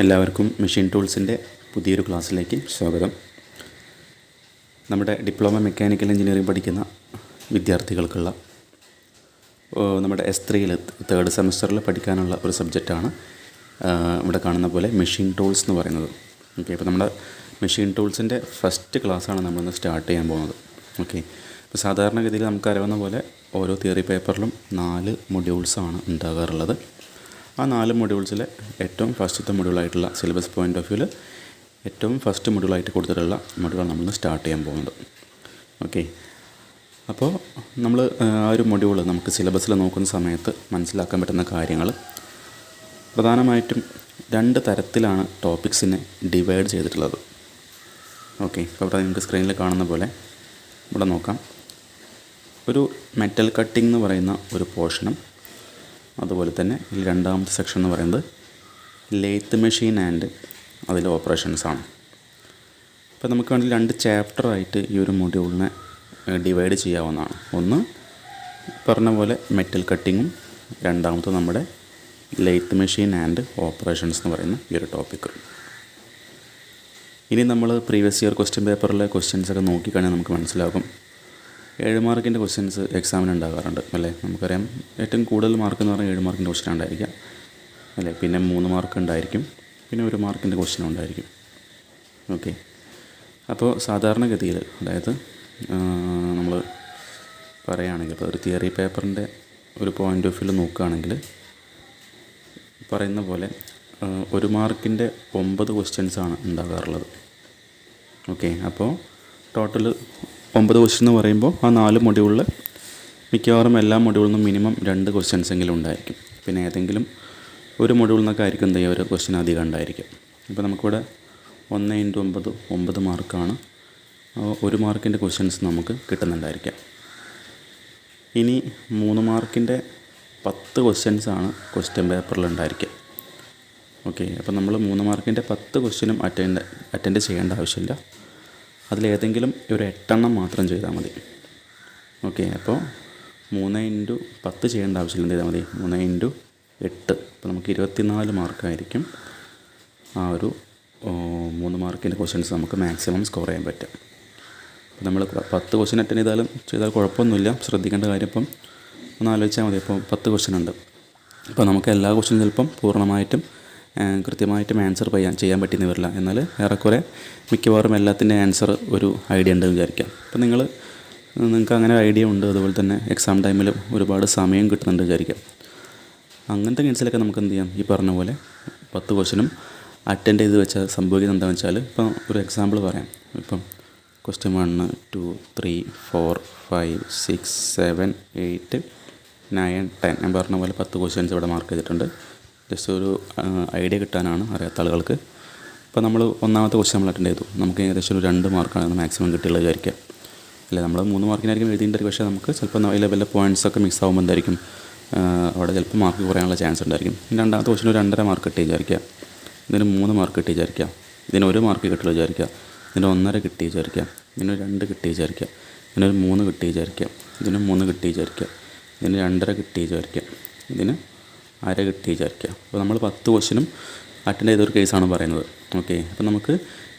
എല്ലാവർക്കും മെഷീൻ ടൂൾസിൻ്റെ പുതിയൊരു ക്ലാസ്സിലേക്ക് സ്വാഗതം. നമ്മുടെ ഡിപ്ലോമ മെക്കാനിക്കൽ എഞ്ചിനീയറിംഗ് പഠിക്കുന്ന വിദ്യാർത്ഥികൾക്കുള്ള നമ്മുടെ S3 തേർഡ് സെമസ്റ്ററിൽ പഠിക്കാനുള്ള ഒരു സബ്ജക്റ്റാണ് ഇവിടെ കാണുന്ന പോലെ മെഷീൻ ടൂൾസ് എന്ന് പറയുന്നത്. ഓക്കെ, അപ്പോൾ നമ്മുടെ മെഷീൻ ടൂൾസിൻ്റെ ഫസ്റ്റ് ക്ലാസ്സാണ് നമ്മളിന്ന് സ്റ്റാർട്ട് ചെയ്യാൻ പോകുന്നത്. ഓക്കെ, ഇപ്പോൾ സാധാരണഗതിയിൽ നമുക്കറിയാവുന്ന പോലെ ഓരോ തിയറി പേപ്പറിലും 4 മൊഡ്യൂൾസാണ് ഉണ്ടാകാറുള്ളത്. ആ 4 മൊഡ്യൂൾസിലെ ഏറ്റവും ഫസ്റ്റത്തെ മൊഡ്യൂളായിട്ടുള്ള സിലബസ് പോയിൻ്റ് ഓഫ് വ്യൂവിൽ ഏറ്റവും ഫസ്റ്റ് മൊഡ്യൂളായിട്ട് കൊടുത്തിട്ടുള്ള മൊഡ്യൂളാണ് നമ്മൾ സ്റ്റാർട്ട് ചെയ്യാൻ പോകുന്നത്. ഓക്കെ, അപ്പോൾ നമ്മൾ ആ ഒരു മൊഡ്യൂൾ നമുക്ക് സിലബസിൽ നോക്കുന്ന സമയത്ത് മനസ്സിലാക്കാൻ പറ്റുന്ന കാര്യങ്ങൾ പ്രധാനമായിട്ടും 2 തരത്തിലാണ് ടോപ്പിക്സിനെ ഡിവൈഡ് ചെയ്തിട്ടുള്ളത്. ഓക്കെ, അപ്പോൾ ഇവിടെ നിങ്ങൾക്ക് സ്ക്രീനിൽ കാണുന്ന പോലെ ഇവിടെ നോക്കാം. ഒരു മെറ്റൽ കട്ടിംഗ് എന്ന് പറയുന്ന ഒരു പോർഷനും അതുപോലെ തന്നെ ഇതിൽ രണ്ടാമത്തെ സെക്ഷൻ എന്ന് പറയുന്നത് ലേത്ത് മെഷീൻ ആൻഡ് അതിലെ ഓപ്പറേഷൻസാണ്. അപ്പോൾ നമുക്ക് വേണമെങ്കിൽ 2 ചാപ്റ്ററായിട്ട് ഈ ഒരു മൊഡ്യൂളിനെ ഡിവൈഡ് ചെയ്യാവുന്നതാണ്. ഒന്ന് പറഞ്ഞ പോലെ മെറ്റൽ കട്ടിങ്ങും, രണ്ടാമത്തെ നമ്മുടെ ലേത്ത് മെഷീൻ ആൻഡ് ഓപ്പറേഷൻസ് എന്ന് പറയുന്ന ഈ ഒരു ടോപ്പിക്ക്. ഇനി നമ്മൾ പ്രീവിയസ് ഇയർ ക്വസ്റ്റ്യൻ പേപ്പറിലെ ക്വസ്റ്റ്യൻസൊക്കെ നോക്കിക്കഴിഞ്ഞാൽ നമുക്ക് മനസ്സിലാകും 7 മാർക്കിൻ്റെ ക്വസ്റ്റ്യൻസ് എക്സാമിന് ഉണ്ടാകാറുണ്ട് അല്ലേ. നമുക്കറിയാം ഏറ്റവും കൂടുതൽ മാർക്ക് എന്ന് പറഞ്ഞാൽ 7 മാർക്കിൻ്റെ ക്വസ്റ്റ്യൻ ഉണ്ടായിരിക്കാം അല്ലേ. പിന്നെ 3 മാർക്ക് ഉണ്ടായിരിക്കും, പിന്നെ 1 മാർക്കിൻ്റെ ക്വസ്റ്റ്യൻ ഉണ്ടായിരിക്കും. ഓക്കെ, അപ്പോൾ സാധാരണഗതിയിൽ അതായത് നമ്മൾ പറയുകയാണെങ്കിൽ ഇപ്പോൾ ഒരു തിയറി പേപ്പറിൻ്റെ ഒരു പോയിൻ്റ് ഓഫ് വ്യൂവിൽ നോക്കുകയാണെങ്കിൽ പറയുന്ന പോലെ 1 മാർക്കിൻ്റെ 9 ക്വസ്റ്റ്യൻസാണ് ഉണ്ടാകാറുള്ളത്. ഓക്കെ, അപ്പോൾ ടോട്ടൽ 9 ക്വസ്റ്റ്യൻ എന്ന് പറയുമ്പോൾ ആ 4 മൊഡ്യൂളിൽ മിക്കവാറും എല്ലാ മൊഡ്യൂളിൽ നിന്നും മിനിമം 2 ക്വസ്റ്റ്യൻസ് എങ്കിലും ഉണ്ടായിരിക്കും. പിന്നെ ഏതെങ്കിലും ഒരു മൊഡ്യൂളിൽ നിന്നൊക്കെ ആയിരിക്കും എന്തെങ്കിലും ഒരു ക്വസ്റ്റ്യൻ അധികം ഉണ്ടായിരിക്കും. ഇപ്പോൾ നമുക്കിവിടെ 1 × 9 മാർക്കാണ്. 1 മാർക്കിൻ്റെ ക്വസ്റ്റ്യൻസ് നമുക്ക് കിട്ടുന്നുണ്ടായിരിക്കാം. ഇനി 3 മാർക്കിൻ്റെ 10 ക്വസ്റ്റ്യൻസാണ് ക്വസ്റ്റ്യൻ പേപ്പറിൽ ഉണ്ടായിരിക്കുക. ഓക്കെ, അപ്പോൾ നമ്മൾ 3 മാർക്കിൻ്റെ 10 ക്വസ്റ്റ്യനും അറ്റൻഡ് ചെയ്യേണ്ട ആവശ്യമില്ല. അതിലേതെങ്കിലും ഒരു 8 എണ്ണം മാത്രം ചെയ്താൽ മതി. ഓക്കെ, അപ്പോൾ 3 × 10 ചെയ്യേണ്ട ആവശ്യമില്ല. എന്ത് ചെയ്താൽ മതി? 3 × 8, അപ്പോൾ നമുക്ക് 24 മാർക്കായിരിക്കും ആ ഒരു 3 മാർക്കിൻ്റെ ക്വസ്റ്റ്യൻസ് നമുക്ക് മാക്സിമം സ്കോർ ചെയ്യാൻ പറ്റും. അപ്പോൾ നമ്മൾ 10 ക്വസ്റ്റ്യൻ അറ്റൻഡ് ചെയ്താൽ കുഴപ്പമൊന്നുമില്ല. ശ്രദ്ധിക്കേണ്ട കാര്യം ഇപ്പം ഒന്ന് ആലോചിച്ചാൽ മതി. ഇപ്പോൾ 10 ക്വസ്റ്റ്യൻ ഉണ്ട്. അപ്പോൾ നമുക്ക് എല്ലാ ക്വസ്റ്റ്യനും ചിലപ്പം പൂർണ്ണമായിട്ടും കൃത്യമായിട്ടും ആൻസർ ചെയ്യാൻ പറ്റിയെന്ന് വരില്ല. എന്നാൽ ഏറെക്കുറെ മിക്കവാറും എല്ലാത്തിൻ്റെ ആൻസർ ഒരു ഐഡിയ ഉണ്ടെന്ന് വിചാരിക്കാം. അപ്പോൾ നിങ്ങൾക്ക് അങ്ങനെ ഐഡിയ ഉണ്ട്, അതുപോലെ തന്നെ എക്സാം ടൈമിൽ ഒരുപാട് സമയം കിട്ടുന്നുണ്ട് വിചാരിക്കാം. അങ്ങനത്തെ കേസിലൊക്കെ നമുക്ക് എന്ത് ചെയ്യാം, ഈ പറഞ്ഞ പോലെ 10 ക്വസ്റ്റ്യനും അറ്റൻഡ് ചെയ്ത് വെച്ചാൽ സംഭവിക്കുന്നത് എന്താണെന്ന് വെച്ചാൽ, ഇപ്പം ഒരു എക്സാമ്പിൾ പറയാം. ഇപ്പം ക്വസ്റ്റ്യൻ 1, 2, 3, 4, 5, 6, 7, 8, 9, 10 ഞാൻ പറഞ്ഞ പോലെ 10 ക്വസ്റ്റ്യൻസ് ഇവിടെ മാർക്ക് ചെയ്തിട്ടുണ്ട്. ജസ്റ്റ് ഒരു ഐഡിയ കിട്ടാനാണ് അറിയാത്ത ആളുകൾക്ക്. ഇപ്പോൾ നമ്മൾ ഒന്നാമത്തെ ക്വസ്റ്റ്യൻ നമ്മൾ അറ്റൻഡ് ചെയ്തു, നമുക്ക് ഏകദേശം ഒരു 2 മാർക്കാണ് മാക്സിമം കിട്ടിയുള്ളത് വിചാരിക്കാം അല്ലേ. നമ്മൾ 3 മാർക്കിനായിരിക്കും എഴുതിയിട്ടുണ്ടായിരിക്കും, പക്ഷേ നമുക്ക് ചിലപ്പോൾ ലെവലിലെ പോയിൻറ്റ്സൊക്കെ മിക്സ് ആകുമ്പോൾ എന്തായിരിക്കും അവിടെ ചിലപ്പോൾ മാർക്ക് കുറയാനുള്ള ചാൻസ് ഉണ്ടായിരിക്കും. രണ്ടാമത്തെ ക്വസ്റ്റ്യൻ ഒരു 2.5 മാർക്ക് കിട്ടി വിചാരിക്കുക, ഇതിന് 3 മാർക്ക് കിട്ടി വിചാരിക്കുക, ഇതിന് 1 മാർക്ക് കിട്ടുള്ളൂ വിചാരിക്കുക, ഇതിന് 1.5 കിട്ടി വിചാരിക്കുക, ഇതിന് 2 കിട്ടി വിചാരിക്കുക, ഇതിനൊരു 3 കിട്ടി വിചാരിക്കുക, ഇതിന് 3 കിട്ടി വിചാരിക്കുക, ഇതിന് 2.5 കിട്ടി വിചാരിക്കുക, ഇതിന് 1/2 കിട്ടി വിചാരിക്കുക. അപ്പോൾ നമ്മൾ 10 ക്വസ്റ്റ്യനും അറ്റൻഡ് ചെയ്തൊരു കേസാണ് പറയുന്നത്. ഓക്കെ, അപ്പോൾ നമുക്ക്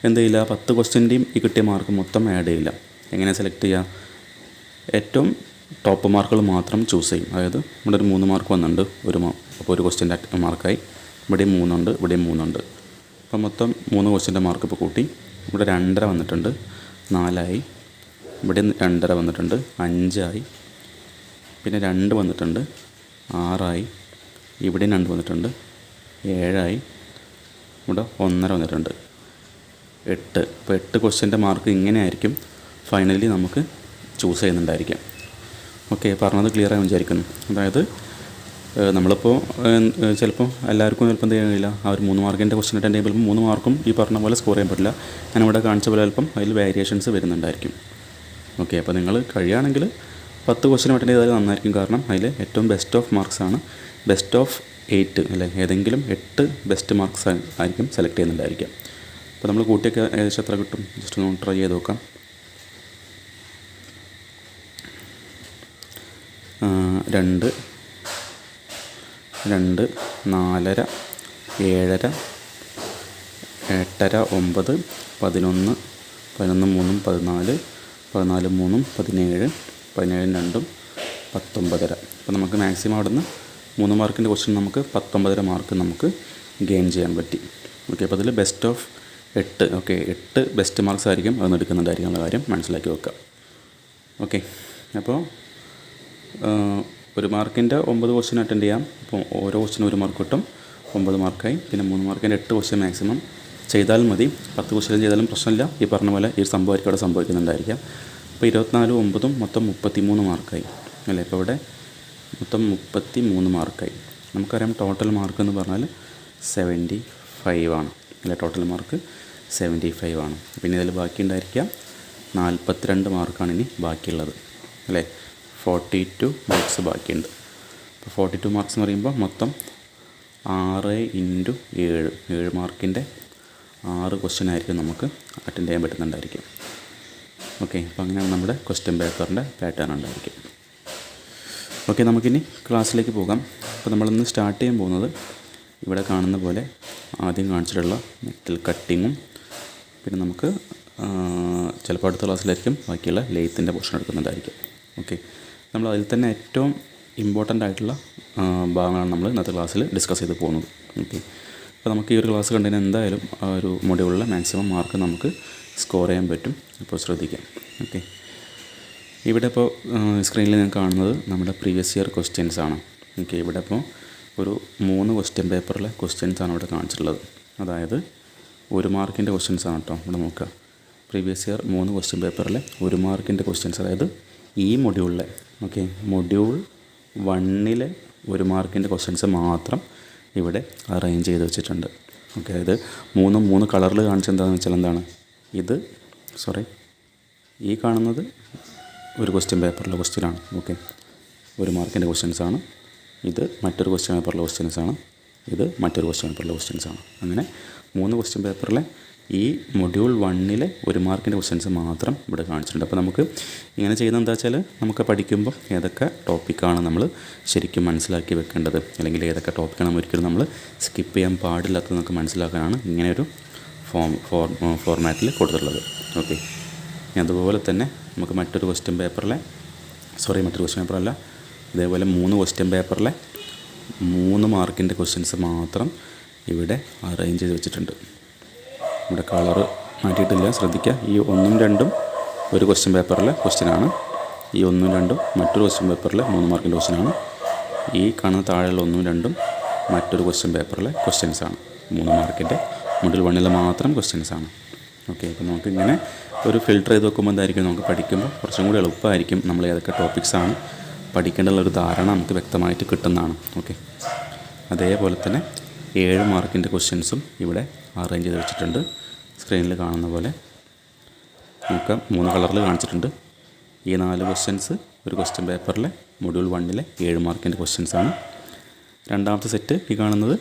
എന്ത് ചെയ്യില്ല, 10 ക്വസ്റ്റ്യൻ്റെയും ഈ കിട്ടിയ മാർക്ക് മൊത്തം ആഡ് ചെയ്യില്ല. എങ്ങനെ സെലക്ട് ചെയ്യുക? ഏറ്റവും ടോപ്പ് മാർക്കുകൾ മാത്രം ചൂസ് ചെയ്യും. അതായത് ഇവിടെ ഒരു 3 മാർക്ക് വന്നിട്ടുണ്ട്, അപ്പോൾ ഒരു ക്വസ്റ്റ്യൻ്റെ മാർക്കായി. ഇവിടെയും 3 ഉണ്ട്, ഇവിടെയും 3 ഉണ്ട്. അപ്പോൾ മൊത്തം 3 ക്വസ്റ്റ്യൻ്റെ മാർക്ക് ഇപ്പോൾ കൂട്ടി. ഇവിടെ 2.5 വന്നിട്ടുണ്ട്, 4 ഇവിടെ 2.5 വന്നിട്ടുണ്ട്, 5 പിന്നെ 2 വന്നിട്ടുണ്ട്, 6 ഇവിടെയും 2 വന്നിട്ടുണ്ട്, 7 ഇവിടെ 1.5 വന്നിട്ടുണ്ട്, 8. ഇപ്പോൾ 8 ക്വസ്റ്റ്യൻ്റെ മാർക്ക് ഇങ്ങനെയായിരിക്കും ഫൈനലി നമുക്ക് ചൂസ് ചെയ്യുന്നുണ്ടായിരിക്കാം. ഓക്കെ, പറഞ്ഞത് ക്ലിയർ ആയി വിചാരിക്കുന്നു. അതായത് നമ്മളിപ്പോൾ ചിലപ്പോൾ എല്ലാവർക്കും ചിലപ്പോൾ എന്ത് ചെയ്യാൻ കഴിയില്ല, ആ ഒരു 3 മാർക്കിൻ്റെ ക്വസ്റ്റ്യൻ അറ്റൻഡ് ചെയ്യുമ്പോൾ 3 മാർക്കും ഈ പറഞ്ഞ പോലെ സ്കോർ ചെയ്യാൻ പറ്റില്ല. ഞാനിവിടെ കാണിച്ച പോലെ ചിലപ്പം അതിൽ വേരിയേഷൻസ് വരുന്നുണ്ടായിരിക്കും. ഓക്കെ, അപ്പോൾ നിങ്ങൾ കഴിയുകയാണെങ്കിൽ 10 ക്വസ്റ്റ്യൻ അറ്റൻഡ് ചെയ്താൽ നന്നായിരിക്കും. കാരണം അതിൽ ഏറ്റവും ബെസ്റ്റ് ഓഫ് മാർക്സാണ്, ബെസ്റ്റ് ഓഫ് 8 അല്ലേ, ഏതെങ്കിലും 8 ബെസ്റ്റ് മാർക്സ് ആയിരിക്കും സെലക്ട് ചെയ്യുന്നുണ്ടായിരിക്കാം. അപ്പോൾ നമ്മൾ കൂട്ടിയൊക്കെ ഏകദേശം എത്ര കിട്ടും ജസ്റ്റ് ഒന്ന് ട്രൈ ചെയ്ത് നോക്കാം. 2, 2, 4.5, 7.5, 8:30, 9, 11, 11 3 14, 14 3 17, 17 2 19.5. അപ്പോൾ നമുക്ക് മാക്സിമം അവിടെ നിന്ന് 3 മാർക്കിൻ്റെ ക്വസ്റ്റ്യൻ നമുക്ക് 19.5 മാർക്ക് നമുക്ക് ഗെയിൻ ചെയ്യാൻ പറ്റി. ഓക്കെ, അപ്പോൾ അതിൽ best of 8, okay 8 best marks ആയിരിക്കും അതൊന്നും എടുക്കുന്നുണ്ടായിരിക്കുള്ള കാര്യം മനസ്സിലാക്കി വെക്കുക. ഓക്കെ, അപ്പോൾ 1 മാർക്കിൻ്റെ 9 ക്വസ്റ്റ്യൻ അറ്റൻഡ് ചെയ്യാം. അപ്പോൾ ഓരോ ക്വസ്റ്റ്യനും 1 മാർക്ക് കിട്ടും, 9 മാർക്കായി. പിന്നെ 3 മാർക്കിൻ്റെ 8 ക്വസ്റ്റ്യൻ മാക്സിമം ചെയ്താലും മതി. 10 ക്വസ്റ്റ്യൻ ചെയ്താലും പ്രശ്നമില്ല. ഈ പറഞ്ഞ പോലെ ഈ സംഭവമായിരിക്കും അവിടെ സംഭവിക്കുന്നുണ്ടായിരിക്കാം. അപ്പോൾ 24 9 മൊത്തം 33 മാർക്കായി അല്ലേ. ഇപ്പോൾ ഇവിടെ മൊത്തം 33 മാർക്കായി. നമുക്കറിയാം ടോട്ടൽ മാർക്ക് എന്ന് പറഞ്ഞാൽ 75 ആണ് അല്ലേ. ടോട്ടൽ മാർക്ക് 75 ആണ്. പിന്നെ ഇതിൽ ബാക്കി ഉണ്ടായിരിക്കുക 42 മാർക്കാണ് ഇനി ബാക്കിയുള്ളത് അല്ലേ. 42 മാർക്സ് ബാക്കിയുണ്ട്. അപ്പോൾ 42 മാർക്സ് എന്ന് പറയുമ്പോൾ മൊത്തം 6 × 7 മാർക്കിൻ്റെ 6 ക്വസ്റ്റ്യൻ ആയിരിക്കും നമുക്ക് അറ്റൻഡ് ചെയ്യാൻ പറ്റുന്നുണ്ടായിരിക്കും. ഓക്കെ, അപ്പോൾ അങ്ങനെയാണ് നമ്മുടെ ക്വസ്റ്റ്യൻ പേപ്പറിൻ്റെ പാറ്റേൺ ഉണ്ടായിരിക്കും. ഓക്കെ, നമുക്കിനി ക്ലാസ്സിലേക്ക് പോകാം. അപ്പോൾ നമ്മളിന്ന് സ്റ്റാർട്ട് ചെയ്യാൻ പോകുന്നത് ഇവിടെ കാണുന്ന പോലെ ആദ്യം കാണിച്ചിട്ടുള്ള മെറ്റൽ കട്ടിങ്ങും പിന്നെ നമുക്ക് ചിലപ്പോൾ അടുത്ത ക്ലാസ്സിലായിരിക്കും ബാക്കിയുള്ള ലെയ്ത്തിൻ്റെ പോർഷൻ എടുക്കുന്നുണ്ടായിരിക്കും. ഓക്കെ, നമ്മൾ അതിൽ തന്നെ ഏറ്റവും ഇമ്പോർട്ടൻ്റ് ആയിട്ടുള്ള ഭാഗങ്ങളാണ് നമ്മൾ ഇന്നത്തെ ക്ലാസ്സിൽ ഡിസ്കസ് ചെയ്ത് പോകുന്നത്. ഓക്കെ, അപ്പോൾ നമുക്ക് ഈ ഒരു ക്ലാസ് കണ്ടതിന് എന്തായാലും ആ ഒരു മൊഡ്യൂളിലെ മാക്സിമം മാർക്ക് നമുക്ക് സ്കോർ ചെയ്യാൻ പറ്റും. അപ്പോൾ ശ്രദ്ധിക്കാം. ഓക്കെ, ഇവിടെ ഇപ്പോൾ സ്ക്രീനിൽ ഞാൻ കാണുന്നത് നമ്മുടെ പ്രീവിയസ് ഇയർ ക്വസ്റ്റ്യൻസ് ആണ്. ഓക്കെ, ഇവിടെ ഇപ്പോൾ ഒരു 3 ക്വസ്റ്റ്യൻ പേപ്പറിലെ ക്വസ്റ്റ്യൻസ് ആണ് ഇവിടെ കാണിച്ചിട്ടുള്ളത്. അതായത് 1 മാർക്കിൻ്റെ ക്വസ്റ്റ്യൻസ് ആണ് കേട്ടോ. ഇവിടെ നോക്കുക, പ്രീവിയസ് ഇയർ 3 ക്വസ്റ്റ്യൻ പേപ്പറിലെ 1 മാർക്കിൻ്റെ ക്വസ്റ്റ്യൻസ്, അതായത് ഈ മൊഡ്യൂളിലെ മൊഡ്യൂൾ 1-ലെ 1 മാർക്കിൻ്റെ ക്വസ്റ്റ്യൻസ് മാത്രം ഇവിടെ അറേഞ്ച് ചെയ്ത് വെച്ചിട്ടുണ്ട്. ഓക്കെ, അതായത് 3 കളറിൽ കാണിച്ചെന്താണെന്ന് വെച്ചാൽ എന്താണ് ഇത് ഈ കാണുന്നത് ഒരു ക്വസ്റ്റ്യൻ പേപ്പറിലെ ക്വസ്റ്റ്യനാണ്. ഓക്കെ, 1 മാർക്കിൻ്റെ ക്വസ്റ്റ്യൻസാണ്. ഇത് മറ്റൊരു ക്വസ്റ്റ്യൻ പേപ്പറിലെ ക്വസ്റ്റ്യൻസാണ്. ഇത് മറ്റൊരു ക്വസ്റ്റ്യൻ പേപ്പറിലെ ക്വസ്റ്റ്യൻസാണ്. അങ്ങനെ 3 ക്വസ്റ്റ്യൻ പേപ്പറിലെ ഈ മൊഡ്യൂൾ 1-ലെ 1 മാർക്കിൻ്റെ ക്വസ്റ്റ്യൻസ് മാത്രം ഇവിടെ കാണിച്ചിട്ടുണ്ട്. അപ്പോൾ നമുക്ക് ഇങ്ങനെ ചെയ്യുന്നത് എന്താ വെച്ചാൽ നമുക്ക് പഠിക്കുമ്പോൾ ഏതൊക്കെ ടോപ്പിക്കാണ് നമ്മൾ ശരിക്കും മനസ്സിലാക്കി വെക്കേണ്ടത്, അല്ലെങ്കിൽ ഏതൊക്കെ ടോപ്പിക്കാണ് നമ്മൾ ഒരിക്കലും നമ്മൾ സ്കിപ്പ് ചെയ്യാൻ പാടില്ലാത്തതെന്നൊക്കെ മനസ്സിലാക്കാനാണ് ഇങ്ങനെയൊരു ഫോർമാറ്റിൽ കൊടുത്തിട്ടുള്ളത്. ഓക്കെ, അതുപോലെ തന്നെ നമുക്ക് മറ്റൊരു ക്വസ്റ്റ്യൻ പേപ്പറിലെ ഇതേപോലെ 3 ക്വസ്റ്റ്യൻ പേപ്പറിലെ 3 മാർക്കിൻ്റെ ക്വസ്റ്റ്യൻസ് മാത്രം ഇവിടെ അറേഞ്ച് ചെയ്ത് വെച്ചിട്ടുണ്ട്. ഇവിടെ കളറ് മാറ്റിയിട്ടില്ല, ശ്രദ്ധിക്കുക. ഈ 1ഉം 2ഉം ഒരു ക്വസ്റ്റ്യൻ പേപ്പറിലെ ക്വസ്റ്റ്യനാണ്. ഈ 1ഉം 2ഉം മറ്റൊരു ക്വസ്റ്റ്യൻ പേപ്പറിലെ 3 മാർക്കിൻ്റെ ക്വസ്റ്റ്യനാണ്. ഈ കാണുന്ന താഴെയുള്ള 1ഉം 2ഉം മറ്റൊരു ക്വസ്റ്റ്യൻ പേപ്പറിലെ ക്വസ്റ്റ്യൻസാണ്. 3 മാർക്കിൻ്റെ മൊഡ്യൂൾ 1-ലെ മാത്രം ക്വസ്റ്റ്യൻസാണ്. ഓക്കെ, അപ്പോൾ നമുക്കിങ്ങനെ ഒരു ഫിൽട്ടർ ചെയ്ത് വെക്കുമ്പോൾ എന്തായിരിക്കും നമുക്ക് പഠിക്കുമ്പോൾ കുറച്ചും കൂടി എളുപ്പമായിരിക്കും. നമ്മൾ ഏതൊക്കെ ടോപ്പിക്സാണ് പഠിക്കേണ്ടുള്ളൊരു ധാരണ നമുക്ക് വ്യക്തമായിട്ട് കിട്ടുന്നതാണ്. ഓക്കെ, അതേപോലെ തന്നെ 7 മാർക്കിൻ്റെ ക്വസ്റ്റ്യൻസും ഇവിടെ അറേഞ്ച് ചെയ്ത് വെച്ചിട്ടുണ്ട്. സ്ക്രീനിൽ കാണുന്ന പോലെ നമുക്ക് 3 കളറിൽ കാണിച്ചിട്ടുണ്ട്. ഈ 4 ക്വസ്റ്റ്യൻസ് ഒരു ക്വസ്റ്റ്യൻ പേപ്പറിലെ മൊഡ്യൂൾ 1-ലെ 7 മാർക്കിൻ്റെ ക്വസ്റ്റ്യൻസാണ്. രണ്ടാമത്തെ സെറ്റ് ഈ കാണുന്നത്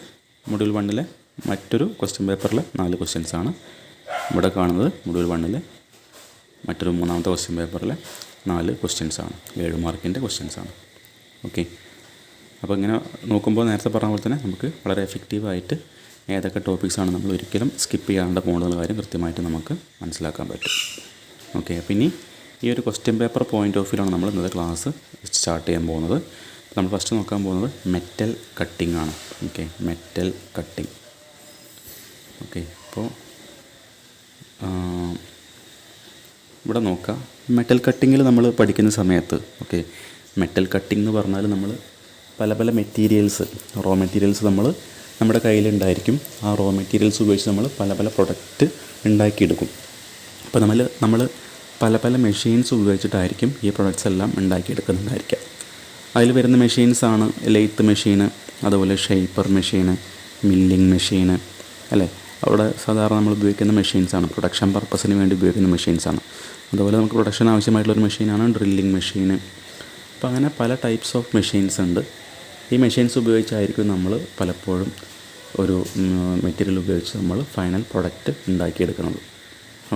മൊഡ്യൂൾ 1-ലെ മറ്റൊരു ക്വസ്റ്റ്യൻ പേപ്പറിലെ 4 ക്വസ്റ്റ്യൻസാണ്. ഇവിടെ കാണുന്നത് മൊഡ്യൂൾ 1-ലെ മറ്റൊരു 3ാമത്തെ ക്വസ്റ്റ്യൻ പേപ്പറിലെ 4 ക്വസ്റ്റ്യൻസാണ്. 7 മാർക്കിൻ്റെ ക്വസ്റ്റ്യൻസാണ്. ഓക്കെ, അപ്പോൾ ഇങ്ങനെ നോക്കുമ്പോൾ നേരത്തെ പറഞ്ഞ പോലെ തന്നെ നമുക്ക് വളരെ എഫക്റ്റീവായിട്ട് ഏതൊക്കെ ടോപ്പിക്സാണ് നമ്മൾ ഒരിക്കലും സ്കിപ്പ് ചെയ്യാണ്ട് പോകുന്ന കാര്യം കൃത്യമായിട്ട് നമുക്ക് മനസ്സിലാക്കാൻ പറ്റും. ഓക്കെ, അപ്പോൾ ഇനി ഈ ഒരു ക്വസ്റ്റ്യൻ പേപ്പർ പോയിൻ്റ് ഓഫ് വ്യൂലാണ് നമ്മൾ ഇന്നത്തെ ക്ലാസ് സ്റ്റാർട്ട് ചെയ്യാൻ പോകുന്നത്. നമ്മൾ ഫസ്റ്റ് നോക്കാൻ പോകുന്നത് മെറ്റൽ കട്ടിംഗ് ആണ്. Okay, metal cutting. ഓക്കെ, അപ്പോൾ ഇവിടെ നോക്കാം. മെറ്റൽ കട്ടിങ്ങിൽ നമ്മൾ പഠിക്കുന്ന സമയത്ത് മെറ്റൽ കട്ടിംഗ് എന്ന് പറഞ്ഞാൽ നമ്മൾ പല മെറ്റീരിയൽസ് റോ മെറ്റീരിയൽസ് നമ്മുടെ കയ്യിലുണ്ടായിരിക്കും. ആ റോ മെറ്റീരിയൽസ് ഉപയോഗിച്ച് നമ്മൾ പല പ്രൊഡക്റ്റ് ഉണ്ടാക്കിയെടുക്കും. അപ്പോൾ നമ്മൾ പല മെഷീൻസ് ഉപയോഗിച്ചിട്ടായിരിക്കും ഈ പ്രൊഡക്ട്സ് എല്ലാം ഉണ്ടാക്കിയെടുക്കുന്നുണ്ടായിരിക്കുക. അതിൽ വരുന്ന മെഷീൻസാണ് ലെയ്ത്ത് മെഷീന്, അതുപോലെ ഷേപ്പർ മെഷീന്, മില്ലിംഗ് മെഷീന് അല്ലേ. അവിടെ സാധാരണ നമ്മൾ ഉപയോഗിക്കുന്ന മെഷീൻസാണ്, പ്രൊഡക്ഷൻ പർപ്പസിന് വേണ്ടി ഉപയോഗിക്കുന്ന മെഷീൻസാണ്. അതുപോലെ നമുക്ക് പ്രൊഡക്ഷൻ ആവശ്യമായിട്ടുള്ളൊരു മെഷീനാണ് ഡ്രില്ലിംഗ് മെഷീന്. അപ്പോൾ അങ്ങനെ പല ടൈപ്സ് ഓഫ് മെഷീൻസ് ഉണ്ട്. ഈ മെഷീൻസ് ഉപയോഗിച്ചായിരിക്കും നമ്മൾ പലപ്പോഴും ഒരു മെറ്റീരിയൽ ഉപയോഗിച്ച് നമ്മൾ ഫൈനൽ പ്രൊഡക്റ്റ് ഉണ്ടാക്കിയെടുക്കുന്നത്.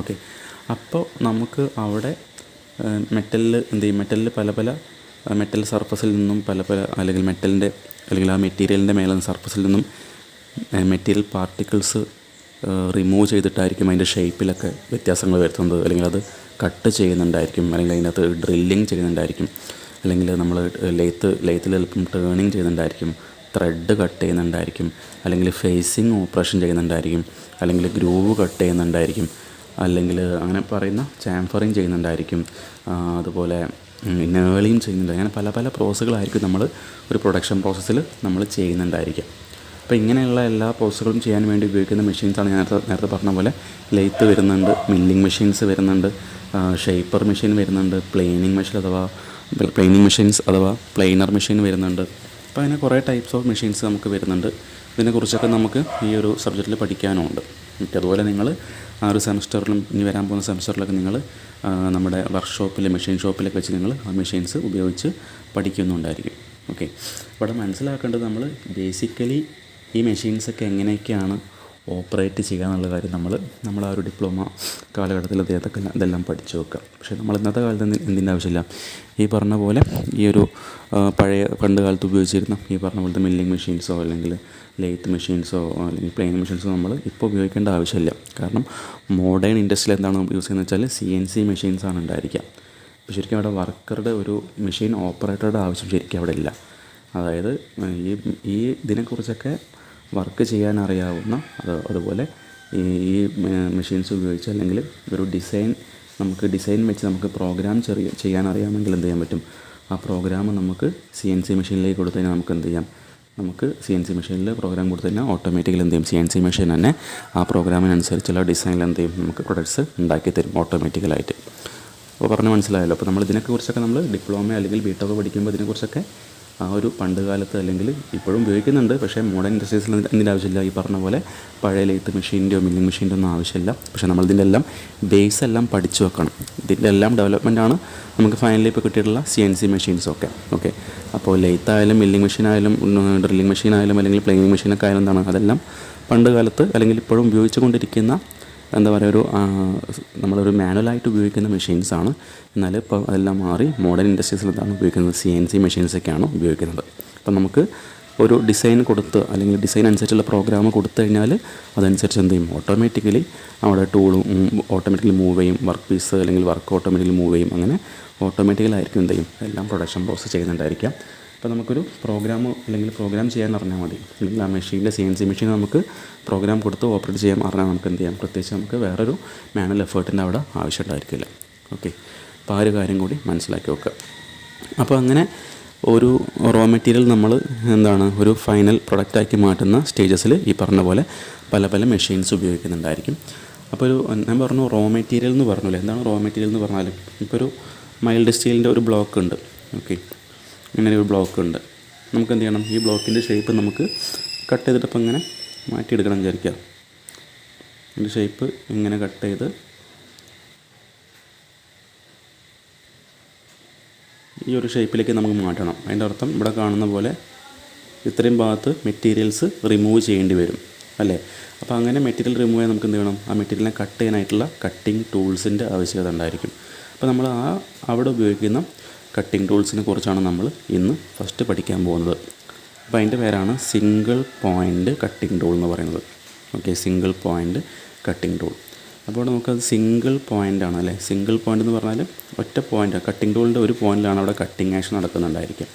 ഓക്കെ, അപ്പോൾ നമുക്ക് അവിടെ മെറ്റലിൽ പല മെറ്റൽ സർഫസിൽ നിന്നും അല്ലെങ്കിൽ ആ മെറ്റീരിയലിൻ്റെ മേലെ സർഫസിൽ നിന്നും മെറ്റീരിയൽ പാർട്ടിക്കിൾസ് റിമൂവ് ചെയ്തിട്ടായിരിക്കും അതിൻ്റെ ഷേപ്പിലൊക്കെ വ്യത്യാസങ്ങൾ വരുത്തുന്നത്, അല്ലെങ്കിൽ അത് കട്ട് ചെയ്യുന്നുണ്ടായിരിക്കും, അല്ലെങ്കിൽ അതിനകത്ത് ഡ്രില്ലിങ് ചെയ്യുന്നുണ്ടായിരിക്കും, അല്ലെങ്കിൽ നമ്മൾ ലെയ്ത്തിൽ എളുപ്പം ടേണിങ് ചെയ്യുന്നുണ്ടായിരിക്കും, ത്രെഡ് കട്ട് ചെയ്യുന്നുണ്ടായിരിക്കും, അല്ലെങ്കിൽ ഫേസിങ് ഓപ്പറേഷൻ ചെയ്യുന്നുണ്ടായിരിക്കും, അല്ലെങ്കിൽ ഗ്രൂവ് കട്ട് ചെയ്യുന്നുണ്ടായിരിക്കും, അല്ലെങ്കിൽ അങ്ങനെ പറയുന്ന ചാംഫറിങ് ചെയ്യുന്നുണ്ടായിരിക്കും, അതുപോലെ നേളിങ് ചെയ്യുന്നുണ്ട്. അങ്ങനെ പല പല പ്രോസസ്സുകളായിരിക്കും നമ്മൾ ഒരു പ്രൊഡക്ഷൻ പ്രോസസ്സിൽ നമ്മൾ ചെയ്യുന്നുണ്ടായിരിക്കും. അപ്പോൾ ഇങ്ങനെയുള്ള എല്ലാ പ്രോസസ്സുകളും ചെയ്യാൻ വേണ്ടി ഉപയോഗിക്കുന്ന മെഷീൻസാണ് ഞാൻ നേരത്തെ പറഞ്ഞ പോലെ ലെയ്ത്ത് വരുന്നുണ്ട്, മില്ലിങ് മെഷീൻസ് വരുന്നുണ്ട്, ഷേപ്പർ മെഷീൻ വരുന്നുണ്ട്, പ്ലെയിനിങ് മെഷീൻസ് അഥവാ പ്ലെയിനർ മെഷീൻ വരുന്നുണ്ട്. അപ്പോൾ അങ്ങനെ കുറേ ടൈപ്സ് ഓഫ് മെഷീൻസ് നമുക്ക് വരുന്നുണ്ട്. ഇതിനെക്കുറിച്ചൊക്കെ നമുക്ക് ഈ ഒരു സബ്ജക്റ്റിൽ പഠിക്കാനുമുണ്ട്. അതുപോലെ നിങ്ങൾ ആ ഒരു സെമസ്റ്ററിലും ഇനി വരാൻ പോകുന്ന സെമസ്റ്ററിലൊക്കെ നിങ്ങൾ നമ്മുടെ വർക്ക്ഷോപ്പിൽ മെഷീൻ ഷോപ്പിലൊക്കെ വെച്ച് നിങ്ങൾ ആ മെഷീൻസ് ഉപയോഗിച്ച് പഠിക്കുന്നുണ്ടായിരിക്കും. ഓക്കെ, ഇവിടെ മനസ്സിലാക്കേണ്ടത് നമ്മൾ ബേസിക്കലി ഈ മെഷീൻസൊക്കെ എങ്ങനെയൊക്കെയാണ് ഓപ്പറേറ്റ് ചെയ്യുക എന്നുള്ള കാര്യം നമ്മൾ ആ ഒരു ഡിപ്ലോമ കാലഘട്ടത്തിൽ ഇതെല്ലാം പഠിച്ചു വെക്കുക. പക്ഷേ നമ്മൾ ഇന്നത്തെ കാലത്ത് എന്തിൻ്റെ ആവശ്യമില്ല, ഈ പറഞ്ഞ പോലെ ഈ ഒരു പണ്ട് കാലത്ത് ഉപയോഗിച്ചിരുന്ന ഈ പറഞ്ഞ പോലത്തെ മില്ലിങ് മെഷീൻസോ അല്ലെങ്കിൽ ലെയ്ത്ത് മെഷീൻസോ അല്ലെങ്കിൽ പ്ലെയിനിങ് മെഷീൻസോ നമ്മൾ ഇപ്പോൾ ഉപയോഗിക്കേണ്ട ആവശ്യമില്ല. കാരണം മോഡേൺ ഇൻഡസ്ട്രിയിൽ എന്താണ് യൂസ് ചെയ്യുന്നത് വെച്ചാൽ CNC മെഷീൻസാണ് ഉണ്ടായിരിക്കുക. അപ്പോൾ ശരിക്കും അവിടെ വർക്കറുടെ ഒരു മെഷീൻ ഓപ്പറേറ്ററുടെ ആവശ്യം ശരിക്കും അവിടെ ഇല്ല. അതായത് ഈ ഇതിനെക്കുറിച്ചൊക്കെ വർക്ക് ചെയ്യാൻ അറിയാവുന്ന അതുപോലെ ഈ മെഷീൻസ് ഉപയോഗിച്ച് അല്ലെങ്കിൽ ഒരു ഡിസൈൻ വെച്ച് നമുക്ക് പ്രോഗ്രാം ചെയ്യാൻ അറിയാമെങ്കിൽ എന്ത് ചെയ്യാൻ പറ്റും, ആ പ്രോഗ്രാം നമുക്ക് CNC മെഷീനിലേക്ക് കൊടുത്തു കഴിഞ്ഞാൽ നമുക്ക് എന്ത് ചെയ്യാം, നമുക്ക് CNC മെഷീനിൽ പ്രോഗ്രാം കൊടുത്തു കഴിഞ്ഞാൽ ഓട്ടോമാറ്റിക്കലി എന്ത് ചെയ്യും, CNC മെഷീൻ തന്നെ ആ പ്രോഗ്രാമിനനുസരിച്ചുള്ള ഡിസൈനിൽ എന്ത് ചെയ്യും, നമുക്ക് പ്രൊഡക്ട്സ് ഉണ്ടാക്കി തരും ഓട്ടോമാറ്റിക്കലായിട്ട്. അപ്പോൾ പറഞ്ഞ് മനസ്സിലായല്ലോ. അപ്പോൾ നമ്മൾ ഇതിനെക്കുറിച്ചൊക്കെ നമ്മൾ ഡിപ്ലോമ അല്ലെങ്കിൽ BTech പഠിക്കുമ്പോൾ ഇതിനെക്കുറിച്ചൊക്കെ ആ ഒരു പണ്ട് കാലത്ത് അല്ലെങ്കിൽ ഇപ്പോഴും ഉപയോഗിക്കുന്നുണ്ട്. പക്ഷേ മോഡേൺ ഇൻഡസ്ട്രീസിൽ ഇതിൻ്റെ ആവശ്യമില്ല. ഈ പറഞ്ഞ പോലെ പഴയ ലെയ്ത്ത് മെഷീൻ്റെയോ മില്ലിങ് മെഷീൻ്റെയോ ഒന്നും ആവശ്യമില്ല. പക്ഷേ നമ്മളിതിൻ്റെ എല്ലാം ബേസ് എല്ലാം പഠിച്ചു വെക്കണം. ഇതിൻ്റെ എല്ലാം ഡെവലപ്മെൻറ്റാണ് നമുക്ക് ഫൈനലി ഇപ്പോൾ കിട്ടിയിട്ടുള്ള CNC മെഷീൻസൊക്കെ. ഓക്കെ, അപ്പോൾ ലെയ്ത്ത് ആയാലും മില്ലിങ് മെഷീൻ ആയാലും ഡ്രില്ലിങ് മെഷീൻ ആയാലും അല്ലെങ്കിൽ പ്ലെയിനിങ് മെഷീനൊക്കെ ആയാലും എന്താണ്, അതെല്ലാം പണ്ട് കാലത്ത് അല്ലെങ്കിൽ ഇപ്പോഴും ഉപയോഗിച്ചു കൊണ്ടിരിക്കുന്ന എന്താ പറയുക നമ്മളൊരു മാനുവലായിട്ട് ഉപയോഗിക്കുന്ന മെഷീൻസാണ്. എന്നാൽ ഇപ്പോൾ അതെല്ലാം മാറി മോഡേൺ ഇൻഡസ്ട്രീസിൽ എന്താണ് ഉപയോഗിക്കുന്നത്, CNC മെഷീൻസൊക്കെയാണ് ഉപയോഗിക്കുന്നത്. അപ്പം നമുക്ക് ഒരു ഡിസൈൻ കൊടുത്ത് അല്ലെങ്കിൽ ഡിസൈൻ അനുസരിച്ചുള്ള പ്രോഗ്രാം കൊടുത്തു കഴിഞ്ഞാൽ അതനുസരിച്ച് എന്ത് ചെയ്യും, ഓട്ടോമാറ്റിക്കലി അവിടെ ടൂളും ഓട്ടോമാറ്റിക്കലി മൂവ് ചെയ്യും, വർക്ക് പീസ് അല്ലെങ്കിൽ വർക്ക് ഓട്ടോമാറ്റിക്കലി മൂവ് ചെയ്യും. അങ്ങനെ ഓട്ടോമാറ്റിക്കലായിരിക്കും എന്ത് ചെയ്യും, എല്ലാം പ്രൊഡക്ഷൻ പ്രോസസ്സ് ചെയ്യുന്നുണ്ടായിരിക്കാം. അപ്പോൾ നമുക്കൊരു പ്രോഗ്രാം ചെയ്യാൻ അറിഞ്ഞാൽ മതി. അല്ലെങ്കിൽ ആ മെഷീനിലെ CNC മെഷീൻ നമുക്ക് പ്രോഗ്രാം കൊടുത്ത് ഓപ്പറേറ്റ് ചെയ്യാൻ അറിഞ്ഞാൽ നമുക്ക് എന്ത് ചെയ്യാം, പ്രത്യേകിച്ച് നമുക്ക് വേറൊരു മാനുവൽ എഫേർട്ടിൻ്റെ അവിടെ ആവശ്യം ഉണ്ടായിരിക്കില്ല. ഓക്കെ, അപ്പോൾ ആ ഒരു കാര്യം കൂടി മനസ്സിലാക്കി വെക്കുക. അപ്പോൾ അങ്ങനെ ഒരു റോ മെറ്റീരിയൽ നമ്മൾ ഒരു ഫൈനൽ പ്രൊഡക്റ്റാക്കി മാറ്റുന്ന സ്റ്റേജസിൽ ഈ പറഞ്ഞ പോലെ പല പല മെഷീൻസ് ഉപയോഗിക്കുന്നുണ്ടായിരിക്കും. അപ്പോൾ ഞാൻ പറഞ്ഞു റോ മെറ്റീരിയൽ എന്ന് പറഞ്ഞില്ലേ. എന്താണ് റോ മെറ്റീരിയൽ എന്ന് പറഞ്ഞാൽ, ഇപ്പോൾ ഒരു മൈൽഡ് സ്റ്റീലിൻ്റെ ഒരു ബ്ലോക്ക് ഉണ്ട്. ഓക്കെ, ഇങ്ങനെ ഒരു ബ്ലോക്ക് ഉണ്ട്. നമുക്ക് എന്ത് ചെയ്യണം, ഈ ബ്ലോക്കിൻ്റെ ഷേപ്പ് നമുക്ക് കട്ട് ചെയ്തിട്ടപ്പോൾ ഇങ്ങനെ മാറ്റിയെടുക്കണം വിചാരിക്കുക. ഇതിൻ്റെ ഷേപ്പ് ഇങ്ങനെ കട്ട് ചെയ്ത് ഈ ഒരു ഷേപ്പിലേക്ക് നമുക്ക് മാറ്റണം. അതിൻ്റെ അർത്ഥം ഇവിടെ കാണുന്ന പോലെ ഇത്രയും ഭാഗത്ത് മെറ്റീരിയൽസ് റിമൂവ് ചെയ്യേണ്ടി വരും അല്ലേ. അപ്പോൾ അങ്ങനെ മെറ്റീരിയൽ റിമൂവ് ചെയ്യാൻ നമുക്ക് എന്ത് ചെയ്യണം, ആ മെറ്റീരിയലിനെ കട്ട് ചെയ്യാനായിട്ടുള്ള കട്ടിങ് ടൂൾസിൻ്റെ ആവശ്യകത ഉണ്ടായിരിക്കും. അപ്പോൾ നമ്മൾ അവിടെ ഉപയോഗിക്കുന്ന കട്ടിങ് ടൂൾസിനെ കുറിച്ചാണ് നമ്മൾ ഇന്ന് ഫസ്റ്റ് പഠിക്കാൻ പോകുന്നത്. അപ്പോൾ അതിൻ്റെ പേരാണ് സിംഗിൾ പോയിൻ്റ് കട്ടിങ് ടൂൾ എന്ന് പറയുന്നത്. Okay, single point cutting tool. അപ്പോൾ നമുക്കത് സിംഗിൾ പോയിൻ്റാണ് അല്ലേ. സിംഗിൾ പോയിൻ്റ് എന്ന് പറഞ്ഞാൽ ഒറ്റ പോയിൻ്റ്, കട്ടിങ് ടൂളിൻ്റെ ഒരു പോയിൻ്റിലാണ് അവിടെ കട്ടിങ് ആക്ഷൻ നടക്കുന്നുണ്ടായിരിക്കും,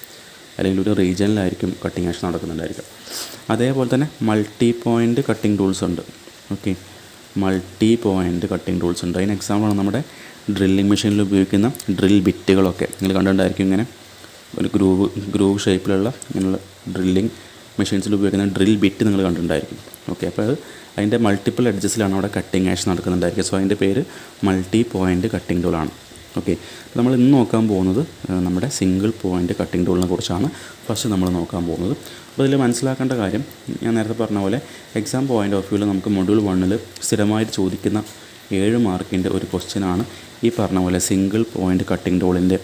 അല്ലെങ്കിൽ ഒരു റീജിയനിലായിരിക്കും കട്ടിങ് ആക്ഷൻ നടക്കുന്നുണ്ടായിരിക്കും. അതേപോലെ തന്നെ മൾട്ടി പോയിൻ്റ് കട്ടിങ് ടൂൾസ് ഉണ്ട്. Okay, multi point cutting tools ഉണ്ട്. അതിന് എക്സാമ്പിളാണ് നമ്മുടെ ഡ്രില്ലിങ് മെഷീനിൽ ഉപയോഗിക്കുന്ന ഡ്രിൽ ബിറ്റുകളൊക്കെ. നിങ്ങൾ കണ്ടിട്ടുണ്ടായിരിക്കും ഇങ്ങനെ ഒരു ഗ്രൂവ് ഷേപ്പിലുള്ള ഇങ്ങനെയുള്ള ഡ്രില്ലിങ് മെഷീൻസിൽ ഉപയോഗിക്കുന്ന ഡ്രിൽ ബിറ്റ് നിങ്ങൾ കണ്ടിട്ടുണ്ടായിരിക്കും. ഓക്കെ, അപ്പോൾ അതിൻ്റെ മൾട്ടിപ്പിൾ എഡ്ജസിലാണ് അവിടെ കട്ടിങ് ആക്ഷൻ നടക്കുന്നുണ്ടായിരിക്കുക. സോ അതിൻ്റെ പേര് മൾട്ടി പോയിൻ്റ് കട്ടിങ് ടൂളാണ്. ഓക്കെ, അപ്പോൾ നമ്മൾ ഇന്ന് നോക്കാൻ പോകുന്നത് നമ്മുടെ സിംഗിൾ പോയിൻ്റ് കട്ടിങ് ടൂളിനെ കുറിച്ചാണ് ഫസ്റ്റ് നമ്മൾ നോക്കാൻ പോകുന്നത്. അപ്പോൾ ഇതിൽ മനസ്സിലാക്കേണ്ട കാര്യം, ഞാൻ നേരത്തെ പറഞ്ഞ പോലെ എക്സാം പോയിൻ്റ് ഓഫ് വ്യൂവിൽ നമുക്ക് മൊഡ്യൂൾ 1 സ്ഥിരമായിട്ട് ചോദിക്കുന്ന 7 മാർക്കിൻ്റെ ഒരു ക്വസ്റ്റ്യനാണ് ഈ പറഞ്ഞ പോലെ സിംഗിൾ പോയിൻ്റ് കട്ടിങ് ടൂളിൻ്റെ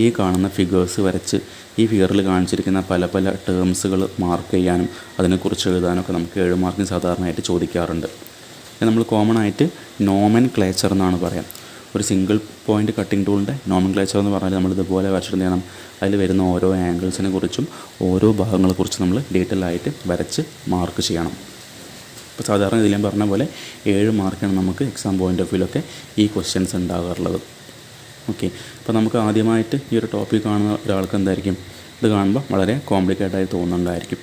ഈ കാണുന്ന ഫിഗേഴ്സ് വരച്ച് ഈ ഫിഗറിൽ കാണിച്ചിരിക്കുന്ന പല പല ടേംസുകൾ മാർക്ക് ചെയ്യാനും അതിനെക്കുറിച്ച് എഴുതാനൊക്കെ നമുക്ക് 7 മാർക്കിന് സാധാരണയായിട്ട് ചോദിക്കാറുണ്ട്. നമ്മൾ കോമൺ ആയിട്ട് നോമൻ ക്ലേച്ചർ എന്നാണ് പറയാം. ഒരു സിംഗിൾ പോയിൻ്റ് കട്ടിങ് ടൂളിൻ്റെ നോമൻ ക്ലേച്ചർ എന്ന് പറഞ്ഞാൽ നമ്മൾ ഇതുപോലെ വരച്ചിട്ട് ചെയ്യണം, അതിൽ വരുന്ന ഓരോ ആംഗിൾസിനെ കുറിച്ചും ഓരോ ഭാഗങ്ങളെക്കുറിച്ചും നമ്മൾ ഡീറ്റെയിൽ ആയിട്ട് വരച്ച് മാർക്ക് ചെയ്യണം. അപ്പോൾ സാധാരണ ഇതിൽ ഞാൻ പറഞ്ഞ പോലെ 7 മാർക്കാണ് നമുക്ക് എക്സാം പോയിൻ്റ് ഓഫ് വ്യൂലൊക്കെ ഈ ക്വസ്റ്റ്യൻസ് ഉണ്ടാകാറുള്ളത്. ഓക്കെ, അപ്പോൾ നമുക്ക് ആദ്യമായിട്ട് ഈ ഒരു ടോപ്പിക് കാണുന്ന ഒരാൾക്ക് എന്തായിരിക്കും, ഇത് കാണുമ്പോൾ വളരെ കോംപ്ലിക്കേറ്റഡായി തോന്നുന്നുണ്ടായിരിക്കും.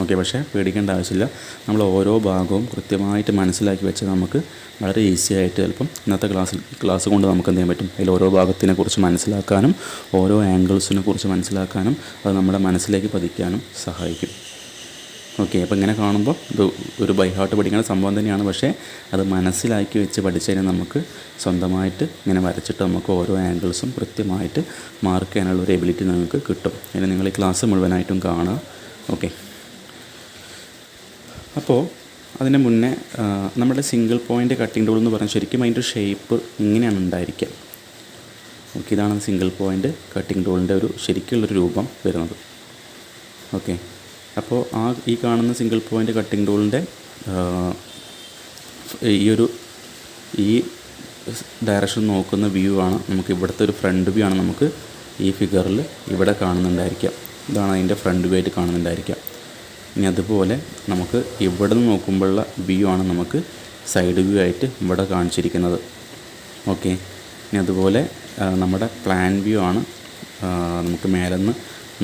ഓക്കെ, പക്ഷേ പേടിക്കേണ്ട ആവശ്യമില്ല. നമ്മൾ ഓരോ ഭാഗവും കൃത്യമായിട്ട് മനസ്സിലാക്കി വെച്ച് നമുക്ക് വളരെ ഈസി ആയിട്ട് ചിലപ്പം ഇന്നത്തെ ക്ലാസ് കൊണ്ട് നമുക്ക് എന്ത് ചെയ്യാൻ പറ്റും, അതിൽ ഓരോ ഭാഗത്തിനെ കുറിച്ച് മനസ്സിലാക്കാനും ഓരോ ആംഗിൾസിനെ കുറിച്ച് മനസ്സിലാക്കാനും അത് നമ്മുടെ മനസ്സിലേക്ക് പതിക്കാനും സഹായിക്കും. ഓക്കെ, അപ്പോൾ ഇങ്ങനെ കാണുമ്പോൾ ഇത് ഒരു ബൈ ഹാർട്ട് പഠിക്കുന്ന സംഭവം തന്നെയാണ്. പക്ഷേ അത് മനസ്സിലാക്കി വെച്ച് പഠിച്ചതിന് നമുക്ക് സ്വന്തമായിട്ട് ഇങ്ങനെ വരച്ചിട്ട് നമുക്ക് ഓരോ ആംഗിൾസും കൃത്യമായിട്ട് മാർക്ക് ചെയ്യാനുള്ള ഒരു എബിലിറ്റി നിങ്ങൾക്ക് കിട്ടും. ഇനി നിങ്ങൾ ഈ ക്ലാസ് മുഴുവനായിട്ടും കാണുക. ഓക്കെ, അപ്പോൾ അതിന് മുന്നേ നമ്മുടെ സിംഗിൾ പോയിൻ്റ് കട്ടിംഗ് ടൂൾ എന്ന് പറഞ്ഞാൽ ശരിക്കും അതിൻ്റെ ഷേപ്പ് ഇങ്ങനെയാണ് ഉണ്ടായിരിക്കുക. ഓക്കെ, ഇതാണ് സിംഗിൾ പോയിൻ്റ് കട്ടിംഗ് ടൂളിൻ്റെ ഒരു ശരിക്കുള്ളൊരു രൂപം വരുന്നത്. ഓക്കെ, അപ്പോൾ ഈ കാണുന്ന സിംഗിൾ പോയിൻ്റ് കട്ടിംഗ് ടൂളിൻ്റെ ഈ ഡയറക്ഷൻ നോക്കുന്ന വ്യൂ ആണ് നമുക്ക് ഇവിടുത്തെ ഒരു ഫ്രണ്ട് വ്യൂ ആണ് നമുക്ക് ഈ ഫിഗറിൽ ഇവിടെ കാണുന്നുണ്ടായിരിക്കാം. ഇതാണ് അതിൻ്റെ ഫ്രണ്ട് വ്യൂ ആയിട്ട് കാണുന്നുണ്ടായിരിക്കാം. ഇനി അതുപോലെ നമുക്ക് ഇവിടെ നിന്ന് നോക്കുമ്പോഴുള്ള വ്യൂ ആണ് നമുക്ക് സൈഡ് വ്യൂ ആയിട്ട് ഇവിടെ കാണിച്ചിരിക്കുന്നത്. ഓക്കെ, ഇനി അതുപോലെ നമ്മുടെ പ്ലാൻ വ്യൂ ആണ് നമുക്ക് മേലെ നിന്ന്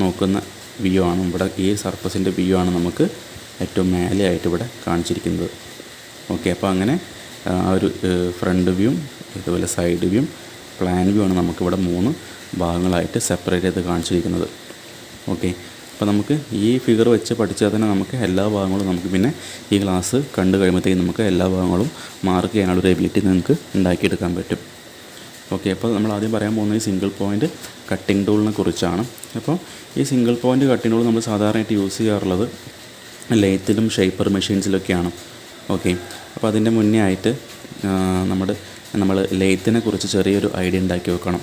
നോക്കുന്ന വ്യൂ ആണ് ഇവിടെ, ഈ സർഫസിൻ്റെ വ്യൂ ആണ് നമുക്ക് ഏറ്റവും മേലെ ആയിട്ട് ഇവിടെ കാണിച്ചിരിക്കുന്നത്. ഓക്കെ, അപ്പോൾ അങ്ങനെ ആ ഒരു ഫ്രണ്ട് വ്യൂവും ഇതുപോലെ സൈഡ് വ്യൂവും പ്ലാൻ വ്യൂ ആണ് നമുക്കിവിടെ 3 ഭാഗങ്ങളായിട്ട് സെപ്പറേറ്റ് ചെയ്ത് കാണിച്ചിരിക്കുന്നത്. ഓക്കെ, അപ്പോൾ നമുക്ക് ഈ ഫിഗർ വെച്ച് പഠിച്ചാൽ തന്നെ നമുക്ക് എല്ലാ ഭാഗങ്ങളും നമുക്ക് പിന്നെ ഈ ക്ലാസ് കണ്ടു കഴിയുമ്പോഴത്തേക്കും നമുക്ക് എല്ലാ ഭാഗങ്ങളും മാർക്ക് ചെയ്യാനുള്ളൊരു എബിലിറ്റി നിങ്ങൾക്ക് ഉണ്ടാക്കിയെടുക്കാൻ പറ്റും. ഓക്കെ, അപ്പോൾ നമ്മൾ ആദ്യം പറയാൻ പോകുന്നത് ഈ സിംഗിൾ പോയിൻ്റ് കട്ടിംഗ് ടൂളിനെ കുറിച്ചാണ്. അപ്പോൾ ഈ സിംഗിൾ പോയിൻ്റ് കട്ടിംഗ് ടൂൾ നമ്മൾ സാധാരണയായിട്ട് യൂസ് ചെയ്യാറുള്ളത് ലെയ്ത്തിലും ഷേപ്പർ മെഷീൻസിലൊക്കെയാണ്. ഓക്കെ, അപ്പോൾ അതിൻ്റെ മുന്നേ ആയിട്ട് നമ്മൾ ലെയ്ത്തിനെ കുറിച്ച് ചെറിയൊരു ഐഡിയ ഉണ്ടാക്കി വെക്കണം.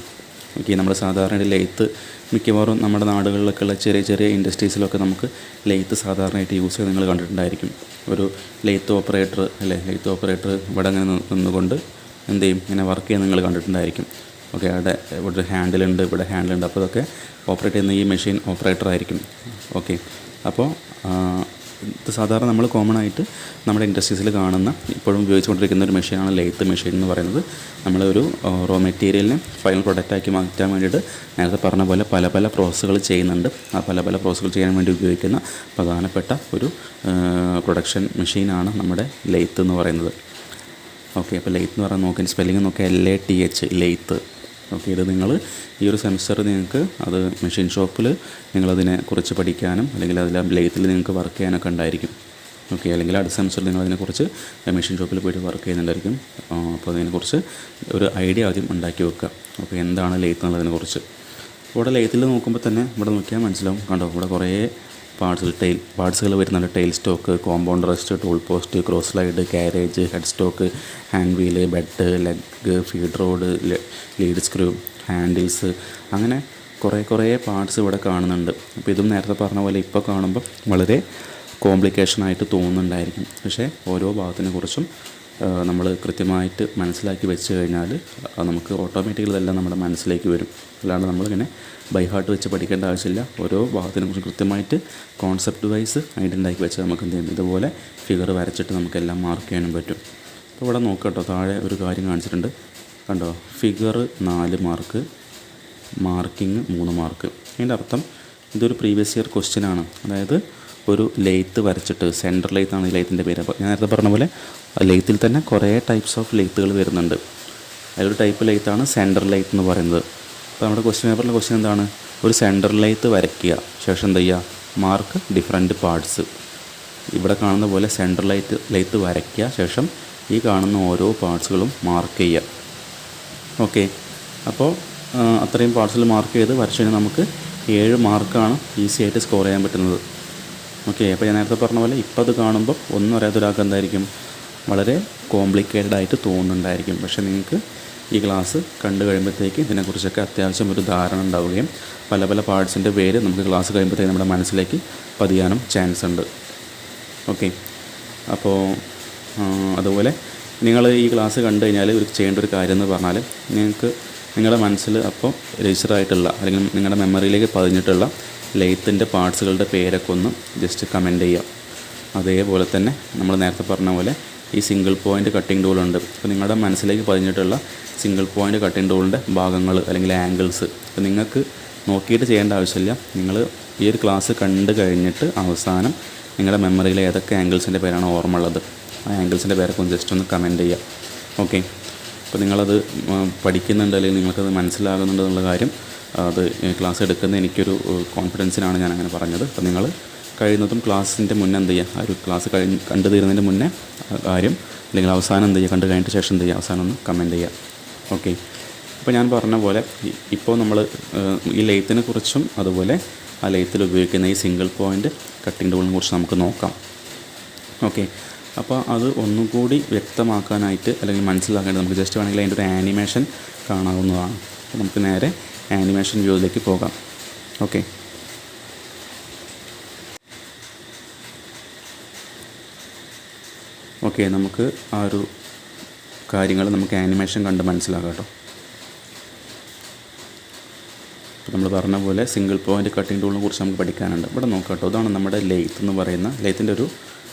ഓക്കെ, നമ്മൾ സാധാരണ ലെയ്ത്ത് മിക്കവാറും നമ്മുടെ നാടുകളിലൊക്കെ ഉള്ള ചെറിയ ചെറിയ ഇൻഡസ്ട്രീസിലൊക്കെ നമുക്ക് ലെയ്ത്ത് സാധാരണയായിട്ട് യൂസ് ചെയ്ത് നിങ്ങൾ കണ്ടിട്ടുണ്ടായിരിക്കും. ഒരു ലെയ്ത്ത് ഓപ്പറേറ്റർ ഇവിടെ അങ്ങനെ നിന്നുകൊണ്ട് എന്ത് ചെയ്യും, ഇങ്ങനെ വർക്ക് ചെയ്യാൻ നിങ്ങൾ കണ്ടിട്ടുണ്ടായിരിക്കും. ഓക്കെ, ഇവിടെ ഒരു ഹാൻഡിലുണ്ട്, അപ്പോൾ ഇതൊക്കെ ഓപ്പറേറ്റ് ചെയ്യുന്ന ഈ മെഷീൻ ഓപ്പറേറ്റർ ആയിരിക്കും. ഓക്കെ, അപ്പോൾ ഇത് സാധാരണ നമ്മൾ കോമൺ ആയിട്ട് നമ്മുടെ ഇൻഡസ്ട്രീസിൽ കാണുന്ന ഇപ്പോഴും ഉപയോഗിച്ചുകൊണ്ടിരിക്കുന്ന ഒരു മെഷീനാണ് ലെയ്ത്ത് മെഷീൻ എന്ന് പറയുന്നത്. നമ്മളൊരു റോ മെറ്റീരിയലിനെ ഫൈനൽ പ്രൊഡക്റ്റാക്കി മാറ്റാൻ വേണ്ടിയിട്ട് നേരത്തെ പറഞ്ഞ പോലെ പല പല പ്രോസസ്സുകൾ ചെയ്യുന്നുണ്ട്. ആ പല പല പ്രോസസ്സുകൾ ചെയ്യാൻ വേണ്ടി ഉപയോഗിക്കുന്ന പ്രധാനപ്പെട്ട ഒരു പ്രൊഡക്ഷൻ മെഷീനാണ് നമ്മുടെ ലെയ്ത്ത് എന്ന് പറയുന്നത്. ഓക്കെ, അപ്പോൾ ലെയ്ത്ത് എന്ന് പറഞ്ഞാൽ നോക്കി സ്പെല്ലിംഗ് നോക്കിയാൽ LATH ലെയ്ത്ത്. ഓക്കെ, ഇത് നിങ്ങൾ ഈ ഒരു സെമിസ്റ്റർ നിങ്ങൾക്ക് അത് മെഷീൻ ഷോപ്പിൽ നിങ്ങളതിനെ കുറിച്ച് പഠിക്കാനും അല്ലെങ്കിൽ അതിൽ ലെയ്ത്തിൽ നിങ്ങൾക്ക് വർക്ക് ചെയ്യാനൊക്കെ ഉണ്ടായിരിക്കും. ഓക്കെ, അല്ലെങ്കിൽ അടുത്ത സെമിസ്റ്ററിൽ നിങ്ങളതിനെക്കുറിച്ച് മെഷീൻ ഷോപ്പിൽ പോയിട്ട് വർക്ക് ചെയ്യുന്നുണ്ടായിരിക്കും. അപ്പോൾ അതിനെക്കുറിച്ച് ഒരു ഐഡിയ ആദ്യം ഉണ്ടാക്കി വെക്കുക. ഓക്കെ, എന്താണ് ലെയ്ത്ത് എന്നുള്ളതിനെക്കുറിച്ച്. ഇവിടെ ലെയ്ത്തിൽ നോക്കുമ്പോൾ തന്നെ ഇവിടെ നോക്കിയാൽ മനസ്സിലാവും. കണ്ടോ, ഇവിടെ കുറേ പാർട്സുകൾ വരുന്നുണ്ട്. Tail stock, compound rest, tool post, cross slide, carriage, head stock, hand wheel, bed, leg, feed rod, lead screw, handles, അങ്ങനെ കുറേ പാർട്സ് ഇവിടെ കാണുന്നുണ്ട്. അപ്പോൾ ഇതും നേരത്തെ പറഞ്ഞ പോലെ ഇപ്പോൾ കാണുമ്പോൾ വളരെ കോംപ്ലിക്കേഷനായിട്ട് തോന്നുന്നുണ്ടായിരിക്കും. പക്ഷേ ഓരോ ഭാഗത്തിനെ കുറിച്ചും നമ്മൾ കൃത്യമായിട്ട് മനസ്സിലാക്കി വെച്ച് കഴിഞ്ഞാൽ നമുക്ക് ഓട്ടോമാറ്റിക്കലി ഇതെല്ലാം നമ്മുടെ മനസ്സിലേക്ക് വരും. അല്ലാണ്ട് നമ്മളിങ്ങനെ ബൈ ഹാർട്ട് വെച്ച് പഠിക്കേണ്ട ആവശ്യമില്ല. ഓരോ ഭാഗത്തിനെക്കുറിച്ച് കൃത്യമായിട്ട് കോൺസെപ്റ്റ് വൈസ് ഐഡൻറ്റിഫൈ വെച്ച് നമുക്ക് എന്ത് ചെയ്യും, ഇതുപോലെ ഫിഗർ വരച്ചിട്ട് നമുക്കെല്ലാം മാർക്ക് ചെയ്യാനും പറ്റും. അപ്പോൾ ഇവിടെ നോക്കട്ടോ, താഴെ ഒരു കാര്യം കാണിച്ചിട്ടുണ്ട്. കണ്ടോ, ഫിഗർ 4 മാർക്ക്, മാർക്കിങ് 3 മാർക്ക്. അതിൻ്റെ അർത്ഥം ഇതൊരു പ്രീവിയസ് ഇയർ ക്വസ്റ്റ്യനാണ്. അതായത് ഒരു ലെയ്ത്ത് വരച്ചിട്ട്, സെൻറ്റർ ലെയ്ത്താണ് ഈ ലെയ്ത്തിൻ്റെ പേര്. അപ്പോൾ ഞാൻ നേരത്തെ പറഞ്ഞ പോലെ ലെയ്ത്തിൽ തന്നെ കുറേ ടൈപ്സ് ഓഫ് ലെയ്ത്തുകൾ വരുന്നുണ്ട്. അതിലൊരു ടൈപ്പ് ലെയ്ത്താണ് സെൻറ്റർ ലെയ്ത്ത് എന്ന് പറയുന്നത്. അപ്പോൾ നമ്മുടെ ക്വസ്റ്റ്യൻ പേപ്പറിലെ ക്വസ്റ്റ്യൻ എന്താണ്, ഒരു സെൻറ്റർ ലെയ്ത്ത് വരയ്ക്കുക, ശേഷം എന്ത് ചെയ്യുക, മാർക്ക് ഡിഫറെൻറ്റ് പാർട്സ്. ഇവിടെ കാണുന്ന പോലെ സെൻറ്റർ ലെയ്ത്ത് വരയ്ക്കുക, ശേഷം ഈ കാണുന്ന ഓരോ പാർട്സുകളും മാർക്ക് ചെയ്യുക. ഓക്കെ, അപ്പോൾ അത്രയും പാർട്സിൽ മാർക്ക് ചെയ്ത് വരച്ചു കഴിഞ്ഞാൽ നമുക്ക് 7 മാർക്കാണ് ഈസി ആയിട്ട് സ്കോർ ചെയ്യാൻ പറ്റുന്നത്. ഓക്കെ, അപ്പോൾ ഞാൻ നേരത്തെ പറഞ്ഞ പോലെ ഇപ്പോൾ അത് കാണുമ്പോൾ ഒന്നും അറിയാത്തൊരാൾക്ക് എന്തായിരിക്കും, വളരെ കോംപ്ലിക്കേറ്റഡ് ആയിട്ട് തോന്നുന്നുണ്ടായിരിക്കും. പക്ഷേ നിങ്ങൾക്ക് ഈ ക്ലാസ് കണ്ടു കഴിയുമ്പോഴത്തേക്ക് ഇതിനെക്കുറിച്ചൊക്കെ അത്യാവശ്യം ഒരു ധാരണ ഉണ്ടാവുകയും പല പല പാർട്സിൻ്റെ പേര് നമുക്ക് ക്ലാസ് കഴിയുമ്പോഴത്തേക്ക് നമ്മുടെ മനസ്സിലേക്ക് പതിയാനും ചാൻസ് ഉണ്ട്. ഓക്കെ, അപ്പോൾ അതുപോലെ നിങ്ങൾ ഈ ക്ലാസ് കണ്ടു കഴിഞ്ഞാൽ ചെയ്യേണ്ട ഒരു കാര്യം എന്ന് പറഞ്ഞാൽ നിങ്ങൾക്ക് നിങ്ങളുടെ മനസ്സിൽ അപ്പോൾ രജിസ്റ്റർ ആയിട്ടുള്ള അല്ലെങ്കിൽ നിങ്ങളുടെ മെമ്മറിയിലേക്ക് പതിഞ്ഞിട്ടുള്ള ലെയ്ത്തിൻ്റെ പാർട്സുകളുടെ പേരൊക്കെ ഒന്ന് ജസ്റ്റ് കമൻറ്റ് ചെയ്യുക. അതേപോലെ തന്നെ നമ്മൾ നേരത്തെ പറഞ്ഞ പോലെ ഈ സിംഗിൾ പോയിൻ്റ് കട്ടിംഗ് ടൂളുണ്ട്. അപ്പോൾ നിങ്ങളുടെ മനസ്സിലേക്ക് പതിഞ്ഞിട്ടുള്ള സിംഗിൾ പോയിൻ്റ് കട്ടിംഗ് ടൂളിൻ്റെ ഭാഗങ്ങൾ അല്ലെങ്കിൽ ആംഗിൾസ് അപ്പോൾ നിങ്ങൾക്ക് നോക്കിയിട്ട് ചെയ്യേണ്ട ആവശ്യമില്ല. നിങ്ങൾ ഈ ഒരു ക്ലാസ് കണ്ടു കഴിഞ്ഞിട്ട് അവസാനം നിങ്ങളുടെ മെമ്മറിയിൽ ഏതൊക്കെ ആംഗിൾസിൻ്റെ പേരാണ് ഓർമ്മ ഉള്ളത്, ആ ആംഗിൾസിൻ്റെ പേരൊക്കെ ഒന്ന് ജസ്റ്റ് ഒന്ന് കമൻറ്റ് ചെയ്യുക. ഓക്കെ, അപ്പോൾ നിങ്ങളത് പഠിക്കുന്നുണ്ട് അല്ലെങ്കിൽ നിങ്ങൾക്കത് മനസ്സിലാകുന്നുണ്ട് എന്നുള്ള കാര്യം അത് ക്ലാസ് എടുക്കുന്ന എനിക്കൊരു കോൺഫിഡൻസിനാണ് ഞാൻ അങ്ങനെ പറഞ്ഞത്. അപ്പോൾ നിങ്ങൾ കഴിയുന്നതും ക്ലാസ്സിൻ്റെ മുന്നേ എന്ത് ചെയ്യുക, ആ ഒരു ക്ലാസ് കണ്ടു തീരുന്നതിൻ്റെ മുന്നേ കാര്യം അല്ലെങ്കിൽ അവസാനം എന്ത് ചെയ്യുക, കണ്ടു കഴിഞ്ഞിട്ട് ശേഷം എന്ത് ചെയ്യുക, അവസാനം ഒന്ന് കമൻറ്റ് ചെയ്യുക. ഓക്കെ, ഇപ്പോൾ ഞാൻ പറഞ്ഞ പോലെ ഇപ്പോൾ നമ്മൾ ഈ ലെയ്ത്തിനെ കുറിച്ചും അതുപോലെ ആ ലെയ്ത്തിൽ ഉപയോഗിക്കുന്ന ഈ സിംഗിൾ പോയിൻ്റ് കട്ടിംഗ് ടൂളിനെ കുറിച്ച് നമുക്ക് നോക്കാം. ഓക്കെ, അപ്പോൾ അത് ഒന്നും കൂടി വ്യക്തമാക്കാനായിട്ട് അല്ലെങ്കിൽ മനസ്സിലാക്കാനായിട്ട് നമുക്ക് ജസ്റ്റ് വേണമെങ്കിൽ അതിൻ്റെ ഒരു ആനിമേഷൻ കാണാവുന്നതാണ്. അപ്പോൾ നമുക്ക് നേരെ ആനിമേഷൻ വ്യൂയിലേക്ക് പോകാം. ഓക്കെ, ഓക്കെ നമുക്ക് ആ ഒരു കാര്യങ്ങൾ നമുക്ക് ആനിമേഷൻ കണ്ട് മനസ്സിലാക്കാം കേട്ടോ. അപ്പോൾ നമ്മൾ പറഞ്ഞ പോലെ സിംഗിൾ പോയിൻ്റ് കട്ടിംഗ് ടൂളിനെ കുറിച്ച് നമുക്ക് പഠിക്കാനുണ്ട്. ഇവിടെ നോക്കാം കേട്ടോ, ഇതാണ് നമ്മുടെ ലെയ്ത്ത് എന്ന് പറയുന്ന ലെയ്ത്തിൻ്റെ ഒരു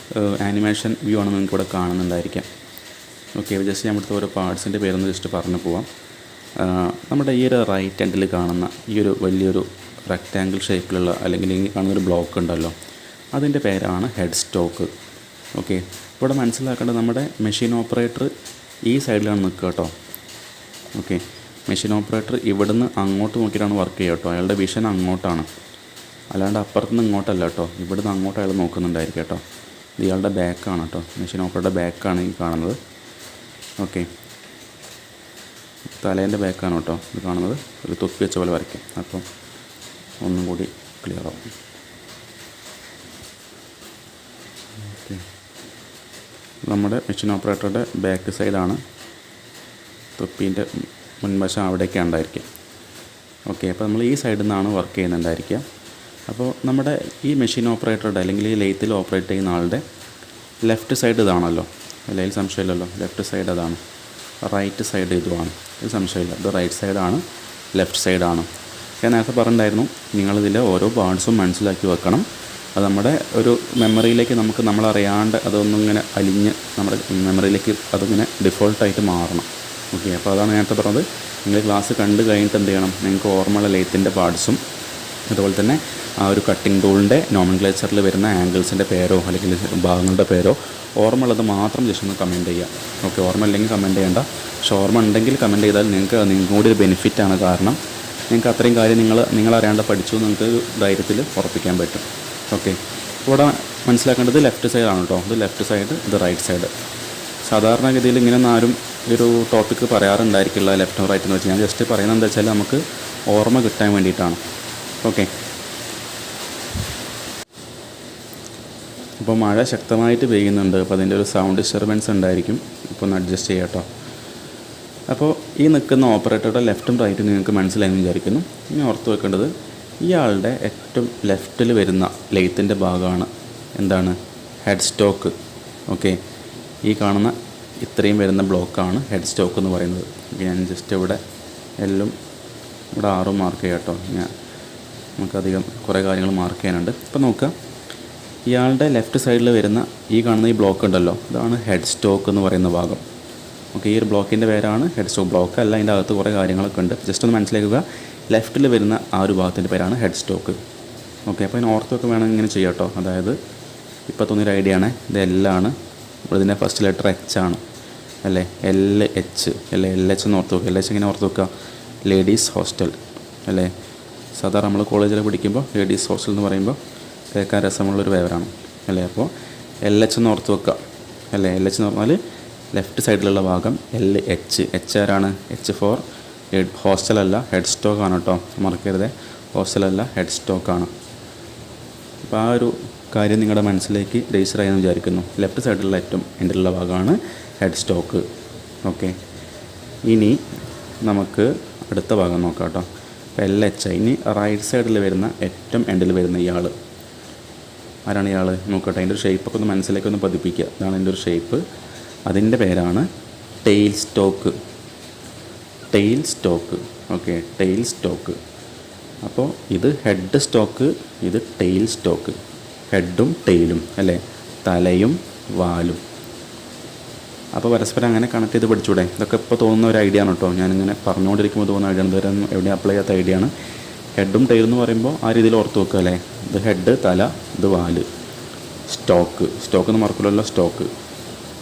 ആനിമേഷൻ വ്യൂ ആണ് നിങ്ങൾക്ക് ഇവിടെ കാണുന്നുണ്ടായിരിക്കാം. ഓക്കെ, ജസ്റ്റ് ഞാൻ ഇവിടുത്തെ ഓരോ പാർട്സിൻ്റെ പേരൊന്ന് ജസ്റ്റ് പറഞ്ഞു പോവാം. നമ്മുടെ ഈ ഒരു റൈറ്റ് ഹാൻഡിൽ കാണുന്ന ഈ ഒരു വലിയൊരു റെക്റ്റാങ്കിൾ ഷേപ്പിലുള്ള അല്ലെങ്കിൽ ഈ കാണുന്നൊരു ബ്ലോക്ക് ഉണ്ടല്ലോ, അതിൻ്റെ പേരാണ് ഹെഡ് സ്റ്റോക്ക്. ഓക്കെ, ഇവിടെ മനസ്സിലാക്കേണ്ടത് നമ്മുടെ മെഷീൻ ഓപ്പറേറ്റർ ഈ സൈഡിലാണ് നിൽക്കുക കേട്ടോ. ഓക്കെ, മെഷീൻ ഓപ്പറേറ്റർ ഇവിടുന്ന് അങ്ങോട്ട് നോക്കിയിട്ടാണ് വർക്ക് ചെയ്യുക കേട്ടോ. അയാളുടെ വിഷൻ അങ്ങോട്ടാണ്, അല്ലാണ്ട് അപ്പുറത്തുനിന്ന് ഇങ്ങോട്ടല്ല കേട്ടോ. ഇവിടുന്ന് അങ്ങോട്ട് അയാൾ നോക്കുന്നുണ്ടായിരിക്കും കേട്ടോ. ഇത് ഇയാളുടെ ബാക്കാണ് കേട്ടോ, മെഷീൻ ഓപ്പറേറ്ററുടെ ബാക്കാണ് ഈ കാണുന്നത്. ഓക്കെ, തലേൻ്റെ ബാക്കാണ് കേട്ടോ ഇത് കാണുന്നത്. ഒരു തൊപ്പി വെച്ച പോലെ വരയ്ക്കും. അപ്പം ഒന്നും കൂടി ക്ലിയർ ആവും. ഓക്കെ, നമ്മുടെ മെഷീൻ ഓപ്പറേറ്ററുടെ ബാക്ക് സൈഡാണ്, തൊപ്പീൻ്റെ മുൻവശം അവിടേക്ക് ഉണ്ടായിരിക്കും. ഓക്കെ, അപ്പോൾ നമ്മൾ ഈ സൈഡിൽ നിന്നാണ് വർക്ക് ചെയ്യുന്നുണ്ടായിരിക്കുക. അപ്പോൾ നമ്മുടെ ഈ മെഷീൻ ഓപ്പറേറ്ററുടെ അല്ലെങ്കിൽ ഈ ലെയ്ത്തിൽ ഓപ്പറേറ്റ് ചെയ്യുന്ന ആളുടെ ലെഫ്റ്റ് സൈഡ് ഇതാണല്ലോ, അല്ലെങ്കിൽ സംശയമില്ലല്ലോ, ലെഫ്റ്റ് സൈഡ് അതാണ്, റൈറ്റ് സൈഡ് ഇതുമാണ്, ഇത് സംശയമില്ല. ഇത് റൈറ്റ് സൈഡാണ്, ലെഫ്റ്റ് സൈഡാണ്. ഞാൻ നേരത്തെ പറഞ്ഞിട്ടുണ്ടായിരുന്നു നിങ്ങളിതിൽ ഓരോ പാർട്സും മനസ്സിലാക്കി വെക്കണം. അത് നമ്മുടെ ഒരു മെമ്മറിയിലേക്ക് നമുക്ക് നമ്മളറിയാണ്ട് അതൊന്നും ഇങ്ങനെ അലിഞ്ഞ് നമ്മുടെ മെമ്മറിയിലേക്ക് അതിങ്ങനെ ഡിഫോൾട്ടായിട്ട് മാറണം. ഓക്കെ, അപ്പോൾ അതാണ് നേരത്തെ പറഞ്ഞത്. നിങ്ങൾ ക്ലാസ് കണ്ടു കഴിഞ്ഞിട്ട് എന്ത് ചെയ്യണം, നിങ്ങൾക്ക് ഓർമ്മയുള്ള ലെയ്ത്തിൻ്റെ പാർട്സും അതുപോലെ തന്നെ ആ ഒരു കട്ടിംഗ് ടൂളിൻ്റെ നോമൻക്ലേച്ചറിൽ വരുന്ന ആംഗിൾസിൻ്റെ പേരോ അല്ലെങ്കിൽ ഭാഗങ്ങളുടെ പേരോ ഓർമ്മ ഉള്ളത് മാത്രം ജസ്റ്റ് ഒന്ന് കമൻറ്റ് ചെയ്യുക. ഓക്കെ, ഓർമ്മ ഇല്ലെങ്കിൽ കമൻറ്റ് ചെയ്യേണ്ട. പക്ഷേ ഓർമ്മ ഉണ്ടെങ്കിൽ കമൻറ്റ് ചെയ്താൽ നിങ്ങൾക്ക് കൂടി ഒരു ബെനിഫിറ്റാണ്. കാരണം നിങ്ങൾക്ക് അത്രയും കാര്യം നിങ്ങളറിയാണ്ട് പഠിച്ചു നിങ്ങൾക്ക് ധൈര്യത്തിൽ ഉറപ്പിക്കാൻ പറ്റും. ഓക്കെ, ഇവിടെ മനസ്സിലാക്കേണ്ടത് ലെഫ്റ്റ് സൈഡാണ് കേട്ടോ. ഇത് ലെഫ്റ്റ് സൈഡ്, ഇത് റൈറ്റ് സൈഡ്. സാധാരണഗതിയിൽ ഇങ്ങനെയൊന്നും ആരും ഒരു ടോപ്പിക്ക് പറയാറുണ്ടായിരിക്കില്ല ലെഫ്റ്റും റൈറ്റ് എന്ന് വെച്ച്. ഞാൻ ജസ്റ്റ് പറയുന്നത് എന്താ വെച്ചാൽ നമുക്ക് ഓർമ്മ കിട്ടാൻ വേണ്ടിയിട്ടാണ്. ഓക്കെ, അപ്പോൾ മഴ ശക്തമായിട്ട് പെയ്യുന്നുണ്ട്. അപ്പോൾ അതിൻ്റെ ഒരു സൗണ്ട് ഡിസ്റ്റർബൻസ് ഉണ്ടായിരിക്കും. ഇപ്പോൾ ഒന്ന് അഡ്ജസ്റ്റ് ചെയ്യാം കേട്ടോ. അപ്പോൾ ഈ നിൽക്കുന്ന ഓപ്പറേറ്ററുടെ ലെഫ്റ്റും റൈറ്റും നിങ്ങൾക്ക് മനസ്സിലായെന്ന് വിചാരിക്കുന്നു. ഇനി ഓർത്ത് വെക്കേണ്ടത് ഇയാളുടെ ഏറ്റവും ലെഫ്റ്റിൽ വരുന്ന ലെയ്ത്തിൻ്റെ ഭാഗമാണ് എന്താണ്, ഹെഡ് സ്റ്റോക്ക്. ഓക്കെ, ഈ കാണുന്ന ഇത്രയും വരുന്ന ബ്ലോക്കാണ് ഹെഡ് സ്റ്റോക്ക് എന്ന് പറയുന്നത്. ഞാൻ ജസ്റ്റ് ഇവിടെ എല്ലാം ഇവിടെ 6 മാർക്ക് ചെയ്യാം കേട്ടോ. നമുക്കധികം കുറേ കാര്യങ്ങൾ മാർക്ക് ചെയ്യാനുണ്ട്. ഇപ്പോൾ നോക്കുക, ഇയാളുടെ ലെഫ്റ്റ് സൈഡിൽ വരുന്ന ഈ കാണുന്ന ഈ ബ്ലോക്ക് ഉണ്ടല്ലോ, ഇതാണ് ഹെഡ് സ്റ്റോക്ക് എന്ന് പറയുന്ന ഭാഗം. ഓക്കെ, ഈ ഒരു ബ്ലോക്കിൻ്റെ പേരാണ് ഹെഡ് സ്റ്റോക്ക്. ബ്ലോക്ക് അല്ല, അതിൻ്റെ അകത്ത് കുറേ കാര്യങ്ങളൊക്കെ ഉണ്ട്. ജസ്റ്റ് ഒന്ന് മനസ്സിലാക്കുക, ലെഫ്റ്റിൽ വരുന്ന ആ ഒരു ഭാഗത്തിൻ്റെ പേരാണ് ഹെഡ് സ്റ്റോക്ക്. ഓക്കെ, അപ്പോൾ അതിന് ഓർത്തൊക്കെ വേണമെങ്കിൽ ഇങ്ങനെ ചെയ്യാം കേട്ടോ. അതായത് ഇപ്പോൾ തോന്നിയൊരു ഐഡിയ ആണ്, ഇത് എല്ലാണ്, ഇതിൻ്റെ ഫസ്റ്റ് ലെറ്റർ എച്ച് ആണ് അല്ലേ, LH അല്ലേ, LH എന്ന് ഓർത്ത് വെക്കുക. LH ഇങ്ങനെ ഓർത്ത് വെക്കുക, ലേഡീസ് ഹോസ്റ്റൽ അല്ലേ. സാധാരണ നമ്മൾ കോളേജിൽ പഠിക്കുമ്പോൾ ലേഡീസ് ഹോസ്റ്റൽ എന്ന് പറയുമ്പോൾ കേൾക്കാൻ രസമുള്ളൊരു പേരാണ് അല്ലേ. അപ്പോൾ LH എന്ന് ഓർത്ത് വെക്കുക അല്ലേ. LH എന്ന് പറഞ്ഞാൽ ലെഫ്റ്റ് സൈഡിലുള്ള ഭാഗം LH. H ആരാണ്, H ഫോർ ഹോസ്റ്റലല്ല, ഹെഡ് സ്റ്റോക്കാണ് കേട്ടോ, മറക്കരുത്. ഹോസ്റ്റലല്ല, ഹെഡ് സ്റ്റോക്കാണ്. അപ്പോൾ ആ ഒരു കാര്യം നിങ്ങളുടെ മനസ്സിലേക്ക് രജിസ്റ്റർ ആയെന്ന് വിചാരിക്കുന്നു. ലെഫ്റ്റ് സൈഡിലുള്ള ഏറ്റവും എൻഡിലുള്ള ഭാഗമാണ് ഹെഡ് സ്റ്റോക്ക്. ഓക്കെ, ഇനി നമുക്ക് അടുത്ത ഭാഗം നോക്കാം കേട്ടോ. അപ്പോൾ LH. ഇനി റൈറ്റ് സൈഡിൽ വരുന്ന ഏറ്റവും എൻഡിൽ വരുന്ന ഇയാൾ ആരാണ്? ഇയാൾ നോക്കട്ടെ, അതിൻ്റെ ഒരു ഷേപ്പൊക്കെ ഒന്ന് മനസ്സിലേക്ക് ഒന്ന് പതിപ്പിക്കുക. ഇതാണ് എൻ്റെ ഒരു ഷേപ്പ്. അതിൻ്റെ പേരാണ് tail stock. Tail stock. Okay, tail stock. അപ്പോൾ ഇത് ഹെഡ് സ്റ്റോക്ക്, ഇത് ടെയിൽ സ്റ്റോക്ക്. ഹെഡും ടെയിലും അല്ലേ. തലയും വാലും. അപ്പോൾ പരസ്പരം അങ്ങനെ കണക്ട് ചെയ്ത് പഠിച്ചൂടെ? ഇതൊക്കെ ഇപ്പോൾ തോന്നുന്ന ഒരു ഐഡിയ ആണ് കേട്ടോ. ഞാനിങ്ങനെ പറഞ്ഞുകൊണ്ടിരിക്കുമ്പോൾ തോന്നുന്ന ഐഡിയ ആണ്. ഇതുവരെ എവിടെ അപ്ലൈ ചെയ്യാത്ത ഐഡിയ ആണ്. ഹെഡും ടൈലും എന്ന് പറയുമ്പോൾ ആ രീതിയിൽ ഓർത്ത് വെക്കുക അല്ലേ. ഇത് ഹെഡ്, തല, ഇത് വാല്. സ്റ്റോക്ക് എന്ന് മറക്കില്ലല്ലോ, സ്റ്റോക്ക്.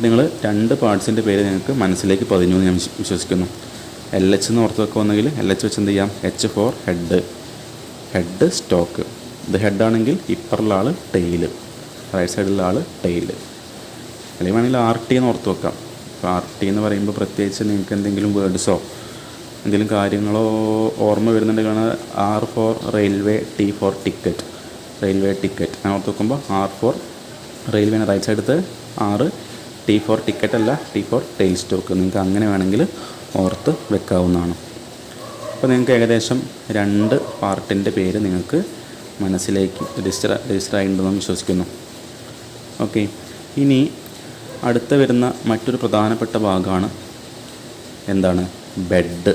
നിങ്ങൾ 2 പാർട്സിൻ്റെ പേര് നിങ്ങൾക്ക് മനസ്സിലേക്ക് പതിഞ്ഞു എന്ന് ഞാൻ വിശ്വസിക്കുന്നു. LH എന്ന് ഓർത്ത് വെക്കുമെന്നെങ്കിൽ LH വെച്ച് എന്ത് ചെയ്യാം? H for head stock. ഇത് ഹെഡാണെങ്കിൽ ഇപ്പറുള്ള ആൾ ടെയിൽ, റൈറ്റ് സൈഡിലുള്ള ആൾ ടെയിൽ. അല്ലെങ്കിൽ വേണമെങ്കിൽ RT എന്ന് ഓർത്ത് വെക്കാം. അപ്പോൾ RT എന്ന് പറയുമ്പോൾ പ്രത്യേകിച്ച് നിങ്ങൾക്ക് എന്തെങ്കിലും വേർഡ്സോ എന്തെങ്കിലും കാര്യങ്ങളോ ഓർമ്മ വരുന്നുണ്ടെങ്കിൽ R for railway, T for ticket, railway ticket. ഞാൻ ഓർത്ത് വെക്കുമ്പോൾ R ഫോർ റെയിൽവേനെ റൈറ്റ് സൈഡത്ത്, R, T ഫോർ ടിക്കറ്റ് അല്ല, T ഫോർ ടെയിൽ സ്റ്റോക്ക്. നിങ്ങൾക്ക് അങ്ങനെ വേണമെങ്കിൽ ഓർത്ത് വെക്കാവുന്നതാണ്. അപ്പോൾ നിങ്ങൾക്ക് ഏകദേശം 2 പാർട്ടിൻ്റെ പേര് നിങ്ങൾക്ക് മനസ്സിലേക്ക് രജിസ്റ്റർ ആയിട്ടുണ്ടെന്ന് വിശ്വസിക്കുന്നു. ഓക്കെ, ഇനി അടുത്ത വരുന്ന മറ്റൊരു പ്രധാനപ്പെട്ട ഭാഗമാണ് എന്താണ്? ബെഡ്.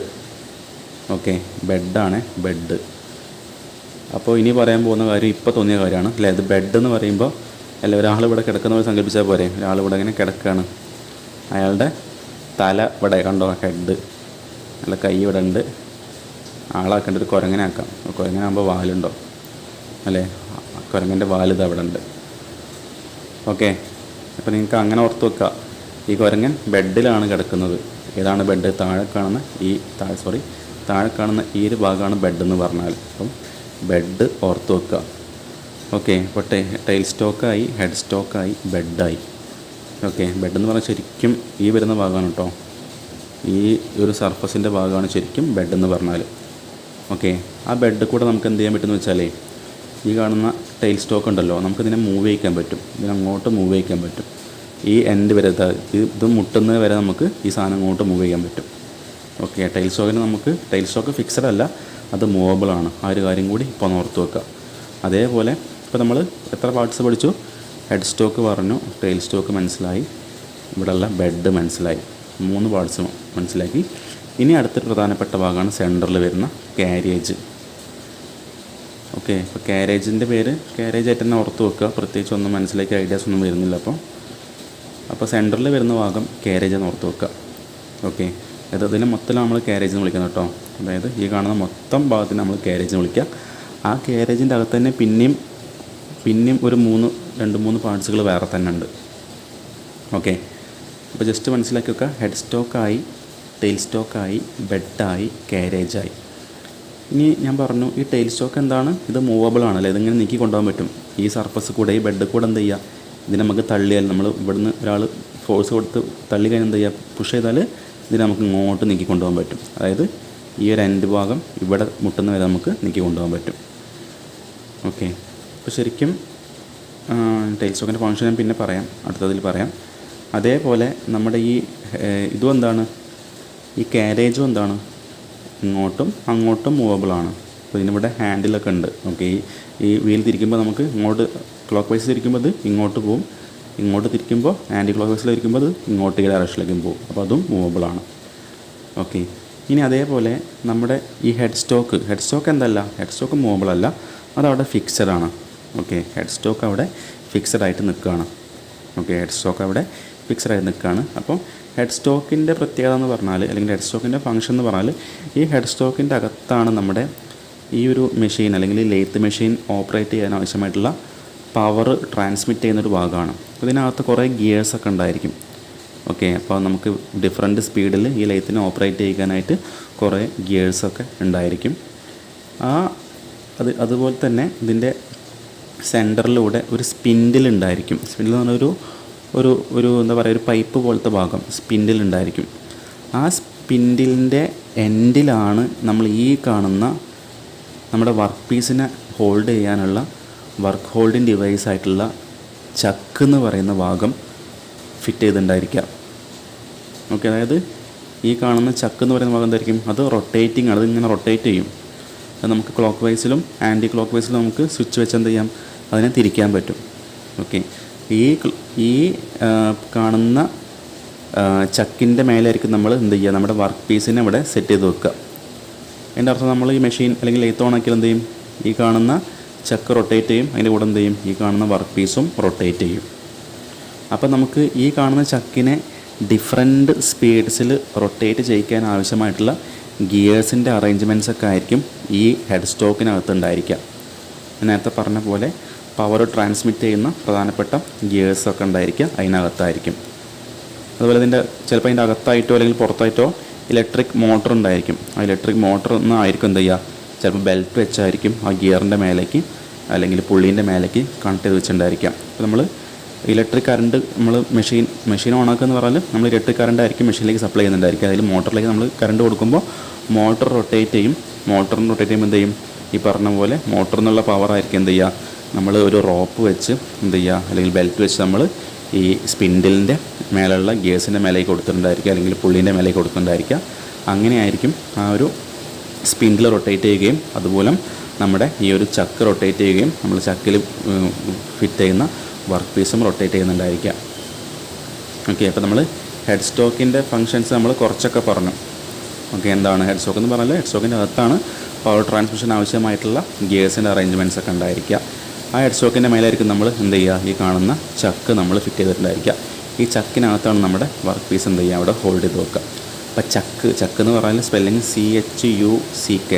ഓക്കെ, ബെഡാണ്, ബെഡ്. അപ്പോൾ ഇനി പറയാൻ പോകുന്ന കാര്യം ഇപ്പോൾ തോന്നിയ കാര്യമാണ് അല്ലേ. ഇത് ബെഡ് എന്ന് പറയുമ്പോൾ അല്ല, ഒരാൾ ഇവിടെ കിടക്കുന്നവർ സങ്കല്പിച്ചാൽ പോരെ. ഒരാൾ ഇവിടെ ഇങ്ങനെ കിടക്കുകയാണ്, അയാളുടെ തല ഇവിടെ കണ്ടോ, ഹെഡ്, അല്ല കൈ ഇവിടെ ഉണ്ട്. ആളാക്കേണ്ട ഒരു കുരങ്ങനാക്കാം. കുരങ്ങനാകുമ്പോൾ വാലുണ്ടോ അല്ലേ, കുരങ്ങൻ്റെ വാലിത് അവിടെ ഉണ്ട്. ഓക്കെ, അപ്പോൾ നിങ്ങൾക്ക് അങ്ങനെ ഓർത്ത് വെക്കുക. ഈ കുരങ്ങൻ ബെഡിലാണ് കിടക്കുന്നത്. ഏതാണ് ബെഡ്? താഴെ കാണുന്ന ഈ ഒരു ഭാഗമാണ് ബെഡ് എന്ന് പറഞ്ഞാൽ. അപ്പം ബെഡ് ഓർത്ത് വെക്കുക. ഓക്കെ, അപ്പോൾ ടൈൽ സ്റ്റോക്കായി, ഹെഡ് സ്റ്റോക്കായി, ബെഡായി. ഓക്കെ, ബെഡ് എന്ന് പറഞ്ഞാൽ ശരിക്കും ഈ വരുന്ന ഭാഗമാണ് കേട്ടോ. ഈ ഒരു സർഫസിൻ്റെ ഭാഗമാണ് ശരിക്കും ബെഡ് എന്ന് പറഞ്ഞാൽ. ഓക്കെ, ആ ബെഡ് കൂടെ നമുക്ക് എന്ത് ചെയ്യാൻ പറ്റുമെന്ന് വെച്ചാലേ, ഈ കാണുന്ന ടൈൽ സ്റ്റോക്ക് ഉണ്ടല്ലോ, നമുക്കിതിനെ മൂവ് ചെയ്യിക്കാൻ പറ്റും. ഇതിനങ്ങോട്ട് മൂവ് ചെയ്യിക്കാൻ പറ്റും. ഈ എൻഡ് വരെ ഇത് മുട്ടുന്നത് വരെ നമുക്ക് ഈ സാധനം അങ്ങോട്ട് മൂവ് ചെയ്യാൻ പറ്റും. ഓക്കെ, ടൈൽ സ്റ്റോക്ക് ഫിക്സഡ് അല്ല, അത് മൂവബിൾ ആണ്. ആ ഒരു കാര്യം കൂടി ഇപ്പോൾ ഓർത്ത് വെക്കുക. അതേപോലെ ഇപ്പോൾ നമ്മൾ എത്ര പാർട്സ് പഠിച്ചു? ഹെഡ് സ്റ്റോക്ക് പറഞ്ഞു, ടൈൽ സ്റ്റോക്ക് മനസ്സിലായി, ഇവിടെയുള്ള ബെഡ് മനസ്സിലായി, 3 പാർട്സ് മനസ്സിലാക്കി. ഇനി അടുത്തൊരു പ്രധാനപ്പെട്ട ഭാഗമാണ് സെൻറ്ററിൽ വരുന്ന കാരേജ്. ഓക്കെ, ഇപ്പോൾ കാരേജിൻ്റെ പേര് കാരേജായിട്ട് തന്നെ ഓർത്ത് വെക്കുക. പ്രത്യേകിച്ച് ഒന്നും മനസ്സിലേക്ക് ഐഡിയാസ് ഒന്നും വരുന്നില്ല. അപ്പോൾ സെൻറ്ററിൽ വരുന്ന ഭാഗം കാരേജ് എന്ന് ഓർത്ത് വെക്കുക. ഓക്കെ, ഇതിനെ മൊത്തം നമ്മൾ കാരേജ് എന്ന് വിളിക്കുന്നത് കേട്ടോ. അതായത് ഈ കാണുന്ന മൊത്തം ഭാഗത്തിന് നമ്മൾ കാരേജ് എന്ന് വിളിക്കുക. ആ കാരേജിൻ്റെ അകത്ത് തന്നെ പിന്നെയും ഒരു 2-3 പാർട്സുകൾ വേറെ തന്നെ ഉണ്ട്. ഓക്കെ, അപ്പോൾ ജസ്റ്റ് മനസ്സിലാക്കി വെക്കുക. ഹെഡ് സ്റ്റോക്കായി, ടെയിൽ സ്റ്റോക്കായി, ബെഡായി, കാരേജായി. ഇനി ഞാൻ പറഞ്ഞു ഈ ടെയിൽ സ്റ്റോക്ക് എന്താണ്? ഇത് മൂവബിൾ ആണല്ലേ, ഇതിങ്ങനെ നീക്കി കൊണ്ടുപോകാൻ പറ്റും. ഈ സർഫസ് കൂടെ, ഈ ബെഡ് കൂടെ എന്ത് ചെയ്യുക, ഇതിനെ നമുക്ക് തള്ളിയാൽ, നമ്മൾ ഇവിടുന്ന് ഒരാൾ ഫോഴ്സ് കൊടുത്ത് തള്ളി കഴിഞ്ഞാൽ എന്ത് ചെയ്യുക, പുഷ് ചെയ്താൽ ഇതിനെ നമുക്ക് ഇങ്ങോട്ട് നീക്കി കൊണ്ടുപോകാൻ പറ്റും. അതായത് ഈ ഒരു എൻഡ് ഭാഗം ഇവിടെ മുട്ടുന്ന വരെ നമുക്ക് നീക്കി കൊണ്ടുപോകാൻ പറ്റും. ഓക്കെ, അപ്പോൾ ശരിക്കും ടെയിൽ സ്റ്റോക്കിൻ്റെ ഫങ്ഷൻ ഞാൻ പിന്നെ പറയാം, അടുത്തതിൽ പറയാം. അതേപോലെ നമ്മുടെ ഇതും എന്താണ്, ഈ കാരേജും എന്താണ്, ഇങ്ങോട്ടും അങ്ങോട്ടും മൂവബിളാണ്. അപ്പോൾ ഇതിനിവിടെ ഹാൻഡിലൊക്കെ ഉണ്ട്. ഓക്കെ, ഈ വീൽ തിരിക്കുമ്പോൾ നമുക്ക് ഇങ്ങോട്ട് ക്ലോക്ക് വൈസ് തിരിക്കുമ്പോൾ അത് ഇങ്ങോട്ട് പോവും, ഇങ്ങോട്ട് തിരിക്കുമ്പോൾ ആൻറ്റി ക്ലോക്ക് വൈസിൽ തിരിക്കുമ്പോൾ അത് ഇങ്ങോട്ട് ഈ ഡയറക്ഷനിലേക്കും പോകും. അപ്പോൾ അതും മൂവബിളാണ്. ഓക്കെ, ഇനി അതേപോലെ നമ്മുടെ ഈ ഹെഡ് സ്റ്റോക്ക് എന്തല്ല, ഹെഡ് സ്റ്റോക്ക് മൂവബിൾ അല്ല, അതവിടെ ഫിക്സഡ് ആണ്. ഓക്കെ, ഹെഡ് സ്റ്റോക്ക് അവിടെ ഫിക്സഡ് ആയിട്ട് നിൽക്കുകയാണ്. ഓക്കെ, ഹെഡ് സ്റ്റോക്ക് അവിടെ ഫിക്സഡ് ആയിട്ട് നിൽക്കുകയാണ്. അപ്പോൾ ഹെഡ് സ്റ്റോക്കിൻ്റെ പ്രത്യേകത എന്ന് പറഞ്ഞാൽ, അല്ലെങ്കിൽ ഹെഡ് സ്റ്റോക്കിൻ്റെ ഫംഗ്ഷൻ എന്ന് പറഞ്ഞാൽ, ഈ ഹെഡ് സ്റ്റോക്കിൻ്റെ അകത്താണ് നമ്മുടെ ഈ ഒരു മെഷീൻ അല്ലെങ്കിൽ ലെയ്ത്ത് മെഷീൻ ഓപ്പറേറ്റ് ചെയ്യാൻ ആവശ്യമായിട്ടുള്ള പവർ ട്രാൻസ്മിറ്റ് ചെയ്യുന്നൊരു ഭാഗമാണ്. അപ്പോൾ ഇതിനകത്ത് കുറേ ഗിയേഴ്സൊക്കെ ഉണ്ടായിരിക്കും. ഓക്കെ, അപ്പോൾ നമുക്ക് ഡിഫറെൻറ്റ് സ്പീഡിൽ ഈ ലെയ്ത്തിനെ ഓപ്പറേറ്റ് ചെയ്യാനായിട്ട് കുറേ ഗിയേഴ്സൊക്കെ ഉണ്ടായിരിക്കും. അതുപോലെ തന്നെ ഇതിൻ്റെ സെൻറ്ററിലൂടെ ഒരു സ്പിൻഡിൽ ഉണ്ടായിരിക്കും. സ്പിൻഡിൽ എന്ന് പറഞ്ഞാൽ ഒരു എന്താ പറയുക, ഒരു പൈപ്പ് പോലത്തെ ഭാഗം സ്പിൻഡിൽ ഉണ്ടായിരിക്കും. ആ സ്പിൻഡിലിൻ്റെ എൻഡിലാണ് നമ്മൾ ഈ കാണുന്ന നമ്മുടെ വർക്ക് പീസിനെ ഹോൾഡ് ചെയ്യാനുള്ള വർക്ക് ഹോൾഡിങ് ഡിവൈസ് ആയിട്ടുള്ള ചക്ക് എന്ന് പറയുന്ന ഭാഗം ഫിറ്റ് ചെയ്തിട്ടുണ്ടായിരിക്കുക. ഓക്കെ, അതായത് ഈ കാണുന്ന ചക്ക് എന്ന് പറയുന്ന ഭാഗം എന്തായിരിക്കും, അത് റൊട്ടേറ്റിംഗ് ആണ്. അതിങ്ങനെ റൊട്ടേറ്റ് ചെയ്യും. അത് നമുക്ക് ക്ലോക്ക് വൈസിലും ആൻറ്റി ക്ലോക്ക് വൈസിലും നമുക്ക് സ്വിച്ച് വെച്ച് എന്ത് ചെയ്യാം, അതിനെ തിരിക്കാൻ പറ്റും. ഓക്കെ, ഈ കാണുന്ന ചക്കിൻ്റെ മേലായിരിക്കും നമ്മൾ എന്ത് ചെയ്യുക, നമ്മുടെ വർക്ക് പീസിനെ ഇവിടെ സെറ്റ് ചെയ്ത് വെക്കുക. അതിൻ്റെ അർത്ഥം നമ്മൾ ഈ മെഷീൻ അല്ലെങ്കിൽ ലെയ്ത്ത് ഓണാക്കിയാൽ എന്ത് ചെയ്യും, ഈ കാണുന്ന ചക്ക് റൊട്ടേറ്റ് ചെയ്യും, അതിൻ്റെ കൂടെ എന്ത് ചെയ്യും, ഈ കാണുന്ന വർക്ക് പീസും റൊട്ടേറ്റ് ചെയ്യും. അപ്പോൾ നമുക്ക് ഈ കാണുന്ന ചക്കിനെ ഡിഫറെൻറ്റ് സ്പീഡ്സിൽ റൊട്ടേറ്റ് ചെയ്യിക്കാൻ ആവശ്യമായിട്ടുള്ള ഗിയേഴ്സിൻ്റെ അറേഞ്ച്മെൻറ്റ്സ് ഒക്കെ ആയിരിക്കും ഈ ഹെഡ് സ്റ്റോക്കിനകത്ത് ഉണ്ടായിരിക്കുക. നേരത്തെ പറഞ്ഞ പോലെ പവർ ട്രാൻസ്മിറ്റ് ചെയ്യുന്ന പ്രധാനപ്പെട്ട ഗിയേഴ്സൊക്കെ ഉണ്ടായിരിക്കുക അതിനകത്തായിരിക്കും. അതുപോലെ ചിലപ്പോൾ അതിൻ്റെ അകത്തായിട്ടോ അല്ലെങ്കിൽ പുറത്തായിട്ടോ ഇലക്ട്രിക് മോട്ടർ ഉണ്ടായിരിക്കും. ആ ഇലക്ട്രിക് മോട്ടർ ഒന്നായിരിക്കും എന്ത് ചെയ്യുക, ചിലപ്പോൾ ബെൽറ്റ് വെച്ചായിരിക്കും ആ ഗിയറിൻ്റെ മേലേക്ക് അല്ലെങ്കിൽ പുള്ളീൻ്റെ മേലേക്ക് കണക്ട് ചെയ്ത് വെച്ചിട്ടുണ്ടായിരിക്കാം. അപ്പോൾ നമ്മൾ ഇലക്ട്രിക് കറണ്ട് നമ്മൾ മെഷീൻ ഓണാക്കുക എന്ന് പറഞ്ഞാൽ നമ്മൾ ഇലക്ട്രിക് കറണ്ട് ആയിരിക്കും മെഷീനിലേക്ക് സപ്ലൈ ചെയ്യുന്നുണ്ടായിരിക്കും. അതിൽ മോട്ടറിലേക്ക് നമ്മൾ കറണ്ട് കൊടുക്കുമ്പോൾ മോട്ടർ റൊട്ടേറ്റ് ചെയ്യും. മോട്ടറിന് റൊട്ടേറ്റ് ചെയ്യുമ്പോൾ എന്ത് ചെയ്യും, ഈ പറഞ്ഞ പോലെ മോട്ടറിൽ നിന്നുള്ള പവർ ആയിരിക്കും എന്ത് ചെയ്യുക, നമ്മൾ ഒരു റോപ്പ് വെച്ച് എന്ത് ചെയ്യുക അല്ലെങ്കിൽ ബെൽറ്റ് വെച്ച് നമ്മൾ ഈ സ്പിൻഡിലിൻ്റെ മേലുള്ള ഗിയേഴ്സിൻ്റെ മേലേക്ക് കൊടുത്തിട്ടുണ്ടായിരിക്കുക അല്ലെങ്കിൽ പുള്ളീൻ്റെ മേലേക്ക് കൊടുത്തിട്ടുണ്ടായിരിക്കുക. അങ്ങനെയായിരിക്കും ആ ഒരു സ്പിൻഡിൽ റൊട്ടേറ്റ് ചെയ്യുകയും അതുപോലെ നമ്മുടെ ഈ ഒരു ചക്ക് റൊട്ടേറ്റ് ചെയ്യുകയും നമ്മൾ ചക്കിൽ ഫിറ്റ് ചെയ്യുന്ന വർക്ക് പീസും റൊട്ടേറ്റ് ചെയ്യുന്നുണ്ടായിരിക്കുക. ഓക്കെ, അപ്പോൾ നമ്മൾ ഹെഡ് സ്റ്റോക്കിൻ്റെ ഫങ്ഷൻസ് നമ്മൾ കുറച്ചൊക്കെ പറഞ്ഞു. ഓക്കെ, എന്താണ് ഹെഡ് സ്റ്റോക്ക് എന്ന് പറഞ്ഞാൽ ഹെഡ് സ്റ്റോക്കിൻ്റെ അകത്താണ് പവർ ട്രാൻസ്മിഷൻ ആവശ്യമായിട്ടുള്ള ഗിയേഴ്സിൻ്റെ അറേഞ്ച്മെൻറ്റ്സ് ഒക്കെ ഉണ്ടായിരിക്കുക. ആ ഹെഡ് സ്റ്റോക്കിൻ്റെ മേലായിരിക്കും നമ്മൾ എന്ത് ചെയ്യുക, ഈ കാണുന്ന ചക്ക് നമ്മൾ ഫിറ്റ് ചെയ്തിട്ടുണ്ടായിരിക്കുക. ഈ ചക്കിനകത്താണ് നമ്മുടെ വർക്ക് പീസ് എന്ത് ചെയ്യുക അവിടെ ഹോൾഡ് ചെയ്ത് വെക്കുക. അപ്പോൾ ചക്ക് എന്ന് പറഞ്ഞാൽ സ്പെല്ലിങ് CHUCK.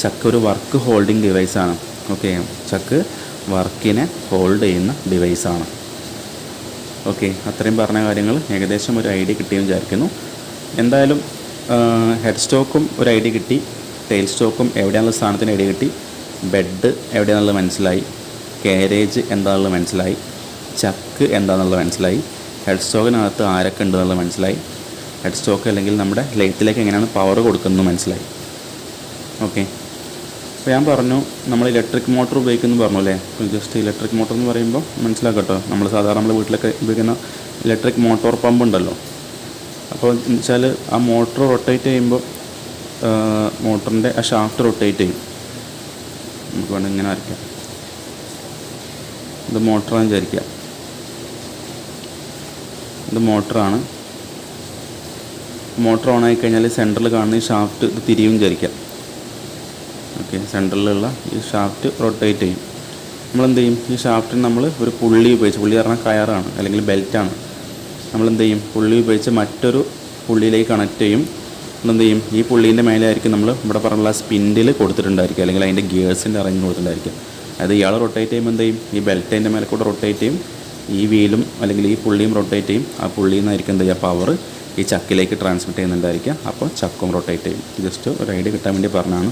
ചക്ക് ഒരു വർക്ക് ഹോൾഡിംഗ് ഡിവൈസാണ്. ഓക്കെ, ചക്ക് വർക്കിനെ ഹോൾഡ് ചെയ്യുന്ന ഡിവൈസാണ്. ഓക്കെ, അത്രയും പറഞ്ഞ കാര്യങ്ങൾ ഏകദേശം ഒരു ഐഡിയ കിട്ടിയെന്ന് വിചാരിക്കുന്നു. എന്തായാലും ഹെഡ് സ്റ്റോക്കും ഒരു ഐഡിയ കിട്ടി, ടെയിൽ സ്റ്റോക്കും എവിടെയാണുള്ള സ്ഥാനത്തിന് ഐഡിയ കിട്ടി, ബെഡ് എവിടെയാണെന്നുള്ളത് മനസ്സിലായി, കാരേജ് എന്താണെന്നുള്ളത് മനസ്സിലായി, ചക്ക് എന്താണെന്നുള്ളത് മനസ്സിലായി, ഹെഡ് സ്റ്റോക്കിനകത്ത് ആരൊക്കെ ഉണ്ടെന്നുള്ളത് മനസ്സിലായി, ഹെഡ് സ്റ്റോക്ക് അല്ലെങ്കിൽ നമ്മുടെ ലൈറ്റിലേക്ക് എങ്ങനെയാണ് പവർ കൊടുക്കുന്നത് മനസ്സിലായി. ഓക്കെ, അപ്പോൾ ഞാൻ പറഞ്ഞു നമ്മൾ ഇലക്ട്രിക് മോട്ടോർ ഉപയോഗിക്കുന്നു പറഞ്ഞു അല്ലേ. ജസ്റ്റ് ഇലക്ട്രിക് മോട്ടോർ എന്ന് പറയുമ്പോൾ മനസ്സിലാക്കട്ടോ, നമ്മൾ സാധാരണ നമ്മൾ വീട്ടിലൊക്കെ ഉപയോഗിക്കുന്ന ഇലക്ട്രിക് മോട്ടോർ പമ്പ് ഉണ്ടല്ലോ. അപ്പോൾ എന്ന് വെച്ചാൽ ആ മോട്ടോർ റൊട്ടേറ്റ് ചെയ്യുമ്പോൾ മോട്ടറിൻ്റെ ആ ഷാഫ്റ്റ് റൊട്ടേറ്റ് ചെയ്യും. നമുക്ക് വേണമെങ്കിൽ ഇങ്ങനെ വരയ്ക്കാം. ഇത് മോട്ടറാണെന്ന് വിചാരിക്കുക, ഇത് മോട്ടറാണ്. മോട്ടർ ഓൺ ആയി കഴിഞ്ഞാൽ സെൻറ്ററിൽ കാണുന്ന ഈ ഷാഫ്റ്റ് ഇത് തിരിയും വിചാരിക്കാം. ഓക്കെ, സെൻറ്ററിലുള്ള ഈ ഷാഫ്റ്റ് റൊട്ടേറ്റ് ചെയ്യും. നമ്മളെന്ത് ചെയ്യും, ഈ ഷാഫ്റ്റിന് നമ്മൾ ഒരു പുള്ളി ഉപയോഗിച്ച്, പുള്ളി പറഞ്ഞാൽ കയറാണ് അല്ലെങ്കിൽ ബെൽറ്റാണ്, നമ്മളെന്ത് ചെയ്യും, പുള്ളി ഉപയോഗിച്ച് മറ്റൊരു പുള്ളിയിലേക്ക് കണക്ട് ചെയ്യും. നമ്മളെന്ത് ചെയ്യും, ഈ പുള്ളീൻ്റെ മേലെയായിരിക്കും നമ്മൾ ഇവിടെ പറഞ്ഞുള്ള സ്പിൻഡിൽ കൊടുത്തിട്ടുണ്ടായിരിക്കും അല്ലെങ്കിൽ അതിൻ്റെ ഗിയേഴ്സിൻ്റെ അറേഞ്ച് കൊടുത്തിട്ടുണ്ടായിരിക്കും. അതായത് ഇയാൾ റൊട്ടേറ്റ് ചെയ്യുമ്പോൾ എന്ത് ചെയ്യും, ഈ ബെൽറ്റിൻ്റെ മേലെ കൂടെ റൊട്ടേറ്റ് ചെയ്യും, ഈ വീലും അല്ലെങ്കിൽ ഈ പുള്ളിയും റൊട്ടേറ്റ് ചെയ്യും. ആ പുള്ളിയിൽ നിന്നായിരിക്കും എന്ത് ചെയ്യുക, പവർ ഈ ചക്കിലേക്ക് ട്രാൻസ്മിറ്റ് ചെയ്യുന്നുണ്ടായിരിക്കുക. അപ്പോൾ ചക്കും റൊട്ടേറ്റ് ചെയ്യും. ജസ്റ്റ് ഒരു ഐഡിയ കിട്ടാൻ വേണ്ടി പറഞ്ഞാണ്,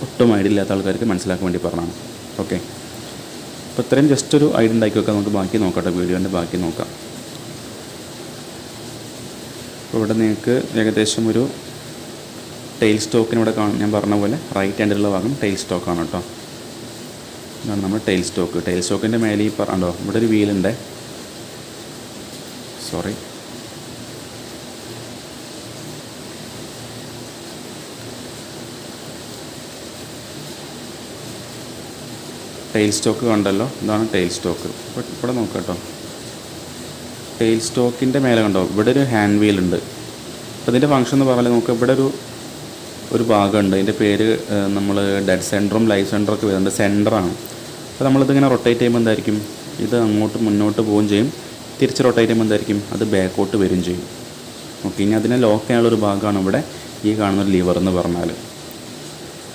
ഒട്ടും ഐഡിയ ഇല്ലാത്ത ആൾക്കാർക്ക് മനസ്സിലാക്കാൻ വേണ്ടി പറഞ്ഞാണ്. ഓക്കെ, അപ്പോൾ ഇത്രയും ജസ്റ്റ് ഒരു ഐഡിയ ഉണ്ടാക്കി വെക്കാം. നമുക്ക് ബാക്കി നോക്കട്ടെ, വീഡിയോൻ്റെ ബാക്കി നോക്കാം. അപ്പോൾ ഇവിടെ നിങ്ങൾക്ക് ഏകദേശം ഒരു ടെയിൽ സ്റ്റോക്കിന് ഇവിടെ കാണും. ഞാൻ പറഞ്ഞ പോലെ റൈറ്റ് ഹാൻഡിലുള്ള ഭാഗം ടെയിൽ സ്റ്റോക്കാണ് കേട്ടോ. ഇതാണ് നമ്മൾ ടെയിൽ സ്റ്റോക്ക്. ടെയിൽ സ്റ്റോക്കിൻ്റെ മേലെ ഈ പറഞ്ഞോ ഇവിടെ ഒരു വീലുണ്ട്. സോറി, ടെയിൽ സ്റ്റോക്ക് കണ്ടല്ലോ, ഇതാണ് ടെയിൽ സ്റ്റോക്ക്. ഇവിടെ നോക്കാം കേട്ടോ, ടെയിൽ സ്റ്റോക്കിൻ്റെ മേലെ കണ്ടോ ഇവിടെ ഒരു ഹാൻഡ് വീലുണ്ട്. അപ്പോൾ ഇതിൻ്റെ ഫംഗ്ഷൻ എന്ന് പറഞ്ഞാൽ നമുക്ക് ഇവിടെ ഒരു ഭാഗമുണ്ട്, അതിൻ്റെ പേര് നമ്മൾ ഡെഡ് സെൻറ്ററും ലൈഫ് സെൻറ്ററും ഒക്കെ വരുന്നുണ്ട്, സെൻറ്ററാണ്. അപ്പോൾ നമ്മളിതിങ്ങനെ റൊട്ടേറ്റ് ചെയ്യുമ്പോൾ എന്തായിരിക്കും, ഇത് അങ്ങോട്ട് മുന്നോട്ട് പോവുകയും ചെയ്യും, തിരിച്ച് റൊട്ടേറ്റ് ചെയ്യുമ്പോൾ എന്തായിരിക്കും, അത് ബാക്കോട്ട് വരികയും ചെയ്യും. ഓക്കെ, ഇനി അതിനെ ലോക്ക് ചെയ്യാനുള്ള ഭാഗമാണ് ഇവിടെ ഈ കാണുന്നൊരു ലിവർ എന്ന് പറഞ്ഞാൽ.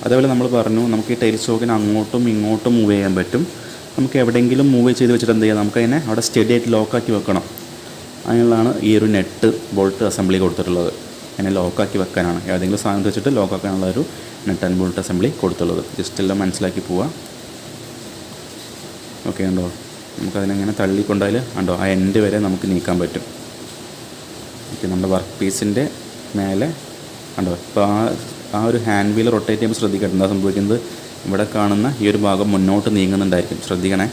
അതേപോലെ നമ്മൾ പറഞ്ഞു നമുക്ക് ഈ ടെയിൽ സ്റ്റോക്കിന് അങ്ങോട്ടും ഇങ്ങോട്ടും മൂവ് ചെയ്യാൻ പറ്റും. നമുക്ക് എവിടെയെങ്കിലും മൂവ് ചെയ്ത് വെച്ചിട്ട് എന്ത് ചെയ്യാം, നമുക്കതിനെ അവിടെ സ്റ്റഡി ആയിട്ട് ലോക്കാക്കി വെക്കണം. അതിനുള്ളതാണ് ഈ ഒരു നെറ്റ് ബോൾട്ട് അസംബ്ലി കൊടുത്തിട്ടുള്ളത്. അതിനെ ലോക്കാക്കി വെക്കാനാണ്, ഏതെങ്കിലും സാധനം വെച്ചിട്ട് ലോക്കാക്കാനുള്ള ഒരു നെറ്റ് ആൻഡ് ബോൾട്ട് അസംബ്ലി കൊടുത്തുള്ളത്. ജസ്റ്റ് എല്ലാം മനസ്സിലാക്കി പോവാം. ഓക്കെ, ഉണ്ടോ, നമുക്കതിനെങ്ങനെ തള്ളിക്കൊണ്ടാൽ ഉണ്ടോ ആ എൻഡ് വരെ നമുക്ക് നീക്കാൻ പറ്റും. ഓക്കെ, നമ്മുടെ വർക്ക് പീസിൻ്റെ മേലെ ഉണ്ടോ. ഇപ്പോൾ ആ ഒരു ഹാൻഡ് വീൽ റൊട്ടേറ്റ് ചെയ്യുമ്പോൾ ശ്രദ്ധിക്കട്ടെ, എന്താ സംഭവിക്കുന്നത്, ഇവിടെ കാണുന്ന ഈ ഒരു ഭാഗം മുന്നോട്ട് നീങ്ങുന്നുണ്ടായിരിക്കും. ശ്രദ്ധിക്കണേ,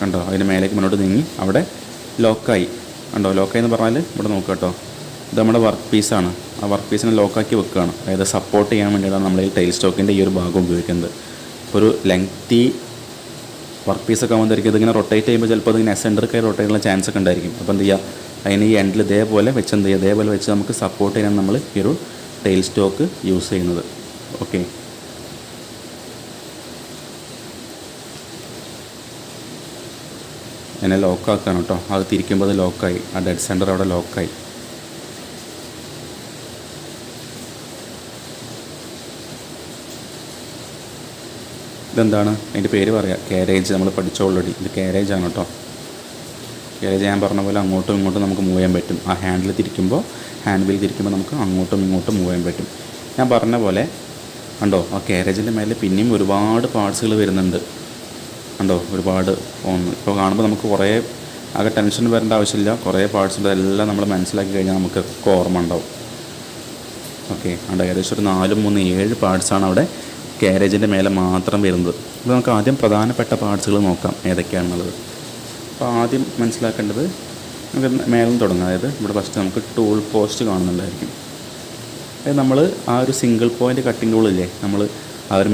കണ്ടോ അതിൻ്റെ മേലേക്ക് മുന്നോട്ട് നീങ്ങി അവിടെ ലോക്കായി. കണ്ടോ, ലോക്കായി എന്ന് പറഞ്ഞാൽ ഇവിടെ നോക്കുക കേട്ടോ, ഇത് നമ്മുടെ വർക്ക് പീസാണ്. ആ വർക്ക് പീസിനെ ലോക്കാക്കി വെക്കുകയാണ്. അതായത് സപ്പോർട്ട് ചെയ്യാൻ വേണ്ടിയിട്ടാണ് നമ്മൾ ഈ ടൈൽ സ്റ്റോക്കിൻ്റെ ഈ ഒരു ഭാഗം ഉപയോഗിക്കുന്നത്. ഇപ്പോൾ ഒരു ലെങ്തി വർക്ക് പീസൊക്കെ ആകുമ്പോഴത്തേക്കും ഇതിങ്ങനെ റൊട്ടേറ്റ് ചെയ്യുമ്പോൾ ചിലപ്പോൾ അതിങ്ങനെ സെൻറ്ററിൽ റൊട്ടേറ്റ് ചെയ്യാനുള്ള ചാൻസ് ഒക്കെ ഉണ്ടായിരിക്കും. അപ്പോൾ എന്ത് ചെയ്യുക, അതിന് ഈ എൻഡിൽ ഇതേപോലെ വെച്ച് എന്ത് ചെയ്യുക, ഇതേപോലെ വെച്ച് നമുക്ക് സപ്പോർട്ട് ചെയ്യാൻ നമ്മൾ ഈ ഒരു ടൈൽ സ്റ്റോക്ക് യൂസ് ചെയ്യുന്നത്. ഓക്കെ, എന്നെ ലോക്കാക്കാണ് കേട്ടോ. അത് തിരിക്കുമ്പോൾ അത് ലോക്കായി, ആ ഡെഡ് സെൻറ്റർ അവിടെ ലോക്കായി. ഇതെന്താണ് അതിൻ്റെ പേര് പറയാം, കാരേജ്. നമ്മൾ പഠിച്ച ഓൾറെഡി, ഇത് കാരേജ് ആണ് കേട്ടോ. കാരേജ് ഞാൻ പറഞ്ഞ പോലെ അങ്ങോട്ടും ഇങ്ങോട്ടും നമുക്ക് മൂവ് ചെയ്യാൻ പറ്റും. ആ ഹാൻഡിൽ തിരിക്കുമ്പോൾ, ഹാൻഡ് വീൽ തിരിക്കുമ്പോൾ നമുക്ക് അങ്ങോട്ടും ഇങ്ങോട്ടും മൂവ് ചെയ്യാൻ പറ്റും. ഞാൻ പറഞ്ഞ പോലെ കണ്ടോ, ആ കാരേജിൻ്റെ മേലെ പിന്നെയും ഒരുപാട് പാർട്സുകൾ വരുന്നുണ്ട്. കണ്ടോ, ഒരുപാട് ഒന്ന് ഇപ്പോൾ കാണുമ്പോൾ നമുക്ക് കുറേ ആകെ ടെൻഷൻ വരേണ്ട ആവശ്യമില്ല. കുറേ പാർട്സുണ്ട്, എല്ലാം നമ്മൾ മനസ്സിലാക്കി കഴിഞ്ഞാൽ നമുക്ക് ഓർമ്മ ഉണ്ടാവും. ഓക്കെ, അവിടെ ഏകദേശം ഒരു 4, 3, 7 പാർട്സാണ് അവിടെ കാരേജിൻ്റെ മേലെ മാത്രം വരുന്നത്. അപ്പോൾ നമുക്ക് ആദ്യം പ്രധാനപ്പെട്ട പാർട്സുകൾ നോക്കാം ഏതൊക്കെയാണെന്നുള്ളത്. അപ്പോൾ ആദ്യം മനസ്സിലാക്കേണ്ടത് നമുക്ക് മേലെ നിന്ന് തുടങ്ങാം. അതായത് ഇവിടെ ഫസ്റ്റ് നമുക്ക് ടൂൾ പോസ്റ്റ് കാണുന്നുണ്ടായിരിക്കും. അതായത് നമ്മൾ ആ ഒരു സിംഗിൾ പോയിൻ്റ് കട്ടിംഗ് ടൂളില്ലേ, നമ്മൾ ആ ഒരു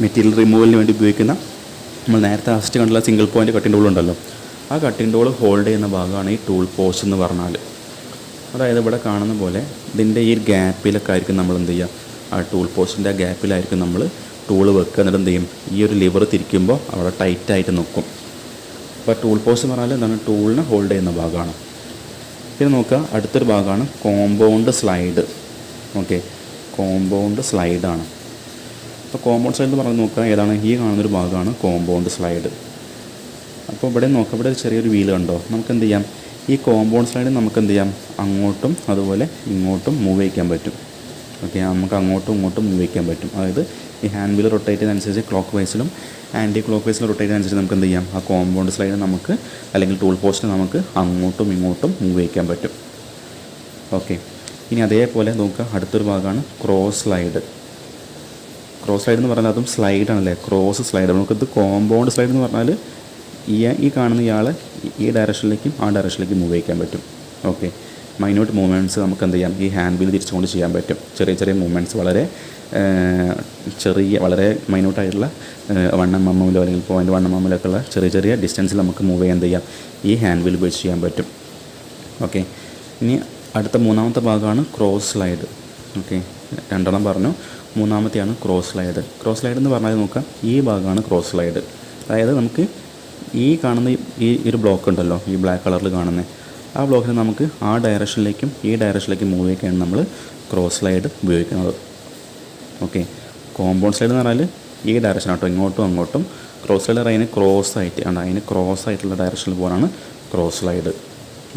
മെറ്റീരിയൽ റിമൂവലിന് വേണ്ടി ഉപയോഗിക്കുന്ന, നമ്മൾ നേരത്തെ ഫസ്റ്റ് കണ്ടുള്ള സിംഗിൾ പോയിൻ്റ് കട്ടിംഗ് ടൂൾ ഉണ്ടല്ലോ, ആ കട്ടിംഗ് ടൂൾ ഹോൾഡ് ചെയ്യുന്ന ഭാഗമാണ് ഈ ടൂൾ പോസ്റ്റ് എന്ന് പറഞ്ഞാൽ. അതായത് ഇവിടെ കാണുന്ന പോലെ ഇതിൻ്റെ ഈ ഗ്യാപ്പിലൊക്കെ ആയിരിക്കും നമ്മൾ എന്ത് ചെയ്യുക, ആ ടൂൾ പോസ്റ്റിൻ്റെ ആ ഗ്യാപ്പിലായിരിക്കും നമ്മൾ ടൂള് വെക്കുക. എന്നിട്ട് എന്ത് ചെയ്യും, ഈ ഒരു ലിവർ തിരിക്കുമ്പോൾ അവിടെ ടൈറ്റായിട്ട് നിൽക്കും. അപ്പോൾ ടൂൾ പോസ്റ്റ് എന്ന് പറഞ്ഞാൽ എന്താണ്, ടൂളിനെ ഹോൾഡ് ചെയ്യുന്ന ഭാഗമാണ്. പിന്നെ നോക്കുക, അടുത്തൊരു ഭാഗമാണ് കോമ്പൗണ്ട് സ്ലൈഡ്. ഓക്കെ, കോമ്പൗണ്ട് സ്ലൈഡാണ്. അപ്പോൾ കോമ്പൗണ്ട് സ്ലൈഡ് എന്ന് പറഞ്ഞ് നോക്കുക, ഏതാണ് ഈ കാണുന്നൊരു ഭാഗമാണ് കോമ്പൗണ്ട് സ്ലൈഡ്. അപ്പോൾ ഇവിടെ നോക്കുക, ഇവിടെ ചെറിയൊരു വീല് കണ്ടോ, നമുക്ക് എന്ത് ചെയ്യാം, ഈ കോമ്പൗണ്ട് സ്ലൈഡ് നമുക്ക് എന്ത് ചെയ്യാം, അങ്ങോട്ടും അതുപോലെ ഇങ്ങോട്ടും മൂവ് ചെയ്യിക്കാൻ പറ്റും. ഓക്കെ, നമുക്ക് അങ്ങോട്ടും ഇങ്ങോട്ടും മൂവ് ചെയ്യിക്കാൻ പറ്റും. അതായത് ഈ ഹാൻഡ് വീൽ റൊട്ടേറ്റ് ചെയ്യുന്നതനുസരിച്ച് ക്ലോക്ക് വൈസിലും ആൻറ്റി ക്ലോക്ക് വൈസിലും റൊട്ടേറ്റ് ചെയ്യുന്നതനുസരിച്ച് നമുക്ക് എന്ത് ചെയ്യാം, ആ കോമ്പൗണ്ട് സ്ലൈഡ് നമുക്ക്, അല്ലെങ്കിൽ ടൂൾ പോസ്റ്റ് നമുക്ക് അങ്ങോട്ടും ഇങ്ങോട്ടും മൂവ് ചെയ്യിക്കാൻ പറ്റും. ഓക്കെ, ഇനി അതേപോലെ നോക്കുക, അടുത്തൊരു ഭാഗമാണ് ക്രോസ് സ്ലൈഡ്. ക്രോസ് സ്ലൈഡ് എന്ന് പറഞ്ഞാൽ അതും സ്ലൈഡാണല്ലേ, ക്രോസ് സ്ലൈഡ്. നമുക്കിത് കോമ്പൗണ്ട് സ്ലൈഡ് എന്ന് പറഞ്ഞാൽ ഈ കാണുന്ന ഇയാളെ ഈ ഡയറക്ഷനിലേക്കും ആ ഡയറക്ഷനിലേക്കും മൂവ് ചെയ്യിക്കാൻ പറ്റും. ഓക്കെ, മൈന്യൂട്ട് മൂവ്മെൻറ്റ്സ് നമുക്ക് എന്ത് ചെയ്യാം, ഈ ഹാൻഡ് വീൽ തിരിച്ചുകൊണ്ട് ചെയ്യാൻ പറ്റും. ചെറിയ ചെറിയ മൂവ്മെൻറ്റ്സ്, വളരെ വളരെ മൈന്യൂട്ടായിട്ടുള്ള 1 mm അല്ലെങ്കിൽ 0.1 mm ഉള്ള ചെറിയ ചെറിയ ഡിസ്റ്റൻസിൽ നമുക്ക് മൂവ് ചെയ്യാൻ ചെയ്യാം, ഈ ഹാൻഡ് വീൽ ഉപയോഗിച്ച് ചെയ്യാൻ പറ്റും. ഓക്കെ, ഇനി അടുത്ത മൂന്നാമത്തെ ഭാഗമാണ് ക്രോസ് സ്ലൈഡ്. ഓക്കെ, 2 പറഞ്ഞു, മൂന്നാമത്തെയാണ് ക്രോസ് സ്ലൈഡ്. ക്രോസ് സ്ലൈഡ് എന്ന് പറഞ്ഞാൽ നോക്കാം, ഈ ഭാഗമാണ് ക്രോസ് സ്ലൈഡ്. അതായത് നമുക്ക് ഈ കാണുന്ന ഈ ഒരു ബ്ലോക്ക് ഉണ്ടല്ലോ, ഈ ബ്ലാക്ക് കളറിൽ കാണുന്നത്, ആ ബ്ലോക്കിൽ നമുക്ക് ആ ഡയറക്ഷനിലേക്കും ഈ ഡയറക്ഷനിലേക്കും മൂവ് ചെയ്യിക്കാണ് നമ്മൾ ക്രോസ് സ്ലൈഡ് ഉപയോഗിക്കുന്നത്. ഓക്കെ, കോമ്പൗണ്ട് സ്ലൈഡ് എന്ന് പറഞ്ഞാൽ ഈ ഡയറക്ഷൻ ആട്ടോ, ഇങ്ങോട്ടും അങ്ങോട്ടും. ക്രോസ് സ്ലൈഡ് അതിന് ക്രോസ് ആയിട്ട് ആണ്, അതിന് ക്രോസ് ആയിട്ടുള്ള ഡയറക്ഷനിൽ പോകാനാണ് ക്രോസ് സ്ലൈഡ്.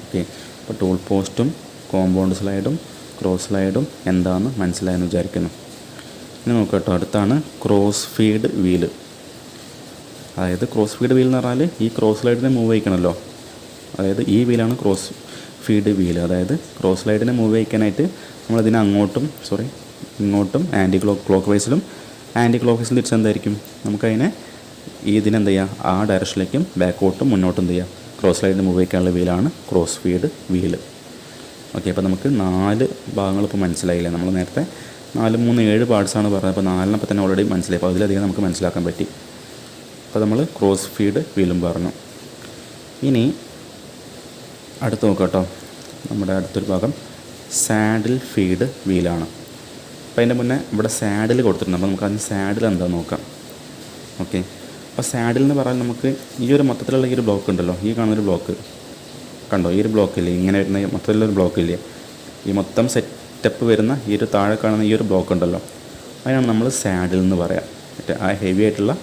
ഓക്കെ, അപ്പോൾ ടൂൾ പോസ്റ്റും കോമ്പൗണ്ട് സ്ലൈഡും ക്രോസ് സ്ലൈഡും എന്താണെന്ന് മനസ്സിലായെന്ന് വിചാരിക്കുന്നു. ഇനി നോക്കട്ടോ, അടുത്താണ് ക്രോസ് ഫീഡ് വീല്. അതായത് ക്രോസ് ഫീഡ് വീൽ എന്ന് പറഞ്ഞാൽ ഈ ക്രോസ് സ്ലൈഡിനെ മൂവ് ചെയ്യിക്കണമല്ലോ, അതായത് ഈ വീലാണ് ക്രോസ് ഫീഡ് വീൽ. അതായത് ക്രോസ് സ്ലൈഡിനെ മൂവ് ചെയ്യിക്കാനായിട്ട് നമ്മളിതിനെ ഇങ്ങോട്ടും ക്ലോക്ക് വൈസിലും ആൻറ്റി ക്ലോക്ക് വൈസിലും തിരിച്ചെന്തായിരിക്കും, നമുക്കതിനെ ഇതിനെന്ത് ചെയ്യുക, ആ ഡയറക്ഷനിലേക്കും ബാക്കോട്ടും മുന്നോട്ടും എന്ത് ചെയ്യുക, ക്രോസ് സ്ലൈഡിന് മൂവ് ചെയ്യിക്കാനുള്ള വീലാണ് ക്രോസ് ഫീഡ് വീല്. ഓക്കെ, അപ്പോൾ നമുക്ക് 4 ഭാഗങ്ങൾ ഇപ്പോൾ മനസ്സിലായില്ലേ. നമ്മൾ നേരത്തെ 4, 3, 7 പാർട്സാണ് പറഞ്ഞത്. അപ്പോൾ 4 തന്നെ ഓൾറെഡി മനസ്സിലായി. അപ്പോൾ അതിലധികം നമുക്ക് മനസ്സിലാക്കാൻ പറ്റി. അപ്പോൾ നമ്മൾ ക്രോസ് ഫീഡ് വീലും പറഞ്ഞു. ഇനി അടുത്ത് നോക്കാം കേട്ടോ, നമ്മുടെ അടുത്തൊരു ഭാഗം സാഡിൽ ഫീഡ് വീലാണ്. അപ്പോൾ അതിൻ്റെ മുന്നേ ഇവിടെ സാഡിൽ കൊടുത്തിട്ടുണ്ട്. അപ്പോൾ നമുക്ക് അതിന് സാഡിൽ എന്താണെന്ന് നോക്കാം. ഓക്കെ, അപ്പോൾ സാഡിൽ എന്ന് പറഞ്ഞാൽ നമുക്ക് ഈ ഒരു മൊത്തത്തിലുള്ള ഈ ഒരു ബ്ലോക്ക് ഉണ്ടല്ലോ, ഈ കാണുന്നൊരു ബ്ലോക്ക് കണ്ടോ, ഈ ഒരു ബ്ലോക്കില്ലേ, ഇങ്ങനെ വരുന്ന മൊത്തത്തിലുള്ളൊരു ബ്ലോക്കില്ലേ, ഈ മൊത്തം സെറ്റപ്പ് വരുന്ന ഈ ഒരു താഴെ കാണുന്ന ഈ ഒരു ബ്ലോക്ക് ഉണ്ടല്ലോ, അതിനാണ് നമ്മൾ സാഡിൽ എന്ന് പറയാം. ആ ഹെവി ആയിട്ടുള്ള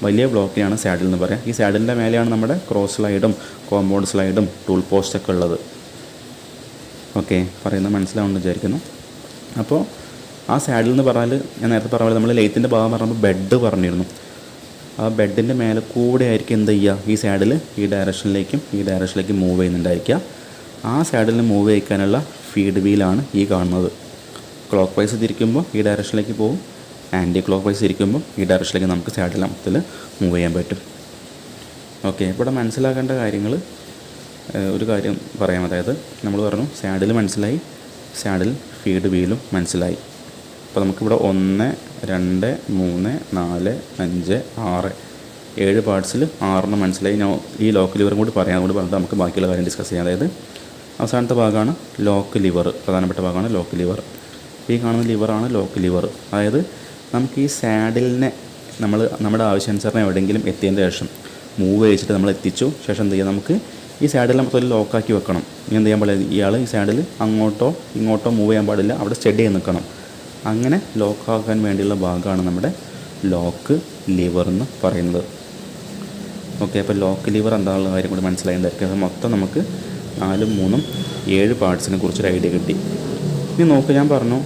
വലിയ ബ്ലോക്കിനാണ് സാഡിൽ എന്ന് പറയാം. ഈ സാഡിലിൻ്റെ മേലെയാണ് നമ്മുടെ ക്രോസ് സ്ലൈഡും കോമ്പൗണ്ട് സ്ലൈഡും ടൂൾ പോസ്റ്റൊക്കെ ഉള്ളത്. ഓക്കെ, പറയുന്നത് മനസ്സിലാവുമെന്ന് വിചാരിക്കുന്നു. അപ്പോൾ ആ സാഡിൽ എന്ന് പറഞ്ഞാൽ ഞാൻ നേരത്തെ പറഞ്ഞ പോലെ നമ്മൾ ലെയ്ത്തിൻ്റെ ഭാഗം പറഞ്ഞപ്പോൾ ബെഡ് പറഞ്ഞിരുന്നു. ആ ബെഡിൻ്റെ മേലെ കൂടെ ആയിരിക്കും എന്ത് ചെയ്യുക, ഈ സാഡിൽ ഈ ഡയറക്ഷനിലേക്കും മൂവ് ചെയ്യുന്നുണ്ടായിരിക്കുക. ആ സാഡിലിന് മൂവ് ചെയ്യിക്കാനുള്ള ഫീഡ് വീലാണ് ഈ കാണുന്നത്. ക്ലോക്ക് വൈസ് തിരിക്കുമ്പോൾ ഈ ഡയറക്ഷനിലേക്ക് പോകും, ആൻറ്റി ക്ലോക്ക് വൈസ് ഇരിക്കുമ്പോൾ ഈ ഡയറക്ഷനിലേക്ക് നമുക്ക് സാഡിൽ മൊത്തത്തിൽ മൂവ് ചെയ്യാൻ പറ്റും. ഓക്കെ, ഇവിടെ മനസ്സിലാക്കേണ്ട കാര്യങ്ങൾ ഒരു കാര്യം പറയാം. അതായത് നമ്മൾ പറഞ്ഞു സാഡിൽ മനസ്സിലായി, സാഡിൽ ഫീഡ് വീലും മനസ്സിലായി. അപ്പോൾ നമുക്കിവിടെ 1, 2, 3, 4, 5, 6, 7 പാർട്സിൽ 6 മനസ്സിലായി. ഞാൻ ഈ ലോക്ക് ലിവറും കൂടി പറയാം, അതുകൊണ്ട് പറഞ്ഞിട്ട് നമുക്ക് ബാക്കിയുള്ള കാര്യം ഡിസ്കസ് ചെയ്യാം. അതായത് അവസാനത്തെ ഭാഗമാണ് ലോക്ക് ലിവർ, പ്രധാനപ്പെട്ട ഭാഗമാണ് ലോക്ക് ലിവർ. ഈ കാണുന്ന ലിവറാണ് ലോക്ക് ലിവർ. അതായത് നമുക്ക് ഈ സാഡിലിനെ നമ്മുടെ ആവശ്യാനുസരണം എവിടെയെങ്കിലും എത്തിയതിന് ശേഷം മൂവ് ചെയ്യിച്ചിട്ട് നമ്മൾ എത്തിച്ചു. ശേഷം എന്ത് ചെയ്യുക, നമുക്ക് ഈ സാഡിൽ മൊത്തത്തിൽ ലോക്കാക്കി വെക്കണം. ഇനി എന്ത് ചെയ്യാൻ പാടില്ല, ഇയാൾ ഈ സാഡിൽ അങ്ങോട്ടോ ഇങ്ങോട്ടോ മൂവ് ചെയ്യാൻ പാടില്ല, അവിടെ സ്റ്റഡി ചെയ്ത് നിൽക്കണം. അങ്ങനെ ലോക്കാക്കാൻ വേണ്ടിയുള്ള ഭാഗമാണ് നമ്മുടെ ലോക്ക് ലിവർ എന്ന് പറയുന്നത്. ഓക്കെ, അപ്പോൾ ലോക്ക് ലിവർ എന്താണെന്നുള്ള കാര്യം കൂടി മനസ്സിലായിട്ടുണ്ടായിരിക്കും. അത് മൊത്തം നമുക്ക് 4, 3, 7 പാർട്സിനെ കുറിച്ചൊരു ഐഡിയ കിട്ടി. ഇനി നോക്ക്, ഞാൻ പറഞ്ഞു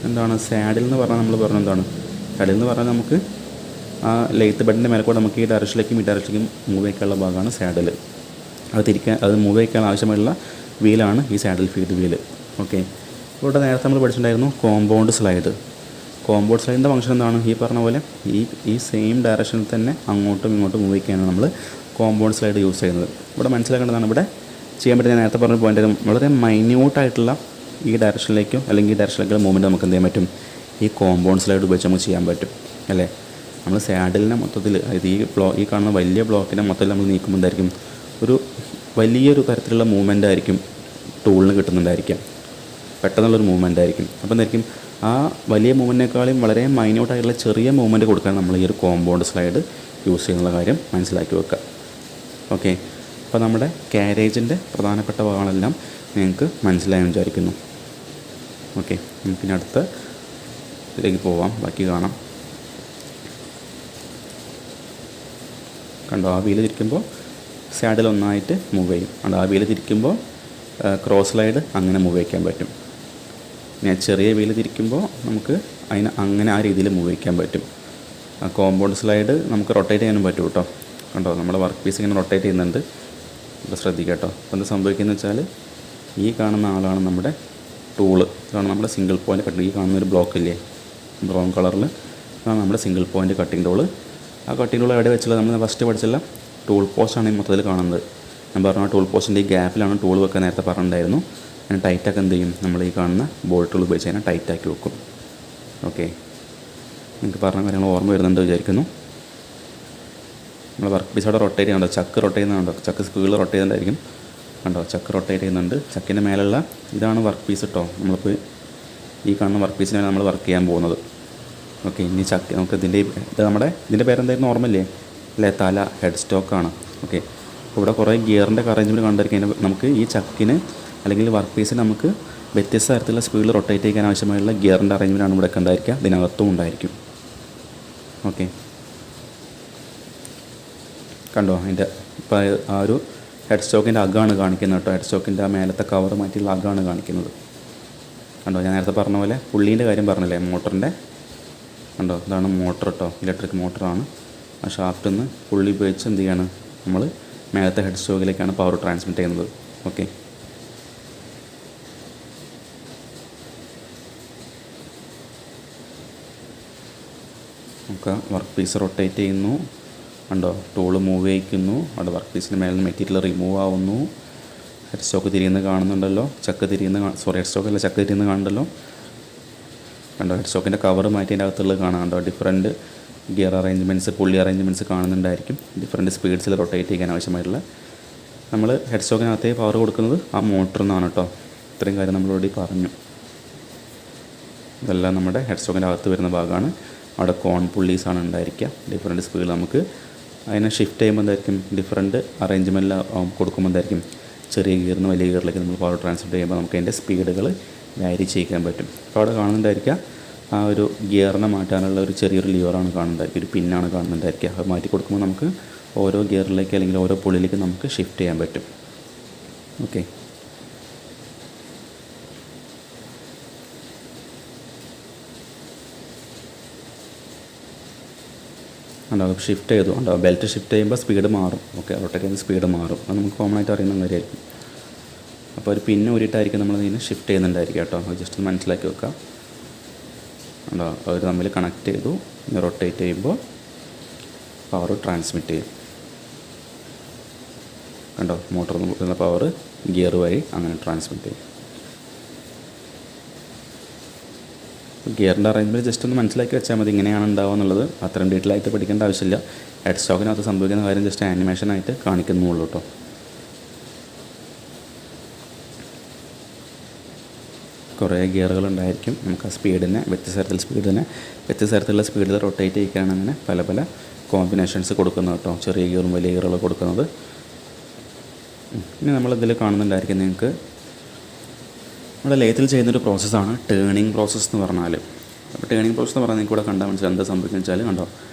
എന്താണ് സാഡിൽ എന്ന് പറഞ്ഞാൽ, നമ്മൾ പറഞ്ഞു എന്താണ് സാഡിൽ എന്ന് പറഞ്ഞാൽ നമുക്ക് ആ ലെയ്ത്ത് ബെഡിൻ്റെ മേലെ കൂടെ നമുക്ക് ഈ ഡയറക്ഷനിലേക്കും ഈ ഡയറക്ഷനിലേക്കും മൂവ് ചെയ്യാനുള്ള ഭാഗമാണ് സാഡിൽ. അത് മൂവ് ചെയ്യാൻ ആവശ്യമായിട്ടുള്ള വീലാണ് ഈ സാഡിൽ ഫീഡ് വീല്. ഓക്കെ, ഇവിടെ നേരത്തെ നമ്മൾ പഠിച്ചിട്ടുണ്ടായിരുന്നു കോമ്പൗണ്ട് സ്ലൈഡ്. കോമ്പൗണ്ട് സ്ലൈഡിൻ്റെ ഫംഗ്ഷൻ എന്താണ്, ഈ പറഞ്ഞ പോലെ ഈ സെയിം ഡയറക്ഷനിൽ തന്നെ അങ്ങോട്ടും ഇങ്ങോട്ടും മൂവ് ചെയ്യാനാണ് നമ്മൾ കോമ്പൗണ്ട് സ്ലൈഡ് യൂസ് ചെയ്യുന്നത്. ഇവിടെ മനസ്സിലാക്കേണ്ടതാണ്, ഇവിടെ ചെയ്യാൻ പറ്റുന്ന നേരത്തെ പറഞ്ഞ പോയിൻ്റ് വളരെ മൈന്യൂട്ടായിട്ടുള്ള ഈ ഡയറക്ഷനിലേക്കോ അല്ലെങ്കിൽ ഈ ഡയറക്ഷനിലേക്കുള്ള മൂവ്മെൻറ്റ് നമുക്ക് എന്ത് ചെയ്യാൻ പറ്റും, ഈ കോമ്പൗണ്ട് സ്ലൈഡ് ഉപയോഗിച്ച് നമുക്ക് ചെയ്യാൻ പറ്റും അല്ലേ. നമ്മൾ സാഡിലിനെ മൊത്തത്തിൽ, അതായത് ഈ കാണുന്ന വലിയ ബ്ലോക്കിനെ മൊത്തത്തിൽ നമ്മൾ നീക്കുമ്പോൾ എന്തായിരിക്കും, ഒരു വലിയൊരു തരത്തിലുള്ള മൂവ്മെൻ്റ് ആയിരിക്കും ടൂളിന് കിട്ടുന്നുണ്ടായിരിക്കാം, പെട്ടെന്നുള്ളൊരു മൂവ്മെൻ്റ് ആയിരിക്കും. അപ്പോൾ എന്തായിരിക്കും, ആ വലിയ മൂവ്മെൻറ്റിനേക്കാളും വളരെ മൈന്യൂട്ടായിട്ടുള്ള ചെറിയ മൂവ്മെൻറ്റ് കൊടുക്കാൻ നമ്മൾ ഈ ഒരു കോമ്പൗണ്ട് സ്ലൈഡ് യൂസ് ചെയ്യുന്നുള്ള കാര്യം മനസ്സിലാക്കി വെക്കുക. ഓക്കെ, അപ്പോൾ നമ്മുടെ കാരേജിൻ്റെ പ്രധാനപ്പെട്ട ഭാഗങ്ങളെല്ലാം നിങ്ങൾക്ക് മനസ്സിലായി വിചാരിക്കുന്നു. ഓക്കെ, നമുക്കിനി അടുത്ത ഇതിലേക്ക് പോവാം, ബാക്കി കാണാം. കണ്ടോ, ആ വീല് തിരിക്കുമ്പോൾ സാഡിൽ ഒന്നായിട്ട് മൂവ് ചെയ്യും. കണ്ടോ, ആ വീല് തിരിക്കുമ്പോൾ ക്രോസ് സ്ലൈഡ് അങ്ങനെ മൂവ് വയ്ക്കാൻ പറ്റും. പിന്നെ ചെറിയ വീല് തിരിക്കുമ്പോൾ നമുക്ക് അങ്ങനെ ആ രീതിയിൽ മൂവ് വയ്ക്കാൻ പറ്റും. ആ കോമ്പൗണ്ട് സ്ലൈഡ് നമുക്ക് റൊട്ടേറ്റ് ചെയ്യാനും പറ്റും കേട്ടോ. കണ്ടോ, നമ്മുടെ വർക്ക് പീസ് ഇങ്ങനെ റൊട്ടേറ്റ് ചെയ്യുന്നുണ്ട്. അപ്പോൾ ശ്രദ്ധിക്കുക കേട്ടോ. അപ്പോൾ എന്താ സംഭവിക്കുന്നത് വെച്ചാൽ, ഈ കാണുന്ന ആളാണ് നമ്മുടെ ടൂള്. ഇതാണ് നമ്മുടെ സിംഗിൾ പോയിൻ്റ് കട്ടിങ്. ഈ കാണുന്നൊരു ബ്ലോക്ക് ഇല്ലേ ബ്രൗൺ കളറിൽ, അതാണ് നമ്മുടെ സിംഗിൾ പോയിൻ്റ് കട്ടിങ് ടൂള്. ആ കട്ടിങ് ടൂൾ എവിടെ വെച്ചുള്ള നമ്മൾ ഫസ്റ്റ് പഠിച്ചുള്ള ടൂൾ പോസ്റ്റാണ് ഈ മൊത്തത്തിൽ കാണുന്നത്. ഞാൻ പറഞ്ഞ ടൂൾ പോസ്റ്റിൻ്റെ ഈ ഗ്യാപ്പിലാണ് ടൂൾ വെക്കാൻ നേരത്തെ പറഞ്ഞിട്ടുണ്ടായിരുന്നു. അതിന് ടൈറ്റാക്കി എന്ത് ചെയ്യും, നമ്മൾ ഈ കാണുന്ന ബോൾട്ട് ടൂൾ ഉപയോഗിച്ച് അതിനെ ടൈറ്റാക്കി വെക്കും. ഓക്കെ, നിങ്ങൾക്ക് പറഞ്ഞ കാര്യങ്ങൾ ഓർമ്മ വരുന്നുണ്ട് വിചാരിക്കുന്നു. നമ്മൾ വർക്ക് പീസ് അവിടെ റൊട്ടേറ്റ് ചെയ്യുന്നുണ്ടോ, ചക്ക് റൊട്ടേറ്റ് ചെയ്യുന്നുണ്ടോ, ചക്ക് സ്പീഡിൽ റൊട്ടേറ്റ് ചെയ്യുന്നുണ്ടായിരിക്കും. കണ്ടോ, ചക്ക് റൊട്ടേറ്റ് ചെയ്യുന്നുണ്ട്. ചക്കിൻ്റെ മേലുള്ള ഇതാണ് വർക്ക് പീസ് കേട്ടോ. നമ്മളിപ്പോൾ ഈ കാണുന്ന വർക്ക് പീസിനാണ് നമ്മൾ വർക്ക് ചെയ്യാൻ പോകുന്നത്. ഓക്കെ, ഇനി ചക്ക് നമുക്ക് ഇതിൻ്റെ പേരെന്തായിരുന്നു ഓർമ്മയില്ലേ അല്ലേ, തല, ഹെഡ് സ്റ്റോക്കാണ്. ഓക്കെ, അപ്പോൾ ഇവിടെ കുറേ ഗിയറിൻ്റെ അറേഞ്ച്മെൻറ്റ് കണ്ടിരിക്കാൻ നമുക്ക് ഈ ചക്കിന് അല്ലെങ്കിൽ വർക്ക് പീസിന് നമുക്ക് വ്യത്യസ്ത തരത്തിലുള്ള സ്പീഡിൽ റൊട്ടേറ്റ് ചെയ്യാൻ ആവശ്യമായുള്ള ഗിയറിൻ്റെ അറേഞ്ച്മെൻറ്റാണ് ഇവിടെ ഉണ്ടായിരിക്കുക. ഇതിനകത്തും ഉണ്ടായിരിക്കും. ഓക്കെ, കണ്ടോ, അതിൻ്റെ ഇപ്പോൾ ആ ഒരു ഹെഡ് സ്റ്റോക്കിൻ്റെ അഗ്ഗാണ് കാണിക്കുന്നത് കേട്ടോ. ഹെഡ് സ്റ്റോക്കിൻ്റെ ആ മേലത്തെ കവർ മാറ്റിയുള്ള അഗ്ഗാണ് കാണിക്കുന്നത്. കണ്ടോ, ഞാൻ നേരത്തെ പറഞ്ഞ പോലെ പുള്ളീൻ്റെ കാര്യം പറഞ്ഞില്ലേ, മോട്ടറിൻ്റെ. കണ്ടോ, ഇതാണ് മോട്ടർ കേട്ടോ, ഇലക്ട്രിക് മോട്ടറാണ്. ആ ഷാഫ്റ്റിൽ നിന്ന് പുള്ളി ഉപയോഗിച്ച് എന്ത് ചെയ്യാണ്, നമ്മൾ മേലത്തെ ഹെഡ് സ്റ്റോക്കിലേക്കാണ് പവർ ട്രാൻസ്മിറ്റ് ചെയ്യുന്നത്. ഓക്കെ, നമുക്ക് വർക്ക് പീസ് റൊട്ടേറ്റ് ചെയ്യുന്നു. കണ്ടോ, ടൂള് മൂവ് ചെയ്യിക്കുന്നു. അവിടെ വർക്ക് പീസിൻ്റെ മേലെ നിന്ന് മെറ്റീരിയൽ റിമൂവ് ആവുന്നു. ഹെഡ് സ്റ്റോക്ക് തിരിയുന്നത് കാണുന്നുണ്ടല്ലോ, ഹെഡ് സ്റ്റോക്ക് അല്ല, ചക്ക് തിരിയുന്നത് കാണുന്നുണ്ടല്ലോ. കണ്ടോ, ഹെഡ് സ്റ്റോക്കിൻ്റെ കവർ മാറ്റി അതിൻ്റെ അകത്തുള്ളത് കാണാം. കണ്ടോ, ഡിഫറൻറ്റ് ഗിയർ അറേഞ്ച്മെൻറ്റ്സ്, പുള്ളി അറേഞ്ച്മെൻറ്റ്സ് കാണുന്നുണ്ടായിരിക്കും. ഡിഫറൻറ്റ് സ്പീഡ്സിൽ റൊട്ടേറ്റ് ചെയ്യാൻ ആവശ്യമായിട്ടുള്ള നമ്മൾ ഹെഡ് സ്റ്റോക്കിനകത്തേ പവർ കൊടുക്കുന്നത് ആ മോട്ടറിൽ നിന്നാണ് കേട്ടോ. ഇത്രയും കാര്യം നമ്മൾ ഓൾറെഡി പറഞ്ഞു. ഇതെല്ലാം നമ്മുടെ ഹെഡ് സ്റ്റോക്കിൻ്റെ അകത്ത് വരുന്ന ഭാഗമാണ്. അവിടെ കോൺ പുള്ളീസാണ് ഉണ്ടായിരിക്കുക. ഡിഫറൻറ്റ് സ്പീഡിൽ നമുക്ക് അതിനെ ഷിഫ്റ്റ് ചെയ്യുമ്പോൾ എന്തായിരിക്കും, ഡിഫറൻറ്റ് അറേഞ്ച്മെൻറ്റിൽ കൊടുക്കുമ്പോൾ എന്തായിരിക്കും, ചെറിയ ഗിയറിന് വലിയ ഗിയറിലേക്ക് നമ്മൾ പവർ ട്രാൻസ്ഫർ ചെയ്യുമ്പോൾ നമുക്ക് അതിൻ്റെ സ്പീഡുകൾ വാരി ചെയ്യിക്കാൻ പറ്റും. അപ്പോൾ അവിടെ കാണുന്നുണ്ടായിരിക്കുക ആ ഒരു ഗിയറിനെ മാറ്റാനുള്ള ഒരു ചെറിയൊരു ലിവറാണ് കാണുന്നുണ്ടായിരിക്കും, ഒരു പിന്നാണ് കാണുന്നുണ്ടായിരിക്കുക. അത് മാറ്റി കൊടുക്കുമ്പോൾ നമുക്ക് ഓരോ ഗിയറിലേക്ക് അല്ലെങ്കിൽ ഓരോ പുള്ളിയിലേക്ക് നമുക്ക് ഷിഫ്റ്റ് ചെയ്യാൻ പറ്റും. ഓക്കെ, ഉണ്ടാവും ഷിഫ്റ്റ് ചെയ്തു ഉണ്ടാവും. ബെൽറ്റ് ഷിഫ്റ്റ് ചെയ്യുമ്പോൾ സ്പീഡ് മാറും. ഓക്കെ, റൊട്ടേറ്റ് ചെയ്യുന്ന സ്പീഡ് മാറും. അത് നമുക്ക് കോമൺ ആയിട്ട് അറിയുന്ന കാര്യമായിരിക്കും. അപ്പോൾ ഒരു പിന്നെ ഊരിയിട്ടായിരിക്കും നമ്മൾ ഇതിനെ ഷിഫ്റ്റ് ചെയ്യുന്നുണ്ടായിരിക്കും കേട്ടോ. അത് ജസ്റ്റ് മനസ്സിലാക്കി വെക്കുക. ഉണ്ടാവും, അവർ തമ്മിൽ കണക്ട് ചെയ്തു. റൊട്ടേറ്റ് ചെയ്യുമ്പോൾ പവർ ട്രാൻസ്മിറ്റ് ചെയ്യും. കണ്ടോ, മോട്ടറിൽ നിന്ന് കൊടുക്കുന്ന പവർ ഗിയർ വഴി അങ്ങനെ ട്രാൻസ്മിറ്റ് ചെയ്യും. ഗിയറിൻ്റെ അറേഞ്ച്മെൻറ്റ് ജസ്റ്റ് ഒന്ന് മനസ്സിലാക്കി വെച്ചാൽ മതി, ഇങ്ങനെയാണ് ഉണ്ടാവുക എന്നുള്ളത്. അത്രയും ഡീറ്റെയിൽ ആയിട്ട് പഠിക്കേണ്ട ആവശ്യമില്ല. ഹെഡ് സ്റ്റോക്കിനകത്ത് സംഭവിക്കുന്ന കാര്യം ജസ്റ്റ് ആനിമേഷനായിട്ട് കാണിക്കുന്നുള്ളൂ കേട്ടോ. കുറേ ഗിയറുകളുണ്ടായിരിക്കും. നമുക്ക് ആ സ്പീഡിനെ വ്യത്യസ്ത തരത്തിലുള്ള സ്പീഡിൽ റൊട്ടേറ്റ് ചെയ്യിക്കുകയാണ്. അങ്ങനെ പല പല കോമ്പിനേഷൻസ് കൊടുക്കുന്നത് കേട്ടോ, ചെറിയ ഗിയറും വലിയ ഗിയറുകൾ കൊടുക്കുന്നത്. ഇനി നമ്മളിതിൽ കാണുന്നുണ്ടായിരിക്കും നിങ്ങൾക്ക് നമ്മുടെ ലേത്തിൽ ചെയ്യുന്നൊരു പ്രോസസ്സാണ് ടേണിങ് പ്രോസസ്സ് എന്ന് പറഞ്ഞാൽ. അപ്പോൾ ടേണിങ് പ്രോസസ്സ് എന്ന് പറഞ്ഞാൽ നിങ്ങൾക്ക് ഇവിടെ കണ്ടാൽ മനസ്സിലായി എന്താ സംഭവിക്കുന്നത് വെച്ചാൽ, കണ്ടോ,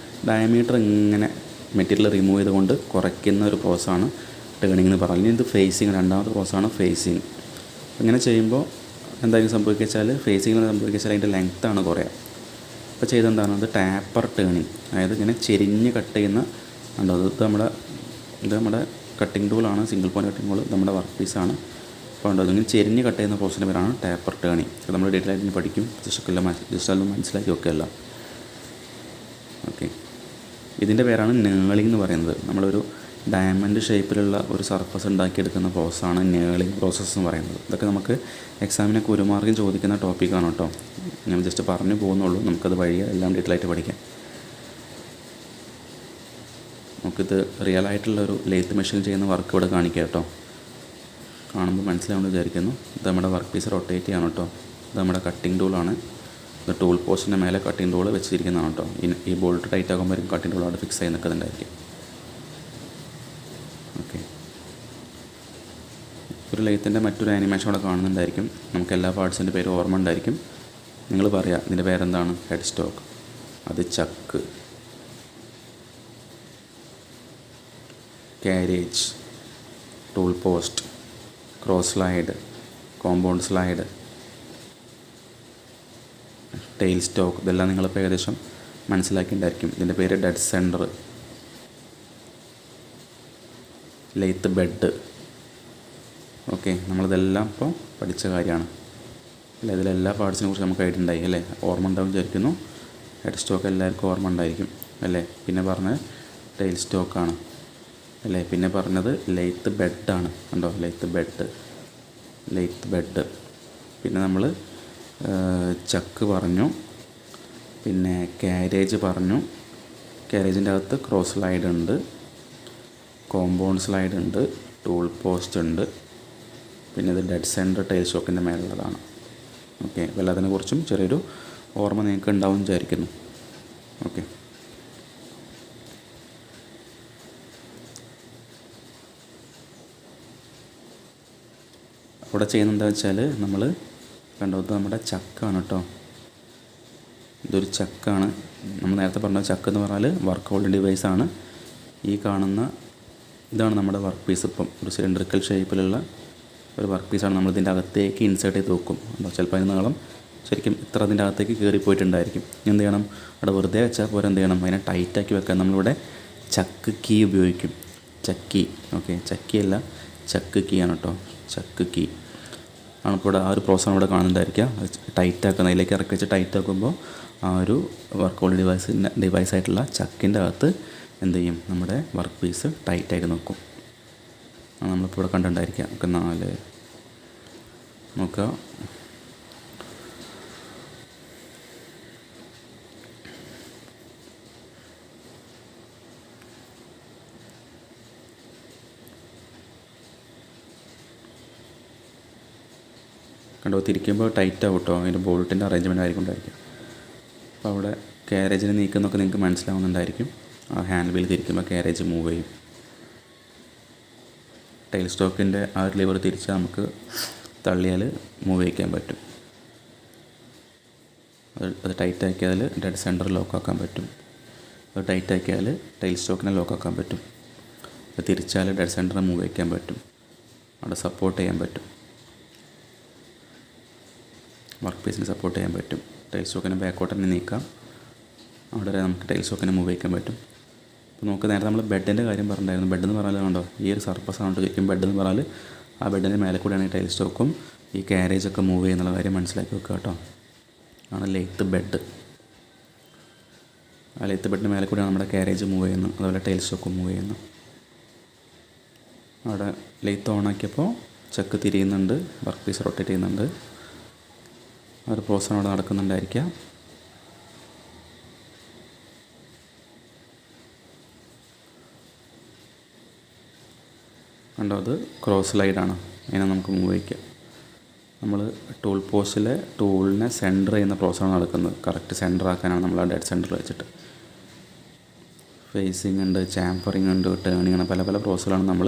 ഡയമീറ്റർ ഇങ്ങനെ മെറ്റീരിയൽ റിമൂവ് ചെയ്തുകൊണ്ട് കുറയ്ക്കുന്ന ഒരു പ്രോസസ്സാണ് ടേണിങ് എന്ന് പറഞ്ഞാൽ. ഇനി ഇത് ഫേസിങ്, രണ്ടാമത്തെ പ്രോസസ്സാണ് ഫേസിങ്. ഇങ്ങനെ ചെയ്യുമ്പോൾ എന്തായാലും സംഭവിക്കുക വെച്ചാൽ, ഫേസിങ്ങിൽ സംഭവിക്കുക വെച്ചാൽ അതിൻ്റെ ലെങ്ത്താണ് കുറയുക. ഇപ്പോൾ ചെയ്തെന്താണ്, അത് ടാപ്പർ ടേണിങ്, അതായത് ഇങ്ങനെ ചെരിഞ്ഞ് കട്ട് ചെയ്യുന്ന, കണ്ടോ, ഇത് നമ്മുടെ കട്ടിംഗ് ടൂളാണ്, സിംഗിൾ പോയിൻറ്റ് കട്ടിംഗ് ടൂൾ, നമ്മുടെ വർക്ക് പീസാണ്. അപ്പോൾ ഉണ്ടോ, അതിങ്ങനെ ചെരിഞ്ഞ് കട്ട് ചെയ്യുന്ന പ്രോസസ്സിൻ്റെ പേരാണ് ടാപ്പർ ടേണിങ്. അത് നമ്മൾ ഡീറ്റെയിൽ ആയിട്ട് പഠിക്കും, ജസ്റ്റ് അതൊന്ന് മനസ്സിലാക്കി വെക്കുകയല്ല. ഓക്കെ, ഇതിൻ്റെ പേരാണ് നേളിംഗ് എന്ന് പറയുന്നത്. നമ്മളൊരു ഡയമണ്ട് ഷേപ്പിലുള്ള ഒരു സർഫസ് ഉണ്ടാക്കിയെടുക്കുന്ന പ്രോസസ്സാണ് നേളിംഗ് പ്രോസസ്സ് എന്ന് പറയുന്നത്. ഇതൊക്കെ നമുക്ക് എക്സാമിനൊക്കെ 1 മാർക്കിന് ചോദിക്കുന്ന ടോപ്പിക്കാണ് കേട്ടോ. ഞാൻ ജസ്റ്റ് പറഞ്ഞു പോകുന്നുള്ളൂ, നമുക്കത് വഴിയെ എല്ലാം ഡീറ്റെയിൽ ആയിട്ട് പഠിക്കാം. നമുക്കിത് റിയൽ ആയിട്ടുള്ളൊരു ലേത്ത് മെഷീൻ ചെയ്യുന്ന വർക്ക് ഇവിടെ കാണിക്കാം കേട്ടോ. കാണുമ്പോൾ മനസ്സിലാവുമെന്ന് വിചാരിക്കുന്നു. ഇത് നമ്മുടെ വർക്ക് പീസ് റൊട്ടേറ്റ് ചെയ്യണം കേട്ടോ. ഇത് നമ്മുടെ കട്ടിംഗ് ടൂളാണ്. ഇത് ടൂൾ പോസ്റ്റിൻ്റെ മേലെ കട്ടിംഗ് ടൂൾ വെച്ചിരിക്കുന്നതാണ് കേട്ടോ. ഈ ബോൾട്ട് ടൈറ്റ് ആകുമ്പോൾ കട്ടിംഗ് ടൂൾ അവിടെ ഫിക്സ് ചെയ്ത് നിൽക്കുന്നുണ്ടായിരിക്കും. ഓക്കെ, ഒരു ലേത്തിൻ്റെ മറ്റൊരു ആനിമേഷൻ അവിടെ കാണുന്നുണ്ടായിരിക്കും. നമുക്ക് എല്ലാ പാർട്സിൻ്റെ പേര് ഓർമ്മ ഉണ്ടായിരിക്കും. നിങ്ങൾ പറയാം ഇതിൻ്റെ പേരെന്താണ്? ഹെഡ് സ്റ്റോക്ക്, അത് chuck, carriage, tool post, cross slide, compound slide, tail stock, ഇതെല്ലാം നിങ്ങളിപ്പോൾ ഏകദേശം മനസ്സിലാക്കിയിട്ടുണ്ടായിരിക്കും. ഇതിൻ്റെ പേര് dead centre, lathe bed. Okay, നമ്മളിതെല്ലാം ഇപ്പോൾ പഠിച്ച കാര്യമാണ് അല്ലേ. ഇതിലെല്ലാ പാർട്സിനെ കുറിച്ച് നമുക്ക് ഐഡിയ ഉണ്ടായി അല്ലേ, ഓർമ്മ ഉണ്ടാവും വിചാരിക്കുന്നു. ഹെഡ് സ്റ്റോക്ക് എല്ലാവർക്കും ഓർമ്മ ഉണ്ടായിരിക്കും അല്ലേ. പിന്നെ പറഞ്ഞത് ടെയിൽ സ്റ്റോക്കാണ് അല്ലേ. പിന്നെ പറഞ്ഞത് ലെയ്ത്ത് ബെഡാണ്, കണ്ടോ, ലെയ്ത്ത് ബെഡ്. പിന്നെ നമ്മൾ ചക്ക് പറഞ്ഞു, പിന്നെ കാരേജ് പറഞ്ഞു. കാരേജിൻ്റെ അകത്ത് ക്രോസ് സ്ലൈഡ് ഉണ്ട്, കോമ്പൗണ്ട് സ്ലൈഡ് ഉണ്ട്, ടൂൾ പോസ്റ്റ് ഉണ്ട്. പിന്നെ ഇത് ഡെഡ് സെൻറ്റർ ടെയിൽ സ്റ്റോക്കിൻ്റെ മേലുള്ളതാണ്. ഓക്കെ, അപ്പോൾ എല്ലാത്തിനെക്കുറിച്ചും ചെറിയൊരു ഓർമ്മ നിങ്ങൾക്ക് ഉണ്ടാവും വിചാരിക്കുന്നു. ഓക്കെ, അവിടെ ചെയ്യുന്നത് എന്താ വെച്ചാൽ, നമ്മൾ കണ്ടത് നമ്മുടെ ചക്കാണ് കേട്ടോ. ഇതൊരു ചക്കാണ്. നമ്മൾ നേരത്തെ പറഞ്ഞ ചക്ക് എന്ന് പറഞ്ഞാൽ വർക്ക് ഹോൾഡിംഗ് ഡിവൈസാണ്. ഈ കാണുന്ന ഇതാണ് നമ്മുടെ വർക്ക് പീസ്. ഇപ്പം ഒരു സിലിണ്ടറിക്കൽ ഷേപ്പിലുള്ള ഒരു വർക്ക് പീസാണ്. നമ്മളിതിൻ്റെ അകത്തേക്ക് ഇൻസേർട്ട് ചെയ്ത് വെക്കും. അപ്പോൾ ചിലപ്പോൾ അതിന് നീളം ശരിക്കും ഇത്ര അതിൻ്റെ അകത്തേക്ക് കയറിപ്പോയിട്ടുണ്ടായിരിക്കും. എന്ത് ചെയ്യണം, അവിടെ വെറുതെ വെച്ചാൽ പോലെ എന്ത് ചെയ്യണം, അതിനെ ടൈറ്റാക്കി വെക്കാൻ നമ്മളിവിടെ ചക്ക് കീ ഉപയോഗിക്കും. ചക്കി, ഓക്കെ, ചക്കിയല്ല, ചക്ക് കീ ആണ് കേട്ടോ. ചക്ക് കീ ആണ് ഇപ്പോൾ ഇവിടെ ആ ഒരു പ്രോസസ്സാണ് ഇവിടെ കാണുന്നുണ്ടായിരിക്കുക. ടൈറ്റാക്കുന്നത്, അതിലേക്ക് ഇറക്കി വെച്ച് ടൈറ്റാക്കുമ്പോൾ ആ ഒരു വർക്ക് ഹോൾഡ് ഡിവൈസായിട്ടുള്ള ചക്കിൻ്റെ അകത്ത് എന്ത് ചെയ്യും, നമ്മുടെ വർക്ക് പീസ് ടൈറ്റായിട്ട് നിൽക്കും. നമ്മളിപ്പോൾ ഇവിടെ കണ്ടിട്ടുണ്ടായിരിക്കുക. നമുക്ക് 4 നോക്കുക. കണ്ടോ, തിരിക്കുമ്പോൾ ടൈറ്റ് ആവും കേട്ടോ. അതിൻ്റെ ബോൾട്ടിൻ്റെ അറേഞ്ച്മെൻ്റ് ആയിരിക്കും ഉണ്ടായിരിക്കും. അപ്പോൾ അവിടെ കാരേജിനെ നീക്കുന്നൊക്കെ നിങ്ങൾക്ക് മനസ്സിലാവുന്നുണ്ടായിരിക്കും. ആ ഹാൻഡ് വീൽ തിരിക്കുമ്പോൾ കാരേജ് മൂവ് ചെയ്യും. ടെയിൽ സ്റ്റോക്കിൻ്റെ ആ ഒരു ലിവർ തിരിച്ചാൽ നമുക്ക് തള്ളിയാൽ മൂവ് ചെയ്യിക്കാൻ പറ്റും. അത് ടൈറ്റാക്കിയാൽ ഡെഡ് സെൻറ്റർ ലോക്കാക്കാൻ പറ്റും. അത് ടൈറ്റാക്കിയാൽ ടെയിൽ സ്റ്റോക്കിനെ ലോക്കാക്കാൻ പറ്റും. അത് തിരിച്ചാൽ ഡെഡ് സെൻറ്ററിനെ മൂവ് ചെയ്യിക്കാൻ പറ്റും. അവിടെ സപ്പോർട്ട് ചെയ്യാൻ പറ്റും, വർക്ക് പീസിന് സപ്പോർട്ട് ചെയ്യാൻ പറ്റും. ടെയിൽ സ്റ്റോക്കിനെ ബാക്കോട്ട് തന്നെ നീക്കാം. അവിടെ വരെ നമുക്ക് ടെയിൽ സ്റ്റോക്കിനെ മൂവ് ചെയ്യിക്കാൻ പറ്റും. അപ്പോൾ നമുക്ക് നേരത്തെ നമ്മൾ ബെഡിൻ്റെ കാര്യം പറഞ്ഞിട്ടുണ്ടായിരുന്നു. ബെഡ് എന്ന് പറഞ്ഞാൽ കണ്ടോ, ഈ ഒരു സർഫസ് ആണ് ശരിക്കും ബെഡ് എന്ന് പറഞ്ഞാൽ. ആ ബെഡിൻ്റെ മേലെ കൂടെയാണ് ഈ ടെയിൽ സ്റ്റോക്കും ഈ കാരേജൊക്കെ മൂവ് ചെയ്യുന്നുള്ള കാര്യം മനസ്സിലാക്കി വെക്കുക കേട്ടോ. ആണ് ലെയ്ത്ത് ബെഡ്. ആ ലെയ്ത്ത് ബെഡിൻ്റെ മേലെ കൂടെയാണ് നമ്മുടെ കാരേജ് മൂവ് ചെയ്യുന്നത്, അതുപോലെ ടെയിൽ സ്റ്റോക്കും മൂവ് ചെയ്യുന്നു. അവിടെ ലെയ്ത്ത് ഓണാക്കിയപ്പോൾ ചക്ക് തിരിയുന്നുണ്ട്, വർക്ക് പീസ് റൊട്ടേറ്റ് ചെയ്യുന്നുണ്ട്. ആ ഒരു പ്രോസസ്സാണ് അവിടെ നടക്കുന്നുണ്ടായിരിക്കുക. കണ്ടോ, അത് ക്രോസ് സ്ലൈഡാണ്. അതിനെ നമുക്ക് മൂവ് ചെയ്യിക്കാം. നമ്മൾ ടൂൾ പോസ്റ്റിലെ ടൂളിനെ സെൻറ്റർ ചെയ്യുന്ന പ്രോസസ്സാണ് നടക്കുന്നത്. കറക്റ്റ് സെൻറ്റർ ആക്കാനാണ് നമ്മൾ ആ ഡെഡ് സെൻറ്ററിൽ വെച്ചിട്ട്. ഫേസിങ് ഉണ്ട്, ചാംഫറിങ് ഉണ്ട്, ടേണിങ് ഉണ്ട്, പല പല പ്രോസസ്സുകളാണ് നമ്മൾ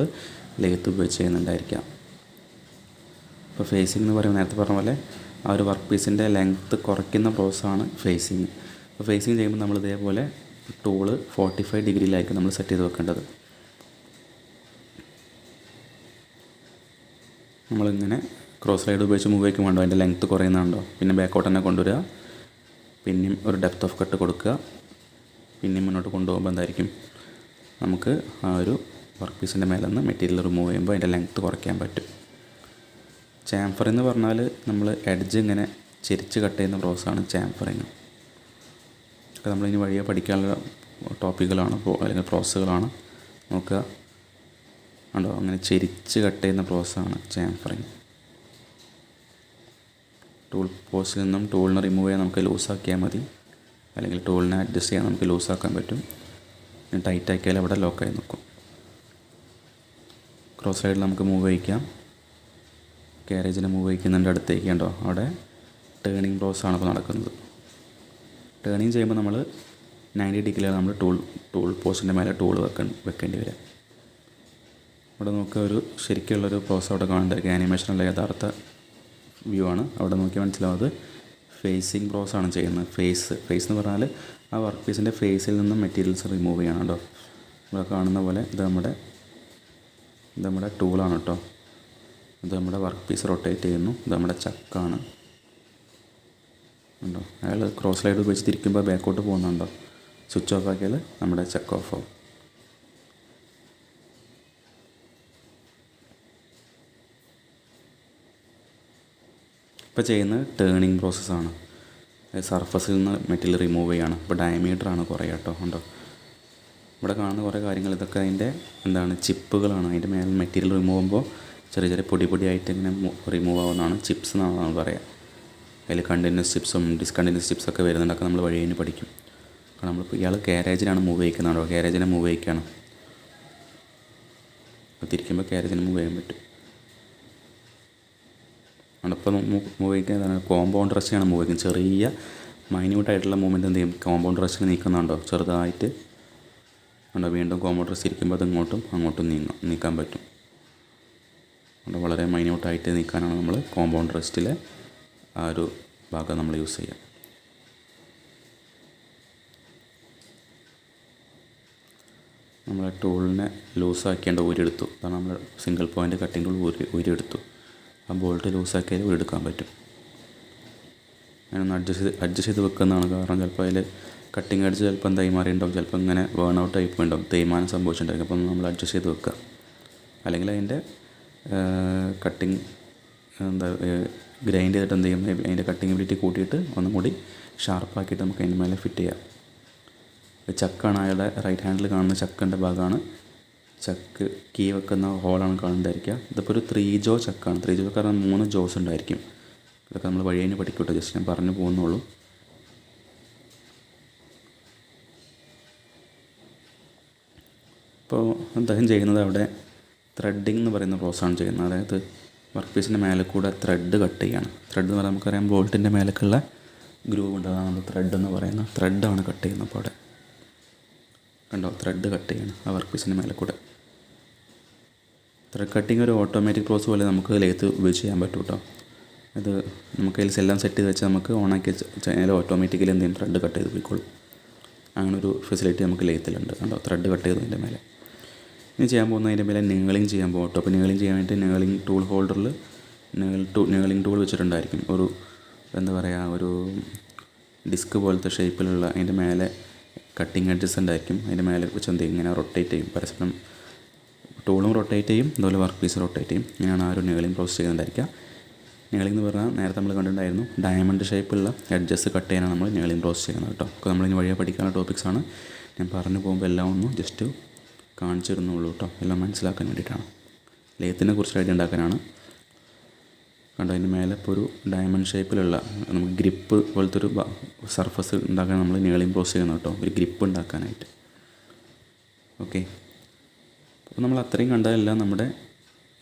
ലേത്ത് ഉപയോഗിച്ച് ചെയ്യുന്നുണ്ടായിരിക്കാം. ഇപ്പോൾ ഫേസിങ് എന്ന് പറയുമ്പോൾ നേരത്തെ പറഞ്ഞ പോലെ ആ ഒരു വർക്ക് പീസിൻ്റെ ലെങ്ത്ത് കുറയ്ക്കുന്ന പ്രോസസ്സാണ് ഫേസിങ്. അപ്പോൾ ഫേസിങ് ചെയ്യുമ്പോൾ നമ്മൾ ഇതേപോലെ ടൂള് 45 ഡിഗ്രിയിലായിരിക്കും നമ്മൾ സെറ്റ് ചെയ്ത് വെക്കേണ്ടത്. നമ്മളിങ്ങനെ ക്രോസ് സൈഡ് ഉപയോഗിച്ച് മൂവ് വയ്ക്കുമ്പോണ്ടോ അതിൻ്റെ ലെങ്ത്ത് കുറയുന്നുണ്ടോ, പിന്നെ ബാക്കോട്ട് തന്നെ കൊണ്ടുവരിക, പിന്നെയും ഒരു ഡെപ്ത് ഓഫ് കട്ട് കൊടുക്കുക, പിന്നെയും മുന്നോട്ട് കൊണ്ടുപോകുമ്പോൾ എന്തായിരിക്കും നമുക്ക് ആ ഒരു വർക്ക് പീസിൻ്റെ മേലെ നിന്ന് മെറ്റീരിയൽ റിമൂവ് ചെയ്യുമ്പോൾ അതിൻ്റെ ലെങ്ത്ത് കുറയ്ക്കാൻ പറ്റും. ചാംഫർ എന്ന് പറഞ്ഞാൽ നമ്മൾ എഡ്ജ് ഇങ്ങനെ ചെരിച്ച് കട്ട് ചെയ്യുന്ന പ്രോസസ്സാണ് ചാംഫറിങ്. ഒക്കെ നമ്മളിനി വഴിയെ പഠിക്കാനുള്ള ടോപ്പിക്കുകളാണ് അല്ലെങ്കിൽ പ്രോസസ്സുകളാണ്. നോക്കുക ഉണ്ടോ, അങ്ങനെ ചെരിച്ച് കട്ട് ചെയ്യുന്ന പ്രോസസ്സാണ് ചാംഫറിങ്. ടൂൾ പോസ്റ്റിൽ നിന്നും ടൂളിനെ റിമൂവ് ചെയ്യാൻ നമുക്ക് ലൂസാക്കിയാൽ മതി, അല്ലെങ്കിൽ ടൂളിനെ അഡ്ജസ്റ്റ് ചെയ്യാൻ നമുക്ക് ലൂസാക്കാൻ പറ്റും. ടൈറ്റ് ആക്കിയാൽ അവിടെ ലോക്കായി നിൽക്കും. ക്രോസ് സൈഡിൽ നമുക്ക് മൂവ് ചെയ്യിക്കാം. കാരേജിനെ മൂവ് ചെയ്യിക്കുന്നതിൻ്റെ അടുത്തേക്ക് ഉണ്ടോ അവിടെ ടേണിങ് പ്രോസസ്സാണ് ഇപ്പോൾ നടക്കുന്നത്. ടേണിങ് ചെയ്യുമ്പോൾ നമ്മൾ 90 ഡിഗ്രിയിലാണ് നമ്മൾ ടൂൾ പോസ്റ്റിൻ്റെ മേലെ ടൂൾ വെക്കേണ്ടി വരിക. അവിടെ നോക്കുക, ഒരു ശരിക്കുള്ളൊരു പ്രോസസ്സ് അവിടെ കാണുന്നുണ്ടായിരിക്കും. ആനിമേഷനുള്ള യഥാർത്ഥ വ്യൂ ആണ്. അവിടെ നോക്കിയാൽ മനസ്സിലാവുന്നത് ഫേസിങ് പ്രോസസ്സാണ് ചെയ്യുന്നത്. ഫേസ് എന്ന് പറഞ്ഞാൽ ആ വർക്ക് പീസിൻ്റെ ഫേസിൽ നിന്നും മെറ്റീരിയൽസ് റിമൂവ് ചെയ്യണം കേട്ടോ. ഇവിടെ കാണുന്ന പോലെ ഇത് നമ്മുടെ ടൂളാണ് കേട്ടോ. ഇത് നമ്മുടെ വർക്ക് പീസ് റൊട്ടേറ്റ് ചെയ്യുന്നു. ഇത് നമ്മുടെ ചക്കാണ് ഉണ്ടോ. അയാൾ ക്രോസ് സ്ലൈഡ് ഉപയോഗിച്ച് തിരിക്കുമ്പോൾ ബാക്കോട്ട് പോകുന്നുണ്ടോ. സ്വിച്ച് ഓഫ് ആക്കിയാൽ നമ്മുടെ ചക്ക് ഓഫ് ആവും. ഇപ്പോൾ ചെയ്യുന്നത് ടേണിങ് പ്രോസസ്സാണ്. സർഫസിൽ നിന്ന് മെറ്റീരിയൽ റിമൂവ് ചെയ്യുകയാണ്. ഇപ്പോൾ ഡയമീറ്ററാണ് കുറയുക കേട്ടോ. ഉണ്ടോ, ഇവിടെ കാണുന്ന കുറേ കാര്യങ്ങൾ ഇതൊക്കെ അതിൻ്റെ ചിപ്പുകളാണ്. അതിൻ്റെ മേലെ മെറ്റീരിയൽ റിമൂവ് ചെയ്യുമ്പോൾ ചെറിയ ചെറിയ പൊടിയായിട്ട് ഇങ്ങനെ റിമൂവ് ആവുന്നതാണ് ചിപ്സ് എന്നാണ് പറയുക. അതിൽ കണ്ടിന്യൂസ് ചിപ്സും ഡിസ്കണ്ടിന്യൂസ് ചിപ്സൊക്കെ വരുന്നുണ്ടൊക്കെ നമ്മൾ വഴി കഴിഞ്ഞ് പഠിക്കും. അപ്പോൾ നമ്മളിപ്പോൾ ഇയാൾ കാരേജിനാണ് മൂവ് ചെയ്യിക്കുന്നുണ്ടോ, കാരേജിനെ മൂവ് ചെയ്യിക്കുകയാണ്. അപ്പോൾ തിരിക്കുമ്പോൾ കാരേജിനെ മൂവ് ചെയ്യാൻ പറ്റും. ഇപ്പോൾ മൂവ് ചെയ്യിക്കാൻ കോമ്പൗണ്ട് റെസ്റ്റിനാണ് മൂവ് ചെയ്യുന്നത്. ചെറിയ മൈന്യൂട്ടായിട്ടുള്ള മൂവ്മെൻറ്റ് എന്ത് ചെയ്യും, കോമ്പൗണ്ട് റെസ്റ്റിന് നീക്കുന്നുണ്ടോ ചെറുതായിട്ട് ഉണ്ടോ. വീണ്ടും കോമ്പൗണ്ട് റെസ്റ്റ് ഇരിക്കുമ്പോൾ അത് അങ്ങോട്ടും നീക്കാൻ പറ്റും. അതുകൊണ്ട് വളരെ മൈന്യൂട്ടായിട്ട് നീക്കാനാണ് നമ്മൾ കോമ്പൗണ്ട് റെസ്റ്റിലെ ആ ഒരു ഭാഗം നമ്മൾ യൂസ് ചെയ്യുക. നമ്മൾ ടൂളിനെ ലൂസാക്കേണ്ട ഊരിയെടുത്തു. കാരണം നമ്മൾ സിംഗിൾ പോയിൻ്റ് കട്ടിങ് ടൂൾ ഊരിയെടുത്തു. ആ ബോൾട്ട് ലൂസാക്കിയാൽ ഊരിയെടുക്കാൻ പറ്റും. ഞാനൊന്ന് അഡ്ജസ്റ്റ് ചെയ്ത് വെക്കുന്നതാണ്. കാരണം ചിലപ്പോൾ അതിൽ കട്ടിങ് അടിച്ച് ചിലപ്പോൾ എന്തായി മാറിയിട്ടുണ്ടാവും, ചിലപ്പോൾ ഇങ്ങനെ ബേൺ ഔട്ട് ആയി പോയിട്ടുണ്ടാവും, തേയ്മാനം സംഭവിച്ചിട്ടുണ്ടായിരിക്കും. അപ്പോൾ നമ്മൾ അഡ്ജസ്റ്റ് ചെയ്ത് വെക്കുക. അല്ലെങ്കിൽ അതിൻ്റെ കട്ടിങ് ഗ്രൈൻഡ് ചെയ്തിട്ട് എന്ത് ചെയ്യും, അതിൻ്റെ കട്ടിങ് എബിലിറ്റി കൂട്ടിയിട്ട് ഒന്നും കൂടി ഷാർപ്പാക്കിയിട്ട് നമുക്ക് അതിൻ്റെ മേലെ ഫിറ്റ് ചെയ്യാം. ചക്കാണ് അയാളുടെ റൈറ്റ് ഹാൻഡിൽ കാണുന്ന ചക്കിൻ്റെ ഭാഗമാണ്. ചക്ക് കീ വെക്കുന്ന ഹോളാണ് കാണുന്നുണ്ടായിരിക്കുക. ഇതിപ്പോൾ ഒരു 3 ജോ ചക്കാണ്. 3 ജോ കാരണം 3 ജോസ് ഉണ്ടായിരിക്കും. ഇതൊക്കെ നമ്മൾ വഴി കഴിഞ്ഞ് പഠിക്കട്ടെ, ജസ്റ്റ് ഞാൻ പറഞ്ഞു പോകുന്നുള്ളൂ. ഇപ്പോൾ അദ്ദേഹം ചെയ്യുന്നത് അവിടെ ത്രെഡിങ് എന്ന് പറയുന്ന പ്രോസസ്സാണ് ചെയ്യുന്നത്. അതായത് വർക്ക് പീസിൻ്റെ മേലെ കൂടെ ത്രെഡ് കട്ട് ചെയ്യാണ്. ത്രെഡ് എന്ന് പറഞ്ഞാൽ നമുക്കറിയാം ബോൾട്ടിൻ്റെ മേലേക്കുള്ള ഗ്രൂവ് ഉണ്ട്, അതാണ് നമ്മൾ ത്രെഡ് എന്ന് പറയുന്നത്. ത്രെഡാണ് കട്ട് ചെയ്യുന്നത്. അപ്പോൾ അവിടെ കണ്ടോ, ത്രെഡ് കട്ട് ചെയ്യണം ആ വർക്ക് പീസിൻ്റെ മേലെ കൂടെ. ത്രെഡ് കട്ടിങ് ഒരു ഓട്ടോമാറ്റിക് പ്രോസസ് പോലെ നമുക്ക് ലേത്ത് ഉപയോഗിച്ച് ചെയ്യാൻ പറ്റും കേട്ടോ. അത് നമുക്ക് അതിൽ എല്ലാം സെറ്റ് ചെയ്ത് വെച്ചാൽ നമുക്ക് ഓണാക്കി കഴിഞ്ഞാൽ ഓട്ടോമാറ്റിക്കലി എന്തെങ്കിലും ത്രെഡ് കട്ട് ചെയ്ത് പോയിക്കോളും. അങ്ങനൊരു ഫെസിലിറ്റി നമുക്ക് ലേത്തിലുണ്ട്. കണ്ടോ, ത്രെഡ് കട്ട് ചെയ്തതിൻ്റെ മേലെ. ഇനി ചെയ്യാൻ പോകുന്നതിൻ്റെ മേലെ നേളിങ് ചെയ്യാൻ പോകും കേട്ടോ. അപ്പോൾ നേളിങ് ചെയ്യാൻ വേണ്ടി നേളിങ് ടൂൾ ഹോൾഡറിൽ നേളിങ് ടൂൾ വെച്ചിട്ടുണ്ടായിരിക്കും. ഒരു ഒരു ഡിസ്ക് പോലത്തെ ഷേപ്പിലുള്ള അതിൻ്റെ മേലെ കട്ടിങ് എഡ്ജസ് ഉണ്ടായിരിക്കും. അതിൻ്റെ മേലെ വെച്ച് എന്ത് ചെയ്യും, ഇങ്ങനെ റൊട്ടേറ്റ് ചെയ്യും. പരസ്പരം ടൂളും റൊട്ടേറ്റ് ചെയ്യും, അതുപോലെ വർക്ക് പീസ് റൊട്ടേറ്റ് ചെയ്യും. ഇങ്ങനെയാണ് ആ ഒരു നേളിങ് പ്രോസസ് ചെയ്യുന്നുണ്ടായിരിക്കുക. നേളിങ് എന്ന് പറഞ്ഞാൽ നേരത്തെ നമ്മൾ കണ്ടിട്ടുണ്ടായിരുന്നു, ഡയമണ്ട് ഷേപ്പുള്ള എഡ്ജസ് കട്ട് ചെയ്യാനാണ് നമ്മൾ നേളിങ് പ്രോസസ് ചെയ്യുന്നത് കേട്ടോ. അപ്പോൾ നമ്മളിനി വഴിയെ പഠിക്കാനുള്ള ടോപ്പിക്സാണ്. ഞാൻ പറഞ്ഞു പോകുമ്പോൾ എല്ലാം ഒന്ന് ജസ്റ്റ് കാണിച്ചു തരുന്നുള്ളൂ കേട്ടോ, എല്ലാം മനസ്സിലാക്കാൻ വേണ്ടിയിട്ടാണ്. ലേത്തിനെ കുറിച്ച് ഐഡിയ ഉണ്ടാക്കാനാണ്. കണ്ടോ, അതിൻ്റെ മേലെ ഇപ്പോൾ ഒരു ഡയമണ്ട് ഷേപ്പിലുള്ള നമുക്ക് ഗ്രിപ്പ് പോലത്തെ ഒരു സർഫസ് ഉണ്ടാക്കാൻ നമ്മൾ നേളിങ് പ്രോസസ് ചെയ്യുന്നത് കേട്ടോ, ഒരു ഗ്രിപ്പ് ഉണ്ടാക്കാനായിട്ട്. ഓക്കെ, അപ്പോൾ നമ്മൾ അത്രയും കണ്ടതെല്ലാം നമ്മുടെ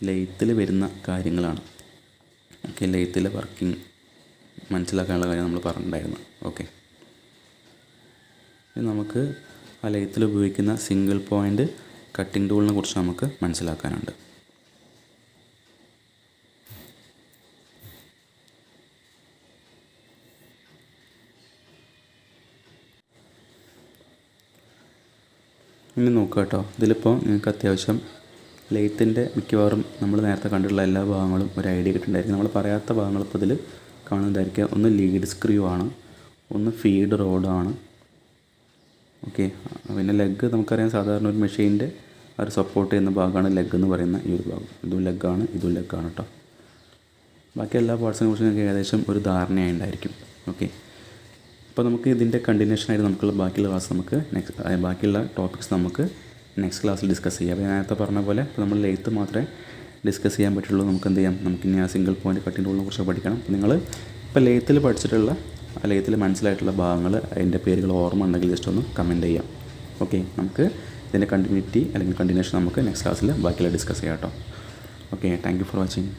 ലെയ്ത്തിൽ വരുന്ന കാര്യങ്ങളാണ്. ഓക്കെ, ലെയ്ത്തിലെ വർക്കിംഗ് മനസ്സിലാക്കാനുള്ള കാര്യം നമ്മൾ പറഞ്ഞിട്ടുണ്ടായിരുന്നു. ഓക്കെ, നമുക്ക് ആ ലെയ്ത്തിൽ ഉപയോഗിക്കുന്ന സിംഗിൾ പോയിൻ്റ് കട്ടിംഗ് ടൂളിനെ കുറിച്ച് നമുക്ക് മനസ്സിലാക്കാനുണ്ട്. ഇനി നോക്കുക കേട്ടോ, ഇതിലിപ്പോൾ നിങ്ങൾക്ക് അത്യാവശ്യം ലെയ്ത്തിൻ്റെ മിക്കവാറും നമ്മൾ നേരത്തെ കണ്ടിട്ടുള്ള എല്ലാ ഭാഗങ്ങളും ഒരു ഐഡിയ കിട്ടുന്നുണ്ടായിരിക്കും. നമ്മൾ പറയാത്ത ഭാഗങ്ങൾ ഇപ്പോൾ ഇതിൽ കാണുന്നതായിരിക്കുക. ഒന്ന് ലീഡ് സ്ക്രൂ ആണ്, ഒന്ന് ഫീഡ് റോഡാണ്. ഓക്കെ, പിന്നെ ലെഗ് നമുക്കറിയാം, സാധാരണ ഒരു മെഷീൻ്റെ ഒരു സപ്പോർട്ട് ചെയ്യുന്ന ഭാഗമാണ് ലെഗ് എന്ന് പറയുന്ന ഈ ഒരു ഭാഗം. ഇതും ലെഗാണ്, ഇതും ലെഗാണ് കേട്ടോ. ബാക്കി എല്ലാ പാർട്സിനെ കുറിച്ച് നിങ്ങൾക്ക് ഏകദേശം ഒരു ധാരണയായി ഉണ്ടായിരിക്കും. ഓക്കെ, അപ്പോൾ നമുക്ക് ഇതിൻ്റെ കണ്ടിന്യൂഷനായിട്ട് നമുക്കുള്ള ബാക്കിയുള്ള ക്ലാസ് നമുക്ക് ബാക്കിയുള്ള ടോപ്പിക്സ് നമുക്ക് നെക്സ്റ്റ് ക്ലാസ്സിൽ ഡിസ്കസ് ചെയ്യാം. അപ്പോൾ നേരത്തെ പറഞ്ഞ പോലെ ഇപ്പോൾ നമ്മൾ ലെയ്ത്ത് മാത്രമേ ഡിസ്കസ് ചെയ്യാൻ പറ്റുള്ളൂ. നമുക്ക് എന്ത് ചെയ്യാം, നമുക്കിനി ആ സിംഗിൾ പോയിൻ്റ് കട്ടിംഗ് ടൂളിനെ കുറിച്ച് പഠിക്കണം. അപ്പോൾ നിങ്ങൾ ഇപ്പോൾ ലെയ്ത്തിൽ പഠിച്ചിട്ടുള്ള ആ ലെയ്ത്തിൽ മനസ്സിലായിട്ടുള്ള ഭാഗങ്ങൾ, അതിൻ്റെ പേരുകൾ ഓർമ്മ ഉണ്ടെങ്കിൽ ജസ്റ്റ് ഒന്ന് കമൻറ്റ് ചെയ്യാം. ഓക്കെ, നമുക്ക് ഇതിൻ്റെ കണ്ടിന്യൂറ്റി അല്ലെങ്കിൽ കണ്ടിന്യൂഷൻ നമുക്ക് നെക്സ്റ്റ് ക്ലാസ്സിൽ ബാക്കിയുള്ള ഡിസ്കസ് ചെയ്യാം കേട്ടോ. Okay, thank you for watching.